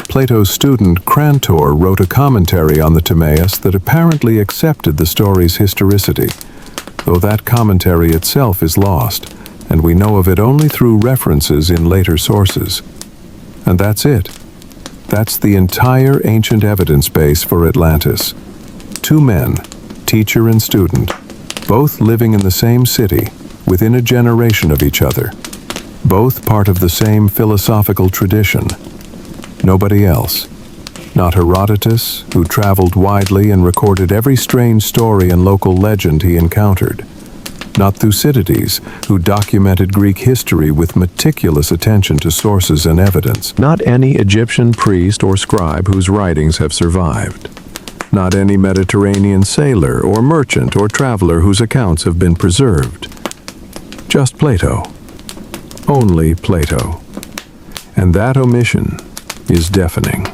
Plato's student Crantor wrote a commentary on the Timaeus that apparently accepted the story's historicity, though that commentary itself is lost, and we know of it only through references in later sources. And that's it. That's the entire ancient evidence base for Atlantis. Two men, teacher and student, both living in the same city, within a generation of each other, both part of the same philosophical tradition. Nobody else. Not Herodotus, who traveled widely and recorded every strange story and local legend he encountered. Not Thucydides, who documented Greek history with meticulous attention to sources and evidence. Not any Egyptian priest or scribe whose writings have survived. Not any Mediterranean sailor or merchant or traveler whose accounts have been preserved. Just Plato. Only Plato. And that omission is deafening.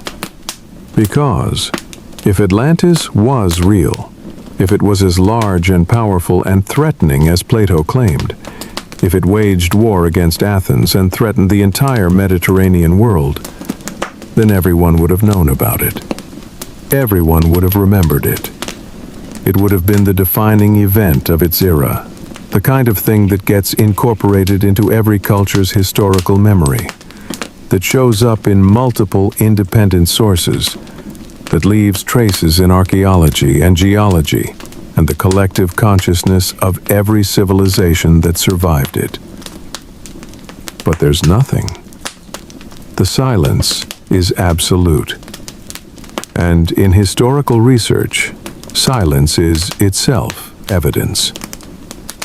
Because if Atlantis was real, if it was as large and powerful and threatening as Plato claimed, if it waged war against Athens and threatened the entire Mediterranean world, then everyone would have known about it. Everyone would have remembered it. It would have been the defining event of its era, the kind of thing that gets incorporated into every culture's historical memory, that shows up in multiple independent sources, that leaves traces in archaeology and geology and the collective consciousness of every civilization that survived it. But there's nothing. The silence is absolute. And in historical research, silence is itself evidence.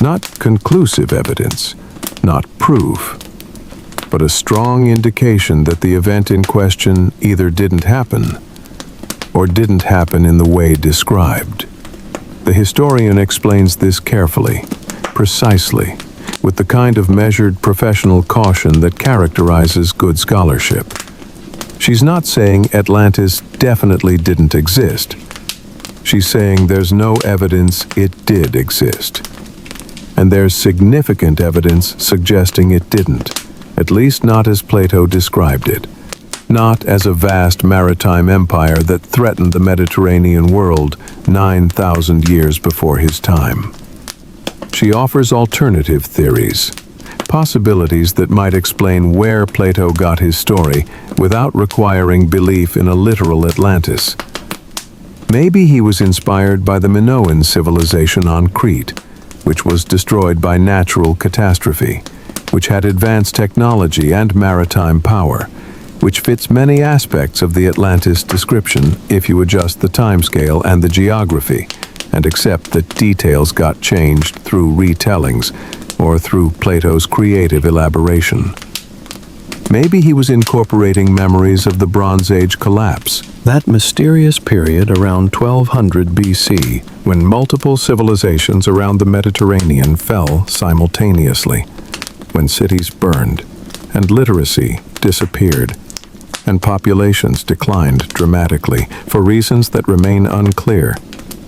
Not conclusive evidence, not proof, but a strong indication that the event in question either didn't happen or didn't happen in the way described. The historian explains this carefully, precisely, with the kind of measured professional caution that characterizes good scholarship. She's not saying Atlantis definitely didn't exist. She's saying there's no evidence it did exist. And there's significant evidence suggesting it didn't, at least not as Plato described it, not as a vast maritime empire that threatened the Mediterranean world 9,000 years before his time. She offers alternative theories, possibilities that might explain where Plato got his story without requiring belief in a literal Atlantis. Maybe he was inspired by the Minoan civilization on Crete, which was destroyed by natural catastrophe, which had advanced technology and maritime power, which fits many aspects of the Atlantis description if you adjust the timescale and the geography, and accept that details got changed through retellings or through Plato's creative elaboration. Maybe he was incorporating memories of the Bronze Age collapse, that mysterious period around 1200 BC when multiple civilizations around the Mediterranean fell simultaneously, when cities burned and literacy disappeared and populations declined dramatically for reasons that remain unclear,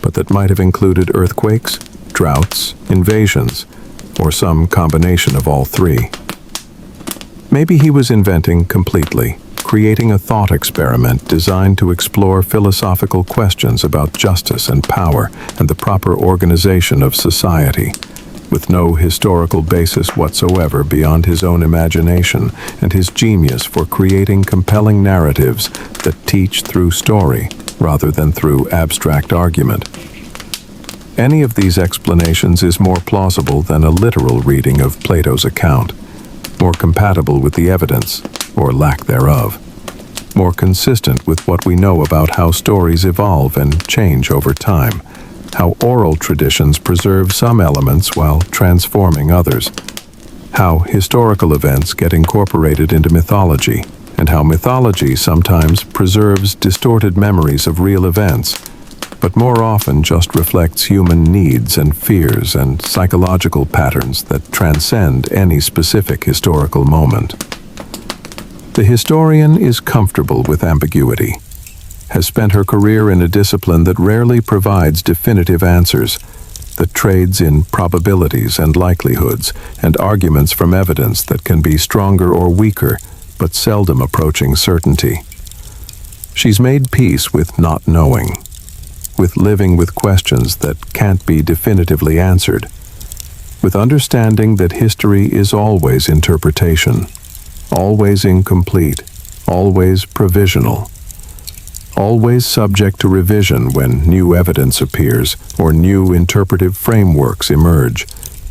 but that might have included earthquakes, droughts, invasions, or some combination of all three. Maybe he was inventing completely, creating a thought experiment designed to explore philosophical questions about justice and power and the proper organization of society, with no historical basis whatsoever beyond his own imagination and his genius for creating compelling narratives that teach through story rather than through abstract argument. Any of these explanations is more plausible than a literal reading of Plato's account, more compatible with the evidence, or lack thereof, more consistent with what we know about how stories evolve and change over time, how oral traditions preserve some elements while transforming others, how historical events get incorporated into mythology, and how mythology sometimes preserves distorted memories of real events, but more often just reflects human needs and fears and psychological patterns that transcend any specific historical moment. The historian is comfortable with ambiguity, has spent her career in a discipline that rarely provides definitive answers, that trades in probabilities and likelihoods and arguments from evidence that can be stronger or weaker, but seldom approaching certainty. She's made peace with not knowing, with living with questions that can't be definitively answered, with understanding that history is always interpretation, always incomplete, always provisional, always subject to revision when new evidence appears or new interpretive frameworks emerge,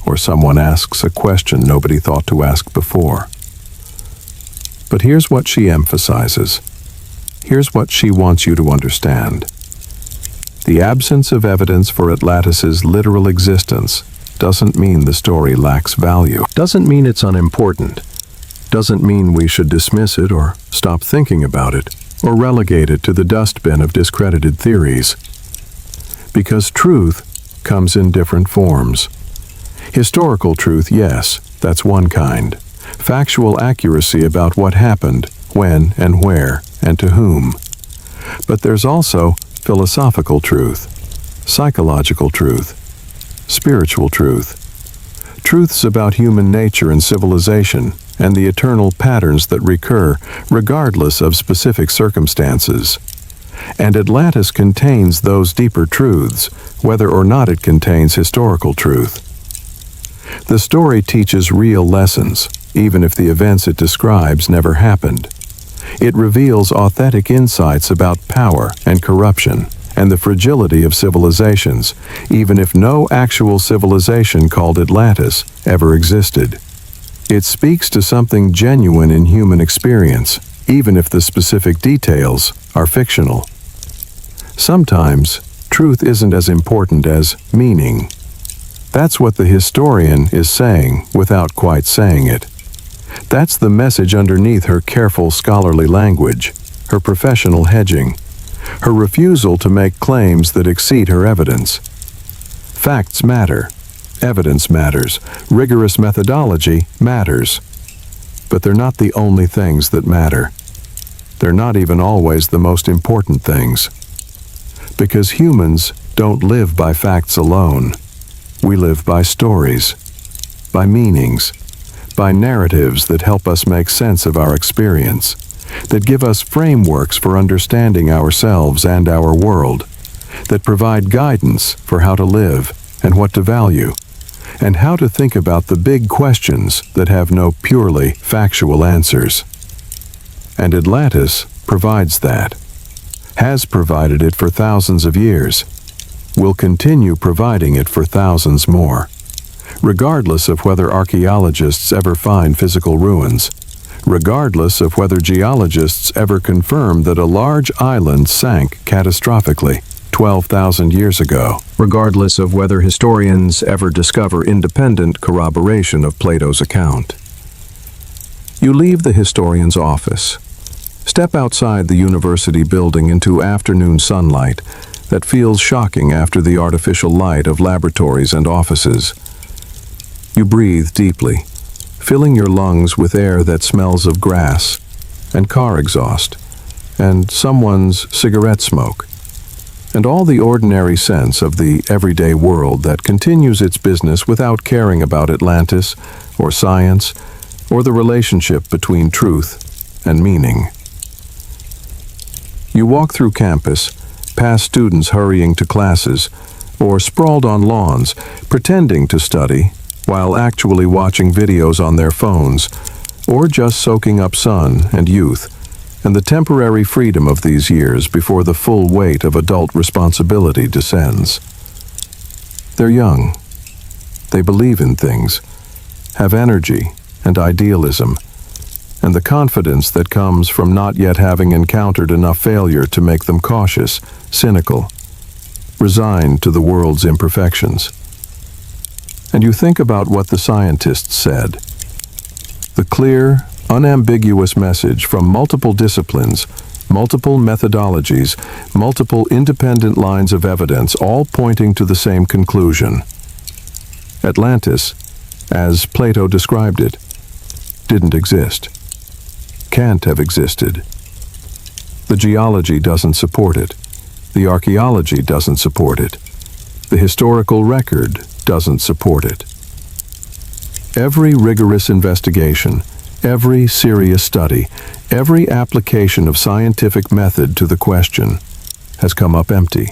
or someone asks a question nobody thought to ask before. But here's what she emphasizes. Here's what she wants you to understand. The absence of evidence for Atlantis' literal existence doesn't mean the story lacks value, doesn't mean it's unimportant, doesn't mean we should dismiss it or stop thinking about it or relegate it to the dustbin of discredited theories. Because truth comes in different forms. Historical truth, yes, that's one kind. Factual accuracy about what happened, when and where, and to whom. But there's also philosophical truth, psychological truth, spiritual truth, truths about human nature and civilization, and the eternal patterns that recur regardless of specific circumstances. And Atlantis contains those deeper truths, whether or not it contains historical truth. The story teaches real lessons, even if the events it describes never happened. It reveals authentic insights about power and corruption and the fragility of civilizations, even if no actual civilization called Atlantis ever existed. It speaks to something genuine in human experience, even if the specific details are fictional. Sometimes, truth isn't as important as meaning. That's what the historian is saying without quite saying it. That's the message underneath her careful scholarly language, her professional hedging, her refusal to make claims that exceed her evidence. Facts matter. Evidence matters. Rigorous methodology matters. But they're not the only things that matter. They're not even always the most important things. Because humans don't live by facts alone. We live by stories, by meanings, by narratives that help us make sense of our experience, that give us frameworks for understanding ourselves and our world, that provide guidance for how to live and what to value, and how to think about the big questions that have no purely factual answers. And Atlantis provides that, has provided it for thousands of years, will continue providing it for thousands more, regardless of whether archaeologists ever find physical ruins, regardless of whether geologists ever confirm that a large island sank catastrophically 12,000 years ago, regardless of whether historians ever discover independent corroboration of Plato's account. You leave the historian's office. Step outside the university building into afternoon sunlight that feels shocking after the artificial light of laboratories and offices. You breathe deeply, filling your lungs with air that smells of grass and car exhaust and someone's cigarette smoke, and all the ordinary sense of the everyday world that continues its business without caring about Atlantis or science or the relationship between truth and meaning. You walk through campus, past students hurrying to classes, or sprawled on lawns, pretending to study, while actually watching videos on their phones, or just soaking up sun and youth, and the temporary freedom of these years before the full weight of adult responsibility descends. They're young. They believe in things, have energy and idealism, and the confidence that comes from not yet having encountered enough failure to make them cautious, cynical, resigned to the world's imperfections. And you think about what the scientists said. The clear, unambiguous message from multiple disciplines, multiple methodologies, multiple independent lines of evidence, all pointing to the same conclusion. Atlantis, as Plato described it, didn't exist. Can't have existed. The geology doesn't support it. The archaeology doesn't support it. The historical record doesn't support it. Every rigorous investigation, every serious study, every application of scientific method to the question has come up empty.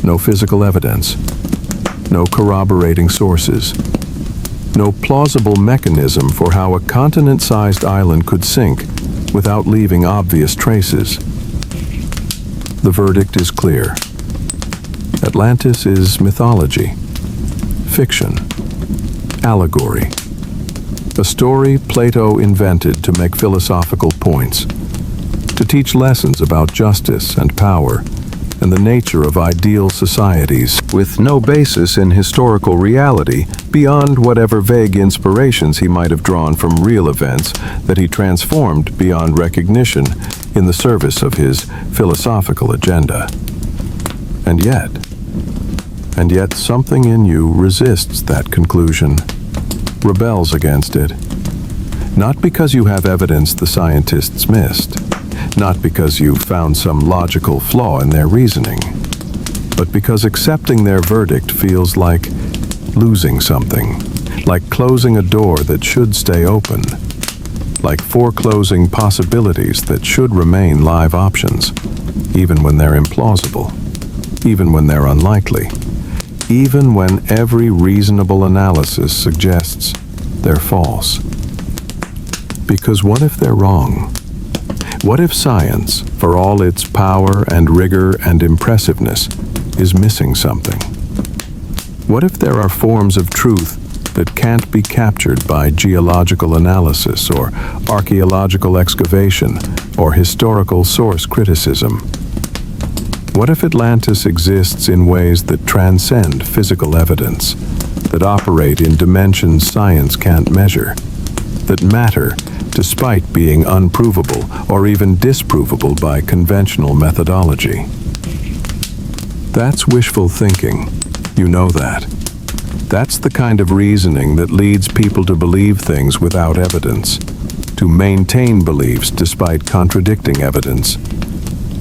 No physical evidence, no corroborating sources, no plausible mechanism for how a continent-sized island could sink without leaving obvious traces. The verdict is clear. Atlantis is mythology, fiction, allegory, a story Plato invented to make philosophical points, to teach lessons about justice and power and the nature of ideal societies with no basis in historical reality beyond whatever vague inspirations he might have drawn from real events that he transformed beyond recognition in the service of his philosophical agenda. And yet something in you resists that conclusion, rebels against it. Not because you have evidence the scientists missed, not because you found some logical flaw in their reasoning, but because accepting their verdict feels like losing something, like closing a door that should stay open, like foreclosing possibilities that should remain live options, even when they're implausible, even when they're unlikely, even when every reasonable analysis suggests they're false. Because what if they're wrong? What if science, for all its power and rigor and impressiveness, is missing something? What if there are forms of truth that can't be captured by geological analysis or archaeological excavation or historical source criticism? What if Atlantis exists in ways that transcend physical evidence, that operate in dimensions science can't measure, that matter despite being unprovable or even disprovable by conventional methodology? That's wishful thinking. You know that. That's the kind of reasoning that leads people to believe things without evidence, to maintain beliefs despite contradicting evidence,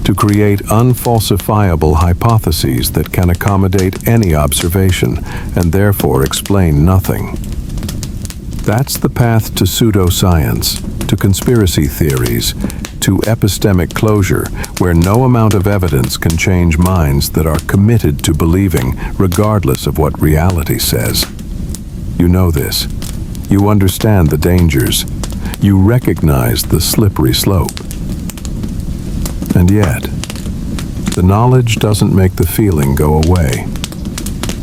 to create unfalsifiable hypotheses that can accommodate any observation and therefore explain nothing. That's the path to pseudoscience, to conspiracy theories, to epistemic closure, where no amount of evidence can change minds that are committed to believing, regardless of what reality says. You know this. You understand the dangers. You recognize the slippery slope. And yet, the knowledge doesn't make the feeling go away.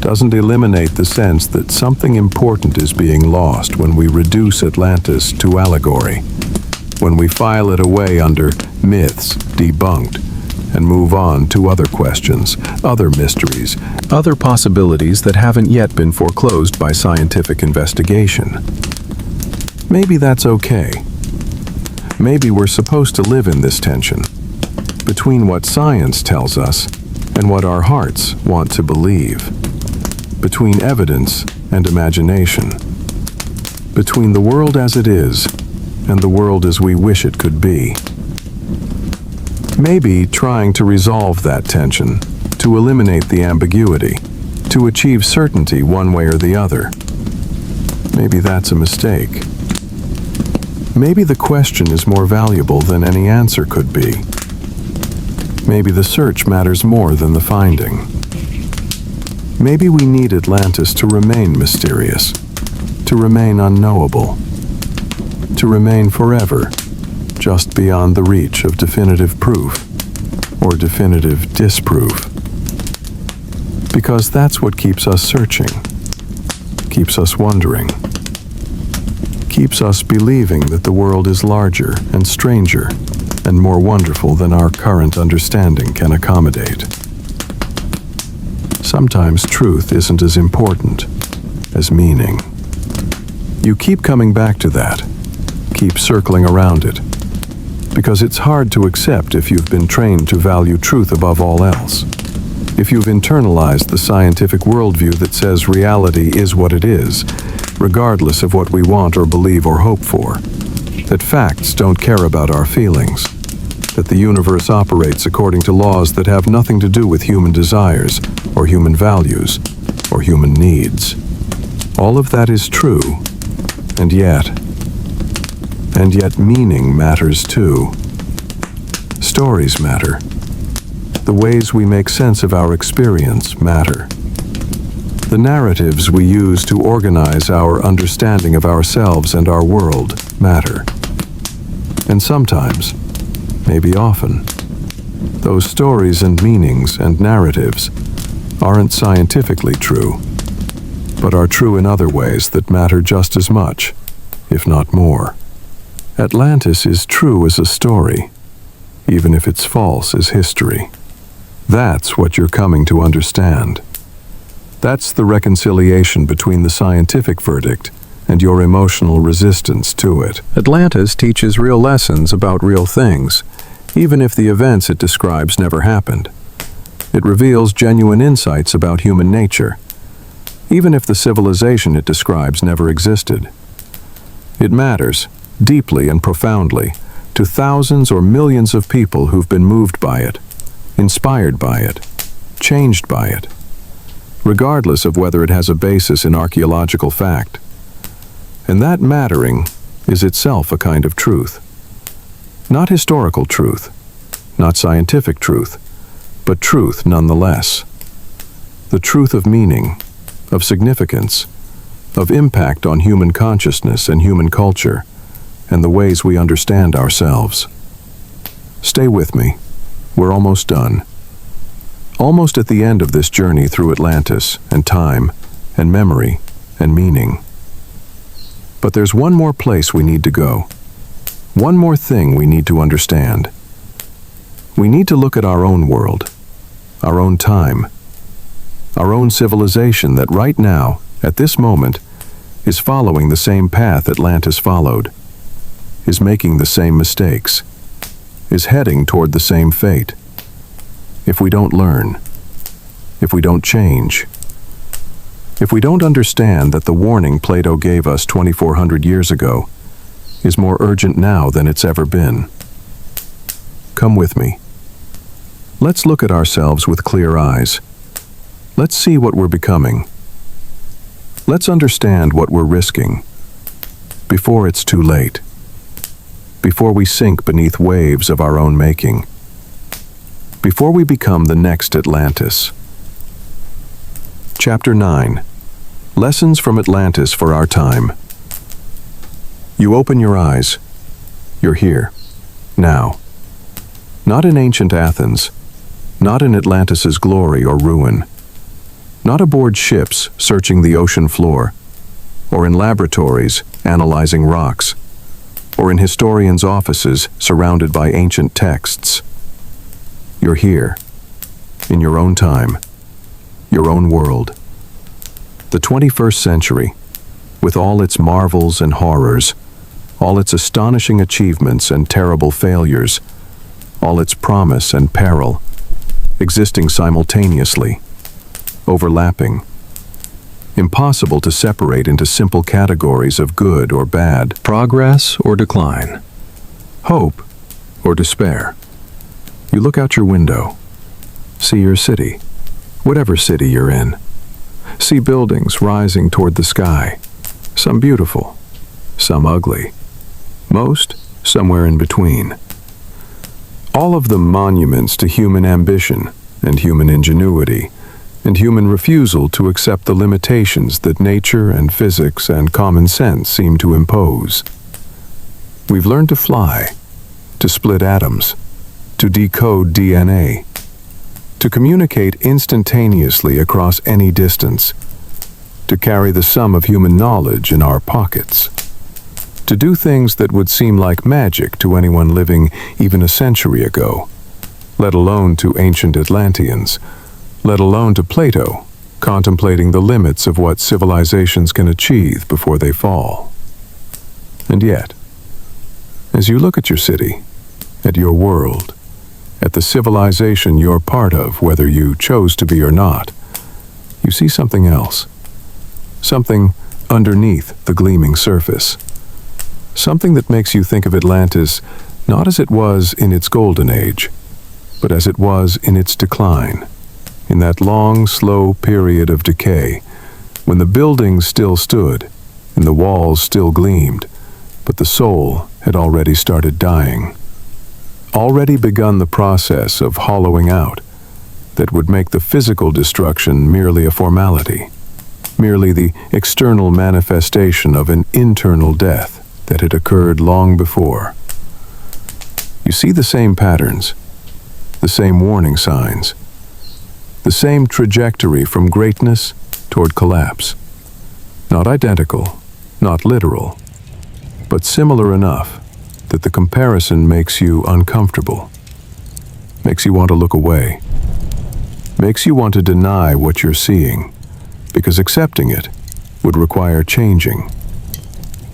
Doesn't eliminate the sense that something important is being lost when we reduce Atlantis to allegory, when we file it away under myths debunked and move on to other questions, other mysteries, other possibilities that haven't yet been foreclosed by scientific investigation. Maybe that's okay. Maybe we're supposed to live in this tension between what science tells us and what our hearts want to believe, between evidence and imagination, between the world as it is and the world as we wish it could be. Maybe trying to resolve that tension, to eliminate the ambiguity, to achieve certainty one way or the other. Maybe that's a mistake. Maybe the question is more valuable than any answer could be. Maybe the search matters more than the finding. Maybe we need Atlantis to remain mysterious, to remain unknowable, to remain forever, just beyond the reach of definitive proof or definitive disproof. Because that's what keeps us searching, keeps us wondering, keeps us believing that the world is larger and stranger and more wonderful than our current understanding can accommodate. Sometimes truth isn't as important as meaning. You keep coming back to that, keep circling around it, because it's hard to accept if you've been trained to value truth above all else. If you've internalized the scientific worldview that says reality is what it is, regardless of what we want or believe or hope for, that facts don't care about our feelings, that the universe operates according to laws that have nothing to do with human desires or human values or human needs. All of that is true, and yet meaning matters too. Stories matter. The ways we make sense of our experience matter. The narratives we use to organize our understanding of ourselves and our world matter. And sometimes, maybe often, those stories and meanings and narratives aren't scientifically true, but are true in other ways that matter just as much, if not more. Atlantis is true as a story, even if it's false as history. That's what you're coming to understand. That's the reconciliation between the scientific verdict and your emotional resistance to it. Atlantis teaches real lessons about real things, even if the events it describes never happened. It reveals genuine insights about human nature, even if the civilization it describes never existed. It matters, deeply and profoundly, to thousands or millions of people who've been moved by it, inspired by it, changed by it, regardless of whether it has a basis in archaeological fact. And that mattering is itself a kind of truth. Not historical truth, not scientific truth, but truth nonetheless. The truth of meaning, of significance, of impact on human consciousness and human culture, and the ways we understand ourselves. Stay with me. We're almost done. Almost at the end of this journey through Atlantis and time and memory and meaning. But there's one more place we need to go. One more thing we need to understand. We need to look at our own world, our own time, our own civilization that right now, at this moment, is following the same path Atlantis followed, is making the same mistakes, is heading toward the same fate. If we don't learn, if we don't change, if we don't understand that the warning Plato gave us 2,400 years ago is more urgent now than it's ever been. Come with me. Let's look at ourselves with clear eyes. Let's see what we're becoming. Let's understand what we're risking before it's too late, before we sink beneath waves of our own making, before we become the next Atlantis. Chapter 9. Lessons from Atlantis for our time. You open your eyes. You're here. Now. Not in ancient Athens. Not in Atlantis's glory or ruin. Not aboard ships searching the ocean floor, or in laboratories analyzing rocks, or in historians' offices surrounded by ancient texts. You're here, in your own time, your own world. The 21st century, with all its marvels and horrors, all its astonishing achievements and terrible failures, all its promise and peril, existing simultaneously, overlapping, impossible to separate into simple categories of good or bad, progress or decline, hope or despair. You look out your window, see your city, whatever city you're in. See buildings rising toward the sky, some beautiful, some ugly, most somewhere in between. All of them monuments to human ambition and human ingenuity, and human refusal to accept the limitations that nature and physics and common sense seem to impose. We've learned to fly, to split atoms, to decode DNA, to communicate instantaneously across any distance, to carry the sum of human knowledge in our pockets, to do things that would seem like magic to anyone living even a century ago, let alone to ancient Atlanteans, let alone to Plato, contemplating the limits of what civilizations can achieve before they fall. And yet, as you look at your city, at your world, at the civilization you're part of, whether you chose to be or not, you see something else. Something underneath the gleaming surface. Something that makes you think of Atlantis not as it was in its golden age, but as it was in its decline, in that long, slow period of decay, when the buildings still stood and the walls still gleamed, but the soul had already started dying. Already begun the process of hollowing out that would make the physical destruction merely a formality, merely the external manifestation of an internal death that had occurred long before. You see the same patterns, the same warning signs, the same trajectory from greatness toward collapse. Not identical, not literal, but similar enough that the comparison makes you uncomfortable, makes you want to look away, makes you want to deny what you're seeing, because accepting it would require changing,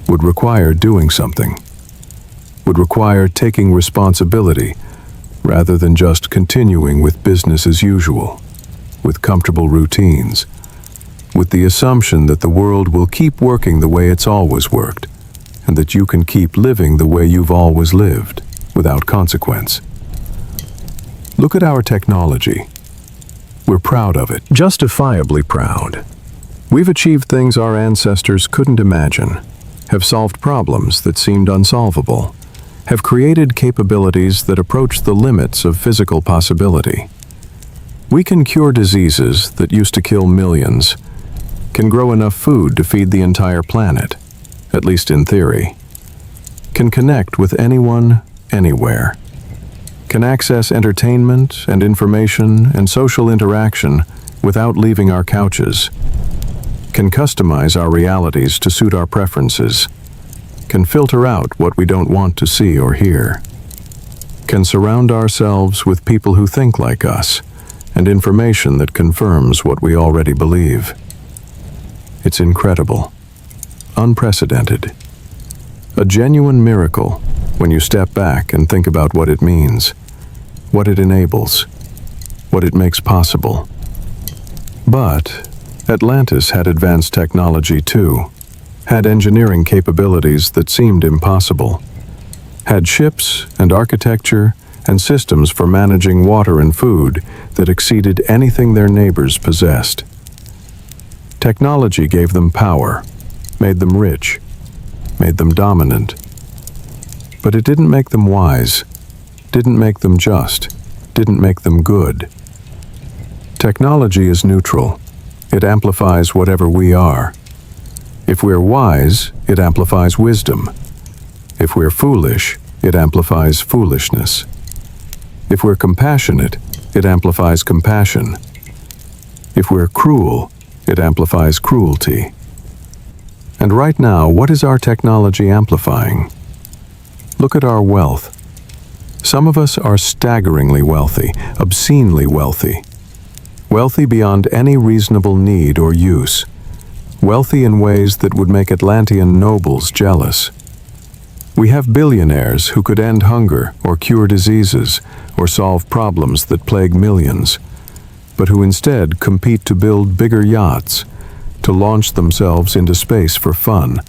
would require doing something, would require taking responsibility rather than just continuing with business as usual, with comfortable routines, with the assumption that the world will keep working the way it's always worked, and that you can keep living the way you've always lived, without consequence. Look at our technology. We're proud of it, justifiably proud. We've achieved things our ancestors couldn't imagine, have solved problems that seemed unsolvable, have created capabilities that approach the limits of physical possibility. We can cure diseases that used to kill millions, can grow enough food to feed the entire planet, at least in theory, can connect with anyone, anywhere, can access entertainment and information and social interaction without leaving our couches, can customize our realities to suit our preferences, can filter out what we don't want to see or hear, can surround ourselves with people who think like us and information that confirms what we already believe. It's incredible. Unprecedented. A genuine miracle when you step back and think about what it means, what it enables, what it makes possible. But Atlantis had advanced technology too, had engineering capabilities that seemed impossible, had ships and architecture and systems for managing water and food that exceeded anything their neighbors possessed. Technology gave them power, made them rich, made them dominant. But it didn't make them wise, didn't make them just, didn't make them good. Technology is neutral. It amplifies whatever we are. If we're wise, it amplifies wisdom. If we're foolish, it amplifies foolishness. If we're compassionate, it amplifies compassion. If we're cruel, it amplifies cruelty. And right now, what is our technology amplifying? Look at our wealth. Some of us are staggeringly wealthy, obscenely wealthy. Wealthy beyond any reasonable need or use. Wealthy in ways that would make Atlantean nobles jealous. We have billionaires who could end hunger or cure diseases or solve problems that plague millions, but who instead compete to build bigger yachts, to launch themselves into space for fun,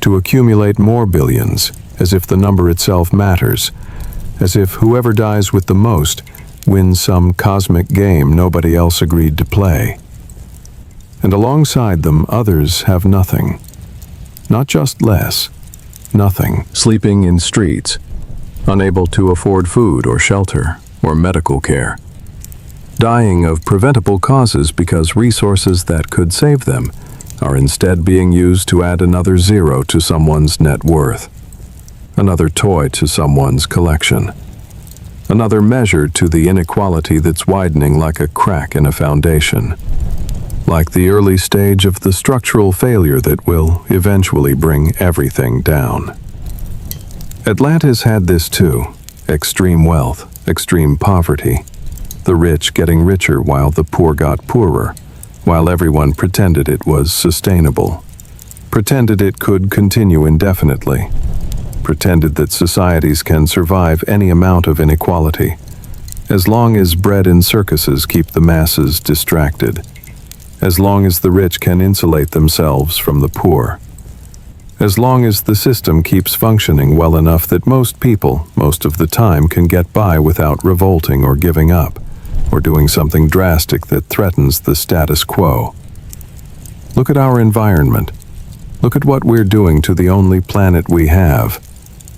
to accumulate more billions, as if the number itself matters, as if whoever dies with the most wins some cosmic game nobody else agreed to play. And alongside them, others have nothing. Not just less, nothing. Sleeping in streets, unable to afford food or shelter or medical care. dying of preventable causes because resources that could save them are instead being used to add another zero to someone's net worth, another toy to someone's collection, another measure to the inequality that's widening like a crack in a foundation, like the early stage of the structural failure that will eventually bring everything down. Atlantis had this too: extreme wealth, extreme poverty, the rich getting richer while the poor got poorer, while everyone pretended it was sustainable, pretended it could continue indefinitely, pretended that societies can survive any amount of inequality, as long as bread and circuses keep the masses distracted, as long as the rich can insulate themselves from the poor, as long as the system keeps functioning well enough that most people, most of the time, can get by without revolting or giving up, or doing something drastic that threatens the status quo. Look at our environment. Look at what we're doing to the only planet we have,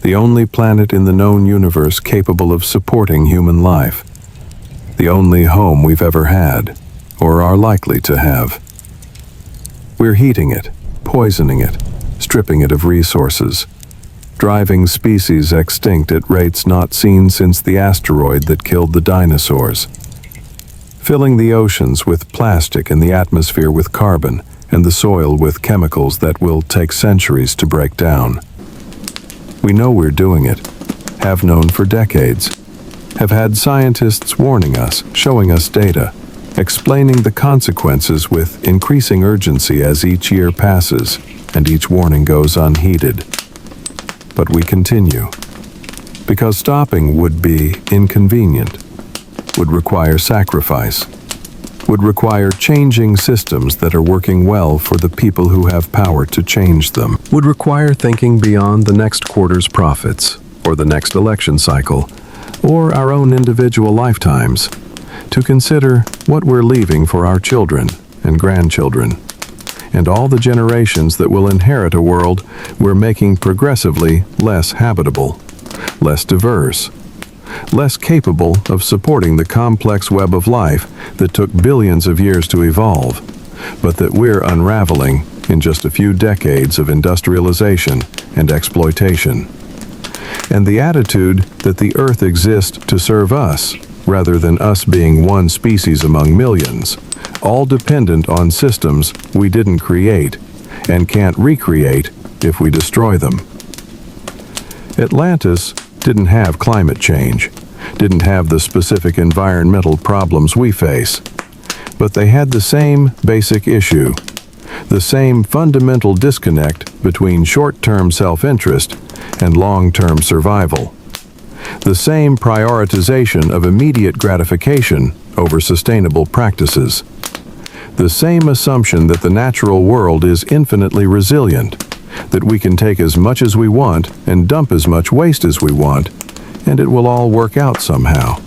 the only planet in the known universe capable of supporting human life, the only home we've ever had, or are likely to have. We're heating it, poisoning it, stripping it of resources, driving species extinct at rates not seen since the asteroid that killed the dinosaurs, filling the oceans with plastic and the atmosphere with carbon and the soil with chemicals that will take centuries to break down. We know we're doing it, have known for decades, have had scientists warning us, showing us data, explaining the consequences with increasing urgency as each year passes and each warning goes unheeded. But we continue, because stopping would be inconvenient, would require sacrifice, would require changing systems that are working well for the people who have power to change them, would require thinking beyond the next quarter's profits, or the next election cycle, or our own individual lifetimes, to consider what we're leaving for our children and grandchildren, and all the generations that will inherit a world we're making progressively less habitable, less diverse, less capable of supporting the complex web of life that took billions of years to evolve, but that we're unraveling in just a few decades of industrialization and exploitation. And the attitude that the Earth exists to serve us, rather than us being one species among millions, all dependent on systems we didn't create and can't recreate if we destroy them. Atlantis didn't have climate change, didn't have the specific environmental problems we face, but they had the same basic issue, the same fundamental disconnect between short-term self-interest and long-term survival, the same prioritization of immediate gratification over sustainable practices, the same assumption that the natural world is infinitely resilient, that we can take as much as we want and dump as much waste as we want, and it will all work out somehow.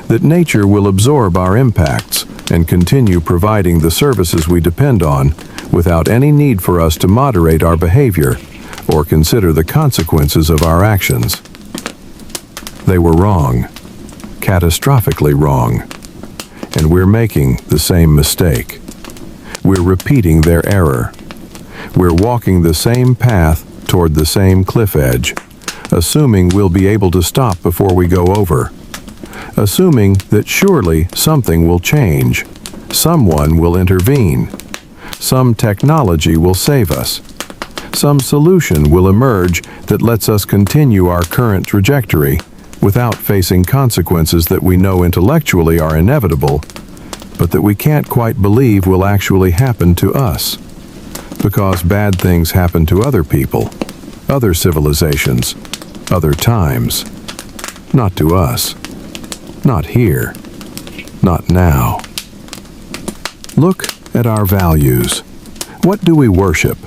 That nature will absorb our impacts and continue providing the services we depend on without any need for us to moderate our behavior or consider the consequences of our actions. They were wrong, catastrophically wrong, and we're making the same mistake. We're repeating their error. We're walking the same path toward the same cliff edge, assuming we'll be able to stop before we go over, assuming that surely something will change, someone will intervene, some technology will save us, some solution will emerge that lets us continue our current trajectory without facing consequences that we know intellectually are inevitable, but that we can't quite believe will actually happen to us. Because bad things happen to other people, other civilizations, other times. Not to us. Not here. Not now. Look at our values. What do we worship?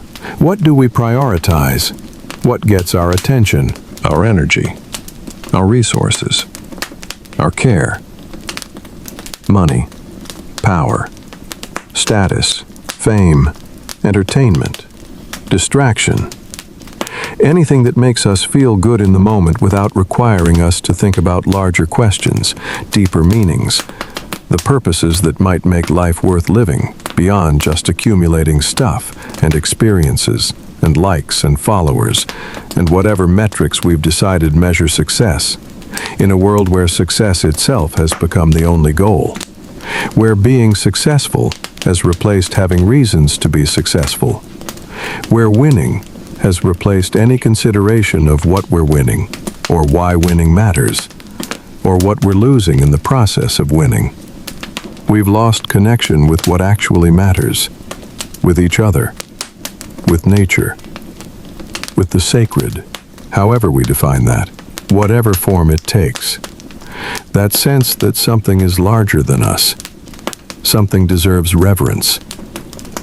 What do we prioritize? What gets our attention, our energy, our resources, our care? Money, power, status, fame, entertainment, distraction. Anything that makes us feel good in the moment without requiring us to think about larger questions, deeper meanings, the purposes that might make life worth living, beyond just accumulating stuff and experiences and likes and followers and whatever metrics we've decided measure success, in a world where success itself has become the only goal, where being successful has replaced having reasons to be successful, where winning has replaced any consideration of what we're winning, or why winning matters, or what we're losing in the process of winning. We've lost connection with what actually matters, with each other, with nature, with the sacred, however we define that, whatever form it takes. That sense that something is larger than us, something deserves reverence,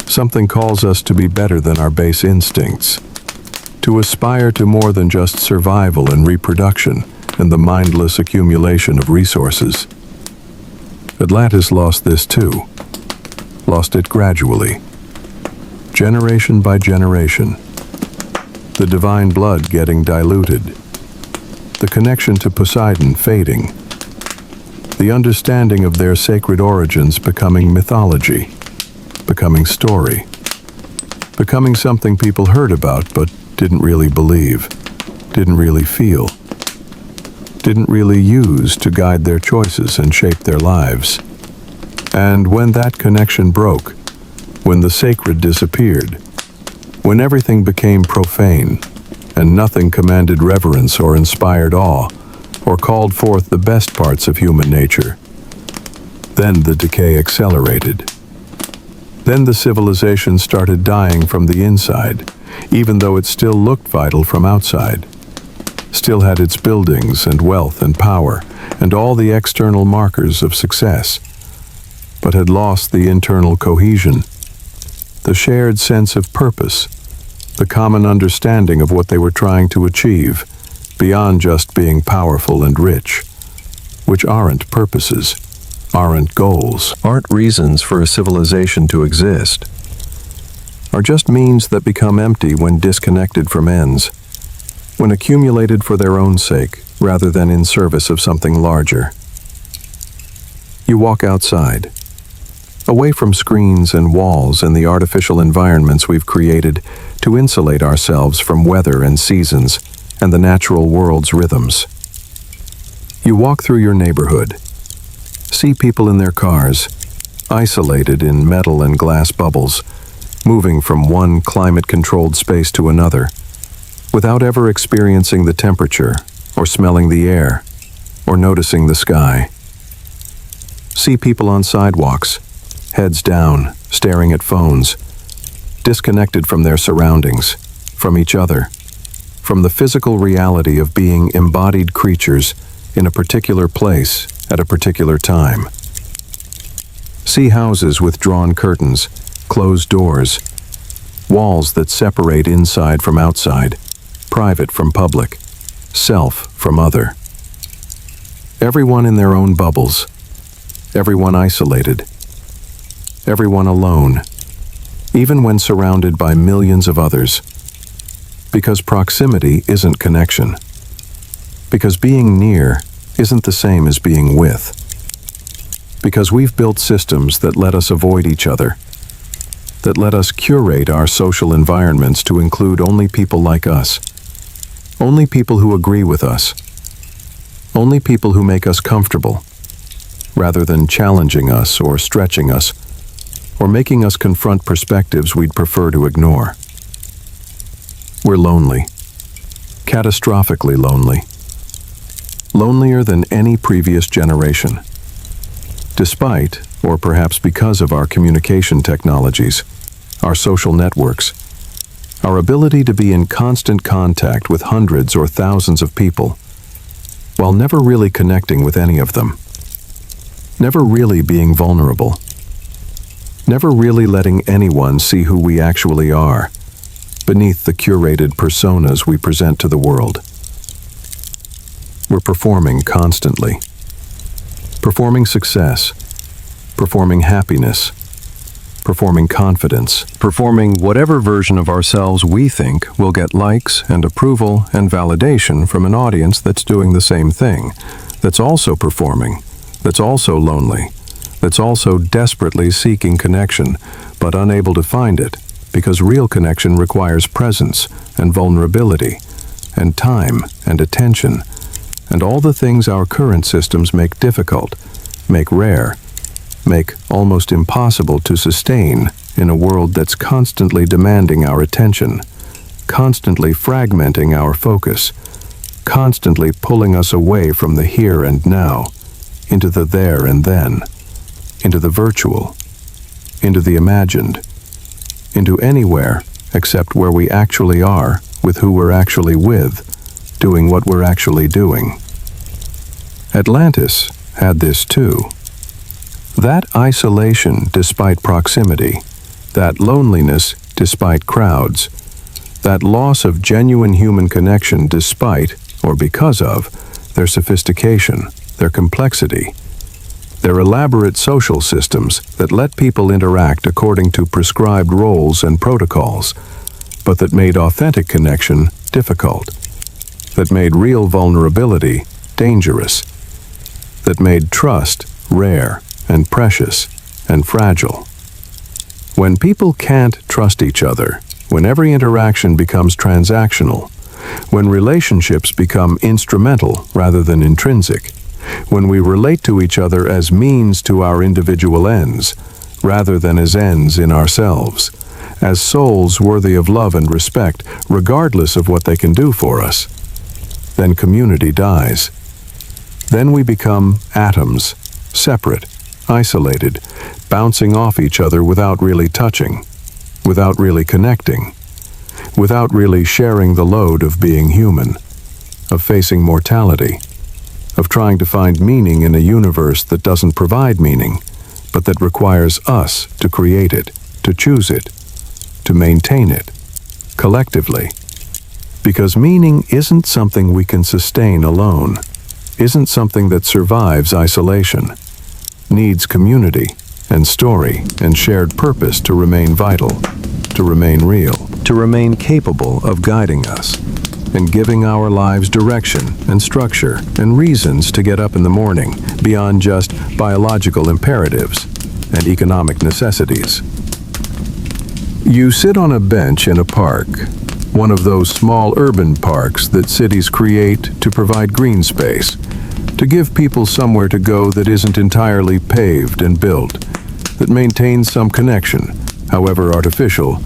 something calls us to be better than our base instincts, to aspire to more than just survival and reproduction and the mindless accumulation of resources. Atlantis lost this too, lost it gradually, generation by generation, the divine blood getting diluted, the connection to Poseidon fading, the understanding of their sacred origins becoming mythology, becoming story, becoming something people heard about but didn't really believe, didn't really feel, didn't really use to guide their choices and shape their lives. And when that connection broke, when the sacred disappeared, when everything became profane, and nothing commanded reverence or inspired awe, or called forth the best parts of human nature, then the decay accelerated. Then the civilization started dying from the inside, even though it still looked vital from outside, still had its buildings and wealth and power and all the external markers of success, but had lost the internal cohesion, the shared sense of purpose, the common understanding of what they were trying to achieve, beyond just being powerful and rich, which aren't purposes, aren't goals, aren't reasons for a civilization to exist, are just means that become empty when disconnected from ends, when accumulated for their own sake rather than in service of something larger. You walk outside, away from screens and walls and the artificial environments we've created to insulate ourselves from weather and seasons and the natural world's rhythms. You walk through your neighborhood, see people in their cars, isolated in metal and glass bubbles, moving from one climate-controlled space to another, without ever experiencing the temperature, or smelling the air, or noticing the sky. See people on sidewalks, heads down, staring at phones, disconnected from their surroundings, from each other, from the physical reality of being embodied creatures in a particular place at a particular time. See houses with drawn curtains, closed doors, walls that separate inside from outside, private from public, self from other. Everyone in their own bubbles, everyone isolated, everyone alone, even when surrounded by millions of others. Because proximity isn't connection. Because being near isn't the same as being with. Because we've built systems that let us avoid each other, that let us curate our social environments to include only people like us, only people who agree with us, only people who make us comfortable, rather than challenging us or stretching us, or making us confront perspectives we'd prefer to ignore. We're lonely, catastrophically lonely, lonelier than any previous generation. Despite, or perhaps because of our communication technologies, our social networks, our ability to be in constant contact with hundreds or thousands of people, while never really connecting with any of them, never really being vulnerable, never really letting anyone see who we actually are, beneath the curated personas we present to the world. We're performing constantly. Performing success, performing happiness, performing confidence, performing whatever version of ourselves we think will get likes and approval and validation from an audience that's doing the same thing, that's also performing, that's also lonely, that's also desperately seeking connection, but unable to find it, because real connection requires presence and vulnerability, and time and attention, and all the things our current systems make difficult, make rare, make almost impossible to sustain in a world that's constantly demanding our attention, constantly fragmenting our focus, constantly pulling us away from the here and now, into the there and then, into the virtual, into the imagined, into anywhere except where we actually are, with who we're actually with, doing what we're actually doing. Atlantis had this too. That isolation despite proximity, that loneliness despite crowds, that loss of genuine human connection despite, or because of, their sophistication, their complexity, their elaborate social systems that let people interact according to prescribed roles and protocols, but that made authentic connection difficult, that made real vulnerability dangerous, that made trust rare and precious and fragile. When people can't trust each other, when every interaction becomes transactional, when relationships become instrumental rather than intrinsic, when we relate to each other as means to our individual ends, rather than as ends in ourselves, as souls worthy of love and respect, regardless of what they can do for us, then community dies. Then we become atoms, separate, isolated, bouncing off each other without really touching, without really connecting, without really sharing the load of being human, of facing mortality, of trying to find meaning in a universe that doesn't provide meaning, but that requires us to create it, to choose it, to maintain it, collectively. Because meaning isn't something we can sustain alone, isn't something that survives isolation, needs community and story and shared purpose to remain vital, to remain real, to remain capable of guiding us and giving our lives direction and structure and reasons to get up in the morning beyond just biological imperatives and economic necessities. You sit on a bench in a park, one of those small urban parks that cities create to provide green space, to give people somewhere to go that isn't entirely paved and built, that maintains some connection, however artificial,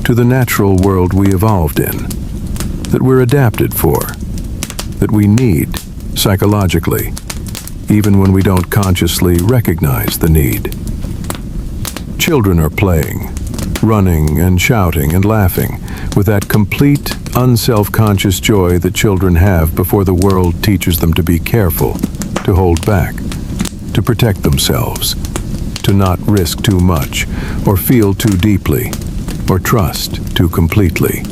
to the natural world we evolved in, that we're adapted for, that we need psychologically, even when we don't consciously recognize the need. Children are playing, running and shouting and laughing with that complete, unself-conscious joy that children have before the world teaches them to be careful, to hold back, to protect themselves, to not risk too much, or feel too deeply, or trust too completely.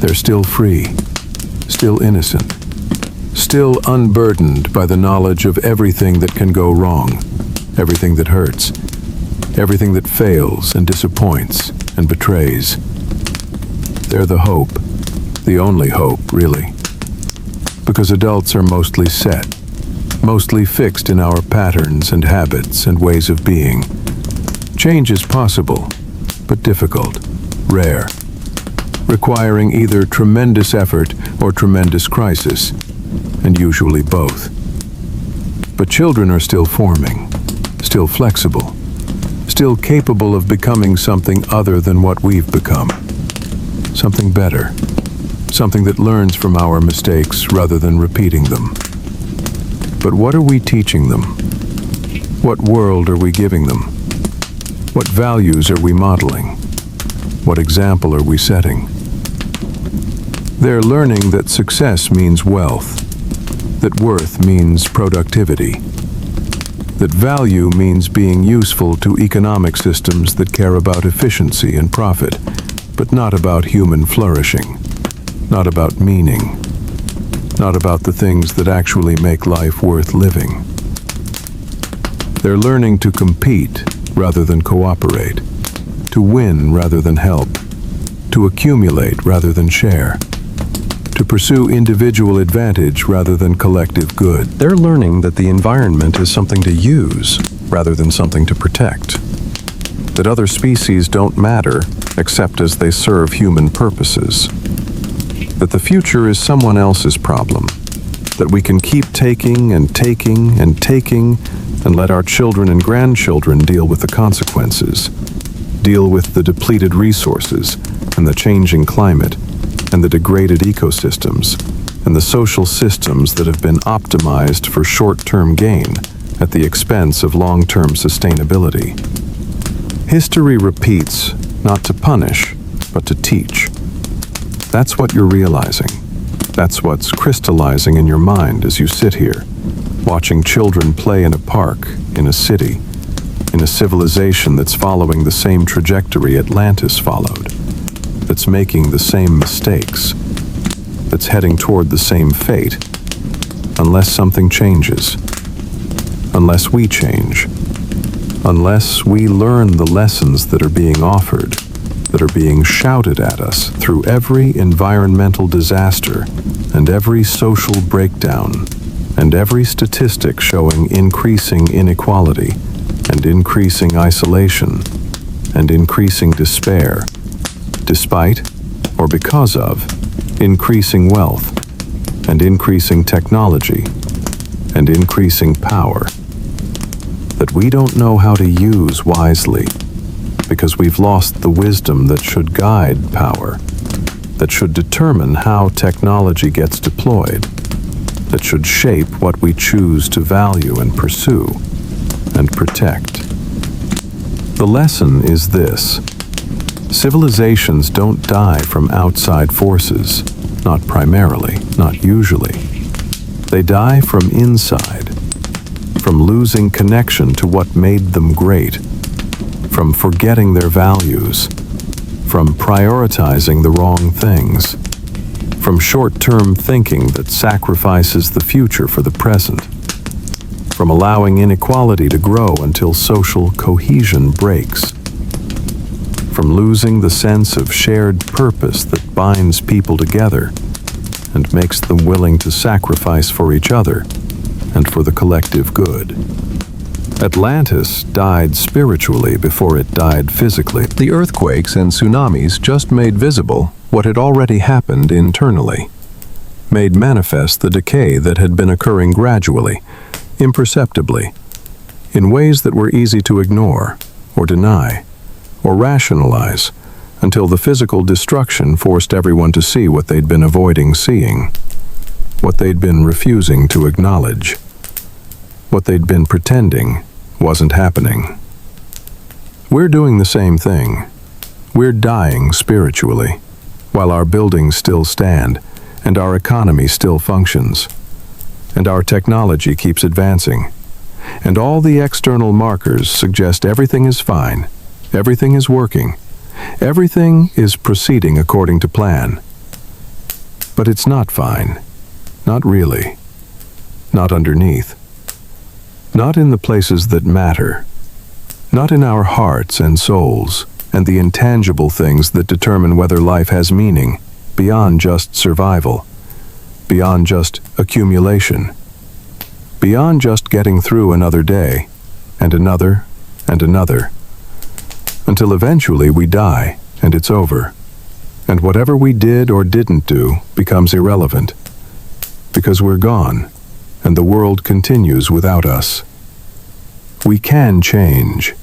They're still free, still innocent, still unburdened by the knowledge of everything that can go wrong, everything that hurts, everything that fails and disappoints and betrays. They're the hope, the only hope, really. Because adults are mostly set, mostly fixed in our patterns and habits and ways of being. Change is possible, but difficult, rare, requiring either tremendous effort or tremendous crisis, and usually both. But children are still forming, still flexible, still capable of becoming something other than what we've become. Something better, something that learns from our mistakes rather than repeating them. But what are we teaching them? What world are we giving them? What values are we modeling? What example are we setting? They're learning that success means wealth, that worth means productivity, that value means being useful to economic systems that care about efficiency and profit, but not about human flourishing, not about meaning, not about the things that actually make life worth living. They're learning to compete rather than cooperate, to win rather than help, to accumulate rather than share, to pursue individual advantage rather than collective good. They're learning that the environment is something to use rather than something to protect. That other species don't matter except as they serve human purposes. That the future is someone else's problem. That we can keep taking and taking and taking and let our children and grandchildren deal with the consequences. Deal with the depleted resources and the changing climate and the degraded ecosystems and the social systems that have been optimized for short-term gain at the expense of long-term sustainability. History repeats not to punish, but to teach. That's what you're realizing. That's what's crystallizing in your mind as you sit here, watching children play in a park, in a city, in a civilization that's following the same trajectory Atlantis followed, that's making the same mistakes, that's heading toward the same fate, unless something changes, unless we change, unless we learn the lessons that are being offered, that are being shouted at us through every environmental disaster and every social breakdown and every statistic showing increasing inequality and increasing isolation and increasing despair, despite or because of increasing wealth and increasing technology and increasing power that we don't know how to use wisely because we've lost the wisdom that should guide power, that should determine how technology gets deployed, that should shape what we choose to value and pursue and protect. The lesson is this: civilizations don't die from outside forces, not primarily, not usually. They die from inside, from losing connection to what made them great, from forgetting their values, from prioritizing the wrong things, from short-term thinking that sacrifices the future for the present, from allowing inequality to grow until social cohesion breaks, from losing the sense of shared purpose that binds people together and makes them willing to sacrifice for each other and for the collective good. Atlantis died spiritually before it died physically. The earthquakes and tsunamis just made visible what had already happened internally, made manifest the decay that had been occurring gradually, imperceptibly, in ways that were easy to ignore or deny or rationalize until the physical destruction forced everyone to see what they'd been avoiding seeing, what they'd been refusing to acknowledge, what they'd been pretending wasn't happening. We're doing the same thing. We're dying spiritually, while our buildings still stand, and our economy still functions, and our technology keeps advancing, and all the external markers suggest everything is fine, everything is working, everything is proceeding according to plan. But it's not fine, not really, not underneath. Not in the places that matter, not in our hearts and souls, and the intangible things that determine whether life has meaning, beyond just survival, beyond just accumulation, beyond just getting through another day, and another, until eventually we die, and it's over, and whatever we did or didn't do becomes irrelevant, because we're gone, and the world continues without us. We can change.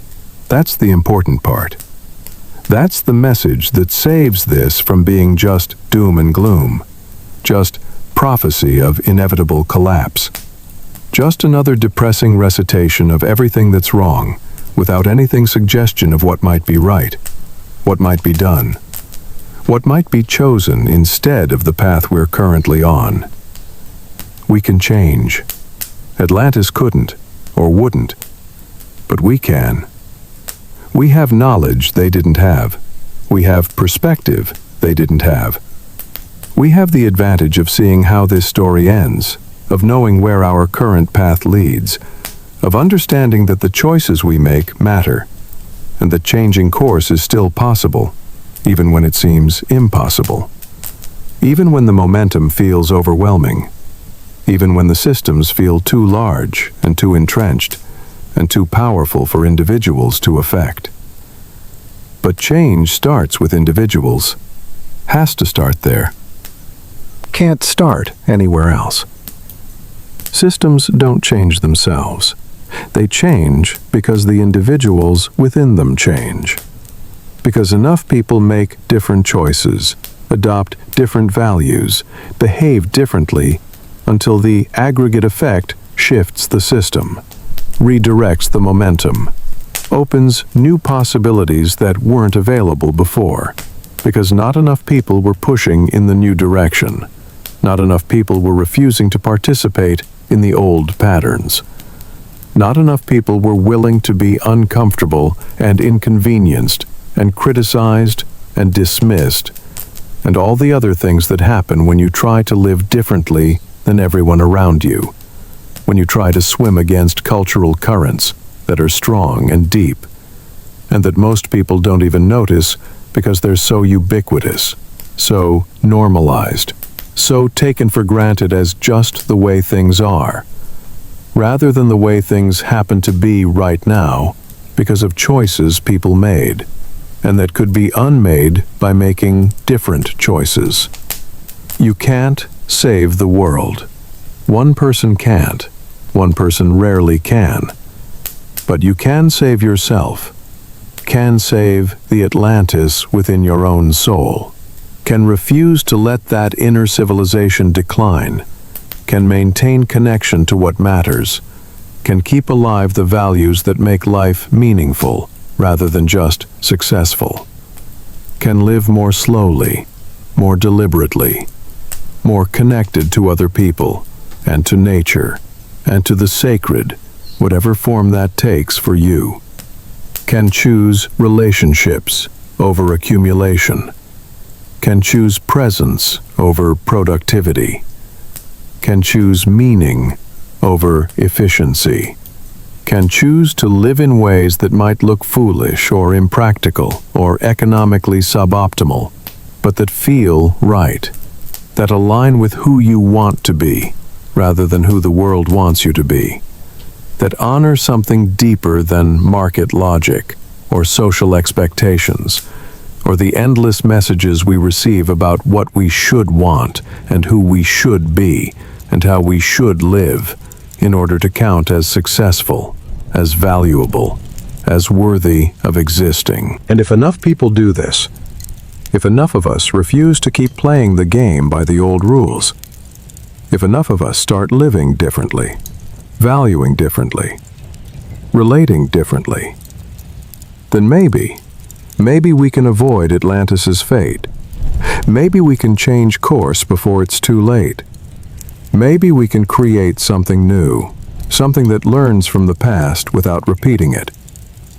That's the important part. That's the message that saves this from being just doom and gloom, just prophecy of inevitable collapse, just another depressing recitation of everything that's wrong, without anything suggestion of what might be right, what might be done, what might be chosen instead of the path we're currently on. We can change. Atlantis couldn't, or wouldn't, but we can. We have knowledge they didn't have. We have perspective they didn't have. We have the advantage of seeing how this story ends, of knowing where our current path leads, of understanding that the choices we make matter, and that changing course is still possible, even when it seems impossible. Even when the momentum feels overwhelming, even when the systems feel too large and too entrenched and too powerful for individuals to affect. But change starts with individuals, has to start there. Can't start anywhere else. Systems don't change themselves. They change because the individuals within them change. Because enough people make different choices, adopt different values, behave differently, until the aggregate effect shifts the system, redirects the momentum, opens new possibilities that weren't available before, because not enough people were pushing in the new direction. Not enough people were refusing to participate in the old patterns. Not enough people were willing to be uncomfortable and inconvenienced and criticized and dismissed, and all the other things that happen when you try to live differently than everyone around you, when you try to swim against cultural currents that are strong and deep, and that most people don't even notice because they're so ubiquitous, so normalized, so taken for granted as just the way things are, rather than the way things happen to be right now because of choices people made, and that could be unmade by making different choices. You can't save the world. One person can't. One person rarely can. But you can save yourself, can save the Atlantis within your own soul, can refuse to let that inner civilization decline, can maintain connection to what matters, can keep alive the values that make life meaningful rather than just successful, can live more slowly, more deliberately, more connected to other people and to nature and to the sacred, whatever form that takes for you, can choose relationships over accumulation, can choose presence over productivity, can choose meaning over efficiency, can choose to live in ways that might look foolish or impractical or economically suboptimal, but that feel right, that align with who you want to be rather than who the world wants you to be, that honor something deeper than market logic or social expectations, or the endless messages we receive about what we should want and who we should be and how we should live in order to count as successful, as valuable, as worthy of existing. And if enough people do this, if enough of us refuse to keep playing the game by the old rules, if enough of us start living differently, valuing differently, relating differently, then maybe we can avoid Atlantis's fate. Maybe we can change course before it's too late. Maybe we can create something new, something that learns from the past without repeating it,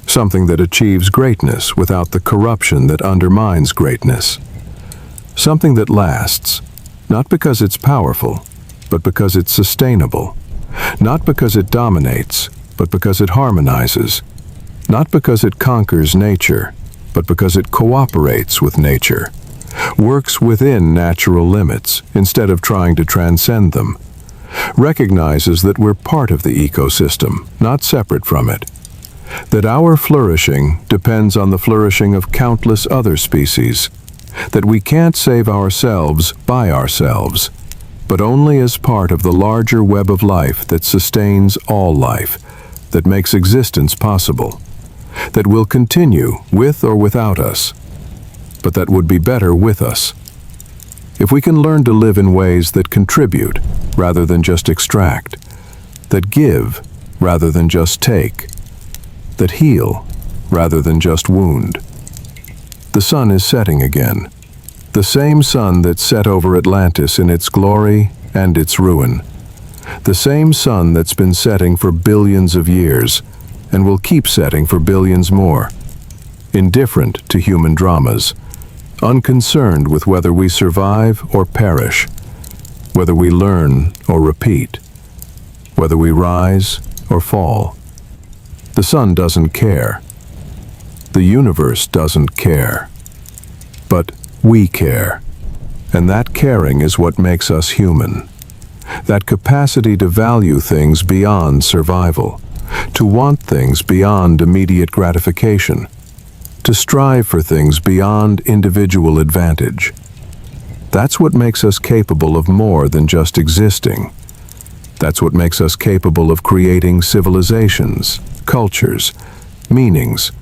something that achieves greatness without the corruption that undermines greatness, something that lasts, not because it's powerful, but because it's sustainable, not because it dominates, but because it harmonizes, not because it conquers nature, but because it cooperates with nature, works within natural limits instead of trying to transcend them, recognizes that we're part of the ecosystem, not separate from it, that our flourishing depends on the flourishing of countless other species, that we can't save ourselves by ourselves, but only as part of the larger web of life that sustains all life, that makes existence possible, that will continue with or without us, but that would be better with us. If we can learn to live in ways that contribute rather than just extract, that give rather than just take, that heal rather than just wound. The sun is setting again, the same sun that set over Atlantis in its glory and its ruin, the same sun that's been setting for billions of years and will keep setting for billions more, indifferent to human dramas, unconcerned with whether we survive or perish, whether we learn or repeat, whether we rise or fall. The sun doesn't care. The universe doesn't care. But we care. And that caring is what makes us human. That capacity to value things beyond survival, to want things beyond immediate gratification, to strive for things beyond individual advantage. That's what makes us capable of more than just existing. That's what makes us capable of creating civilizations, cultures, meanings,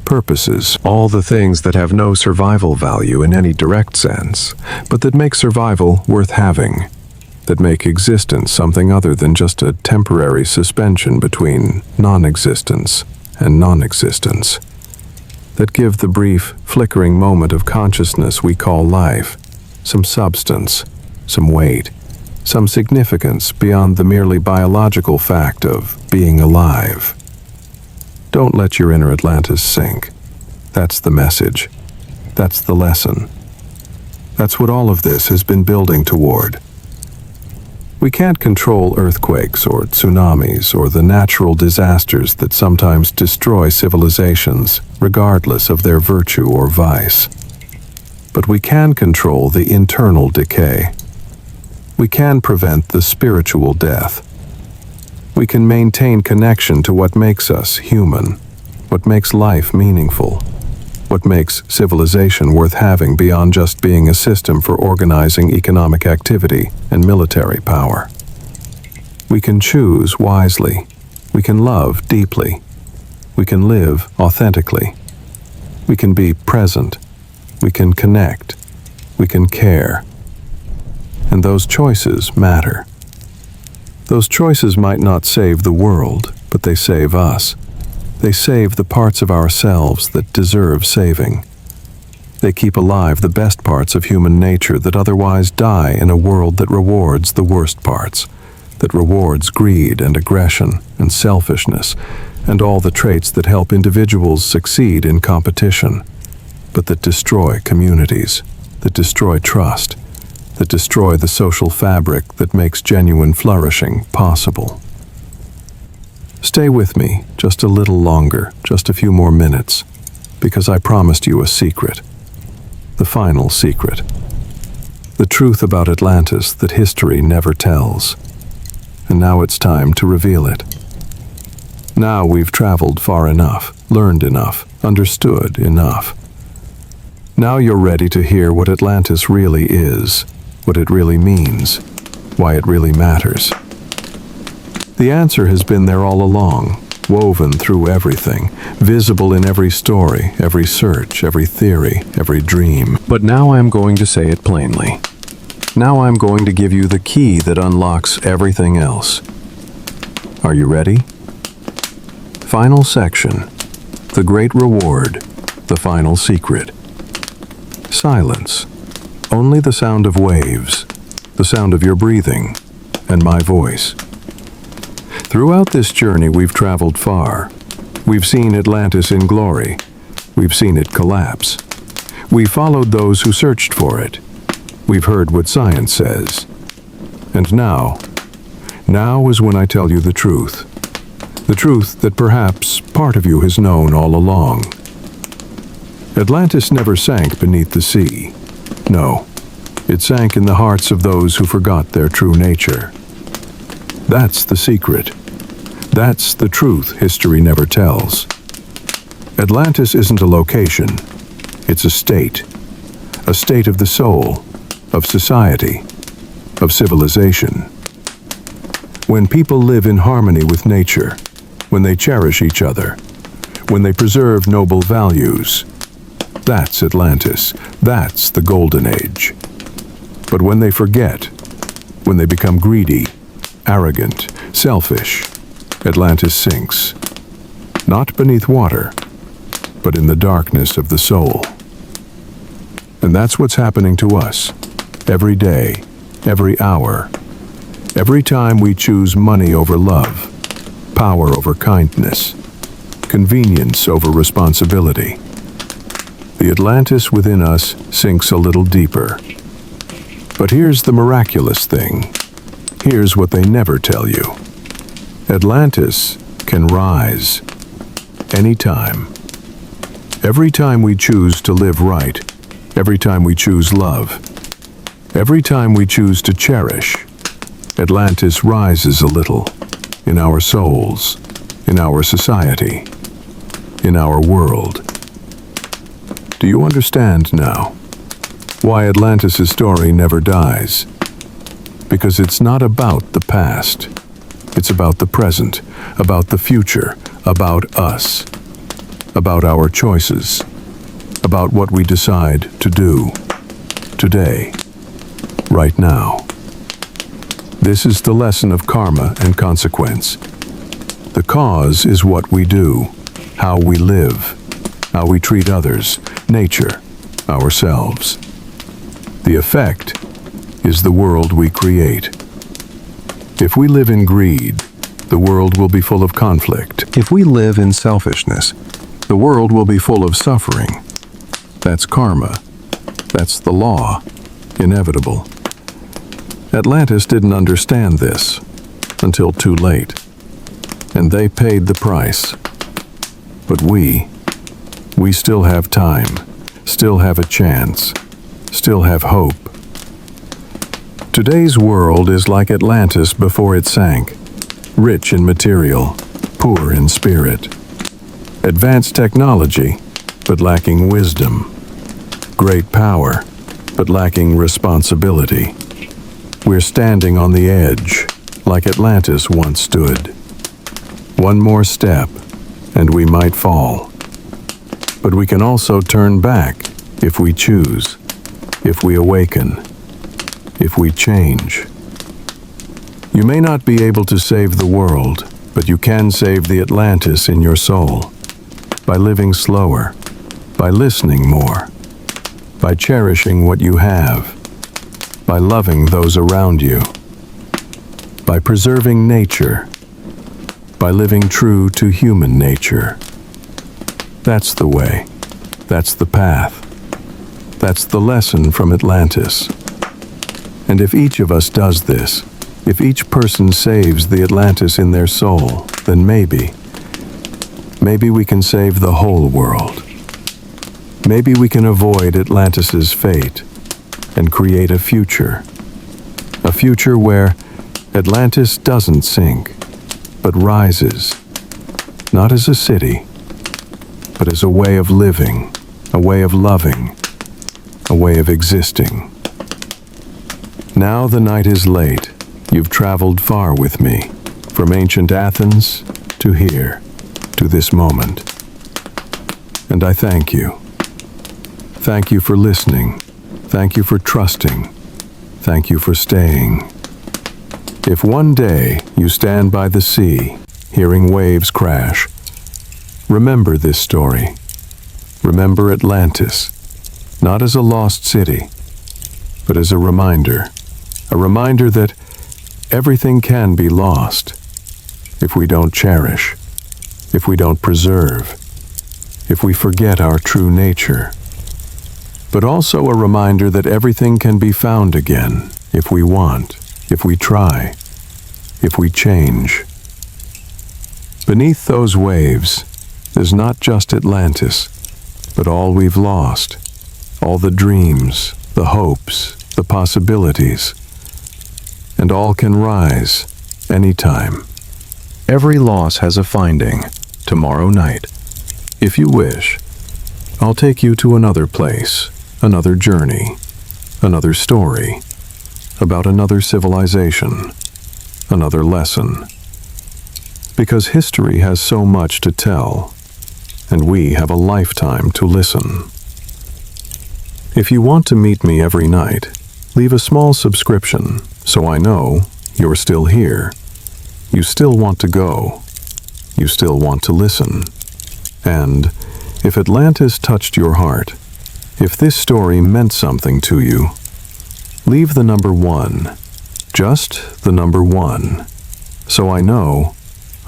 purposes, all the things that have no survival value in any direct sense, but that make survival worth having, that make existence something other than just a temporary suspension between non-existence and non-existence, that give the brief, flickering moment of consciousness we call life some substance, some weight, some significance beyond the merely biological fact of being alive. Don't let your inner Atlantis sink. That's the message. That's the lesson. That's what all of this has been building toward. We can't control earthquakes or tsunamis or the natural disasters that sometimes destroy civilizations, regardless of their virtue or vice. But we can control the internal decay. We can prevent the spiritual death. We can maintain connection to what makes us human, what makes life meaningful, what makes civilization worth having beyond just being a system for organizing economic activity and military power. We can choose wisely. We can love deeply. We can live authentically. We can be present. We can connect. We can care. And those choices matter. Those choices might not save the world, but they save us. They save the parts of ourselves that deserve saving. They keep alive the best parts of human nature that otherwise die in a world that rewards the worst parts, that rewards greed and aggression and selfishness and all the traits that help individuals succeed in competition, but that destroy communities, that destroy trust, that destroy the social fabric that makes genuine flourishing possible. Stay with me just a little longer, just a few more minutes, because I promised you a secret. The final secret. The truth about Atlantis that history never tells. And now it's time to reveal it. Now we've traveled far enough, learned enough, understood enough. Now you're ready to hear what Atlantis really is, what it really means, why it really matters. The answer has been there all along, woven through everything, visible in every story, every search, every theory, every dream. But now I'm going to say it plainly. Now I'm going to give you the key that unlocks everything else. Are you ready? Final section. The great reward. The final secret. Silence. Only the sound of waves, the sound of your breathing, and my voice. Throughout this journey we've traveled far. We've seen Atlantis in glory. We've seen it collapse. We've followed those who searched for it. We've heard what science says. And now is when I tell you the truth. The truth that perhaps part of you has known all along. Atlantis never sank beneath the sea. No, it sank in the hearts of those who forgot their true nature. That's the secret. That's the truth history never tells. Atlantis isn't a location. It's a state of the soul, of society, of civilization. When people live in harmony with nature, when they cherish each other, when they preserve noble values, that's Atlantis. That's the golden age. But when they forget, when they become greedy, arrogant, selfish, Atlantis sinks. Not beneath water, but in the darkness of the soul. And that's what's happening to us. Every day, every hour, every time we choose money over love, power over kindness, convenience over responsibility. The Atlantis within us sinks a little deeper. But here's the miraculous thing. Here's what they never tell you. Atlantis can rise anytime. Every time we choose to live right, every time we choose love, Every time we choose to cherish, Atlantis rises a little in our souls, in our society, in our world. Do you understand now why Atlantis' story never dies? Because it's not about the past. It's about the present, about the future, about us, about our choices, about what we decide to do today, right now. This is the lesson of karma and consequence. The cause is what we do, how we live, how we treat others, nature, ourselves. The effect is the world we create. If we live in greed, the world will be full of conflict. If we live in selfishness, the world will be full of suffering. That's karma. That's the law. Inevitable. Atlantis didn't understand this until too late, and they paid the price. But we still have time, still have a chance, still have hope. Today's world is like Atlantis before it sank, rich in material, poor in spirit. Advanced technology, but lacking wisdom. Great power, but lacking responsibility. We're standing on the edge, like Atlantis once stood. One more step, and we might fall. But we can also turn back if we choose, if we awaken, if we change. You may not be able to save the world, but you can save the Atlantis in your soul. By living slower, by listening more, by cherishing what you have, by loving those around you, by preserving nature, by living true to human nature. That's the way. That's the path. That's the lesson from Atlantis. And if each of us does this, if each person saves the Atlantis in their soul, then maybe we can save the whole world. Maybe we can avoid Atlantis' fate and create a future where Atlantis doesn't sink, but rises, not as a city, but as a way of living, a way of loving, a way of existing. Now the night is late. You've traveled far with me, from ancient Athens to here, to this moment. And I thank you. Thank you for listening. Thank you for trusting. Thank you for staying. If one day you stand by the sea, hearing waves crash, remember this story. Remember Atlantis, not as a lost city, but as a reminder that everything can be lost if we don't cherish, if we don't preserve, if we forget our true nature. But also a reminder that everything can be found again if we want, if we try, if we change. Beneath those waves is not just Atlantis, but all we've lost, all the dreams, the hopes, the possibilities. And all can rise anytime. Every loss has a finding tomorrow night. If you wish, I'll take you to another place, another journey, another story, about another civilization, another lesson. Because history has so much to tell, and we have a lifetime to listen. If you want to meet me every night, leave a small subscription so I know you're still here. You still want to go. You still want to listen. And if Atlantis touched your heart, if this story meant something to you, leave the number 1, just the number 1, so I know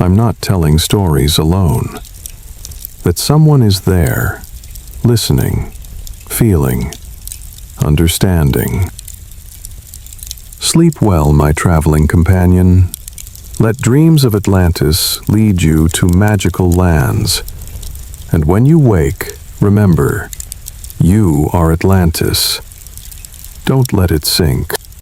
I'm not telling stories alone, that someone is there, listening, feeling, understanding. Sleep well, my traveling companion. Let dreams of Atlantis lead you to magical lands. And when you wake, remember, you are Atlantis. Don't let it sink.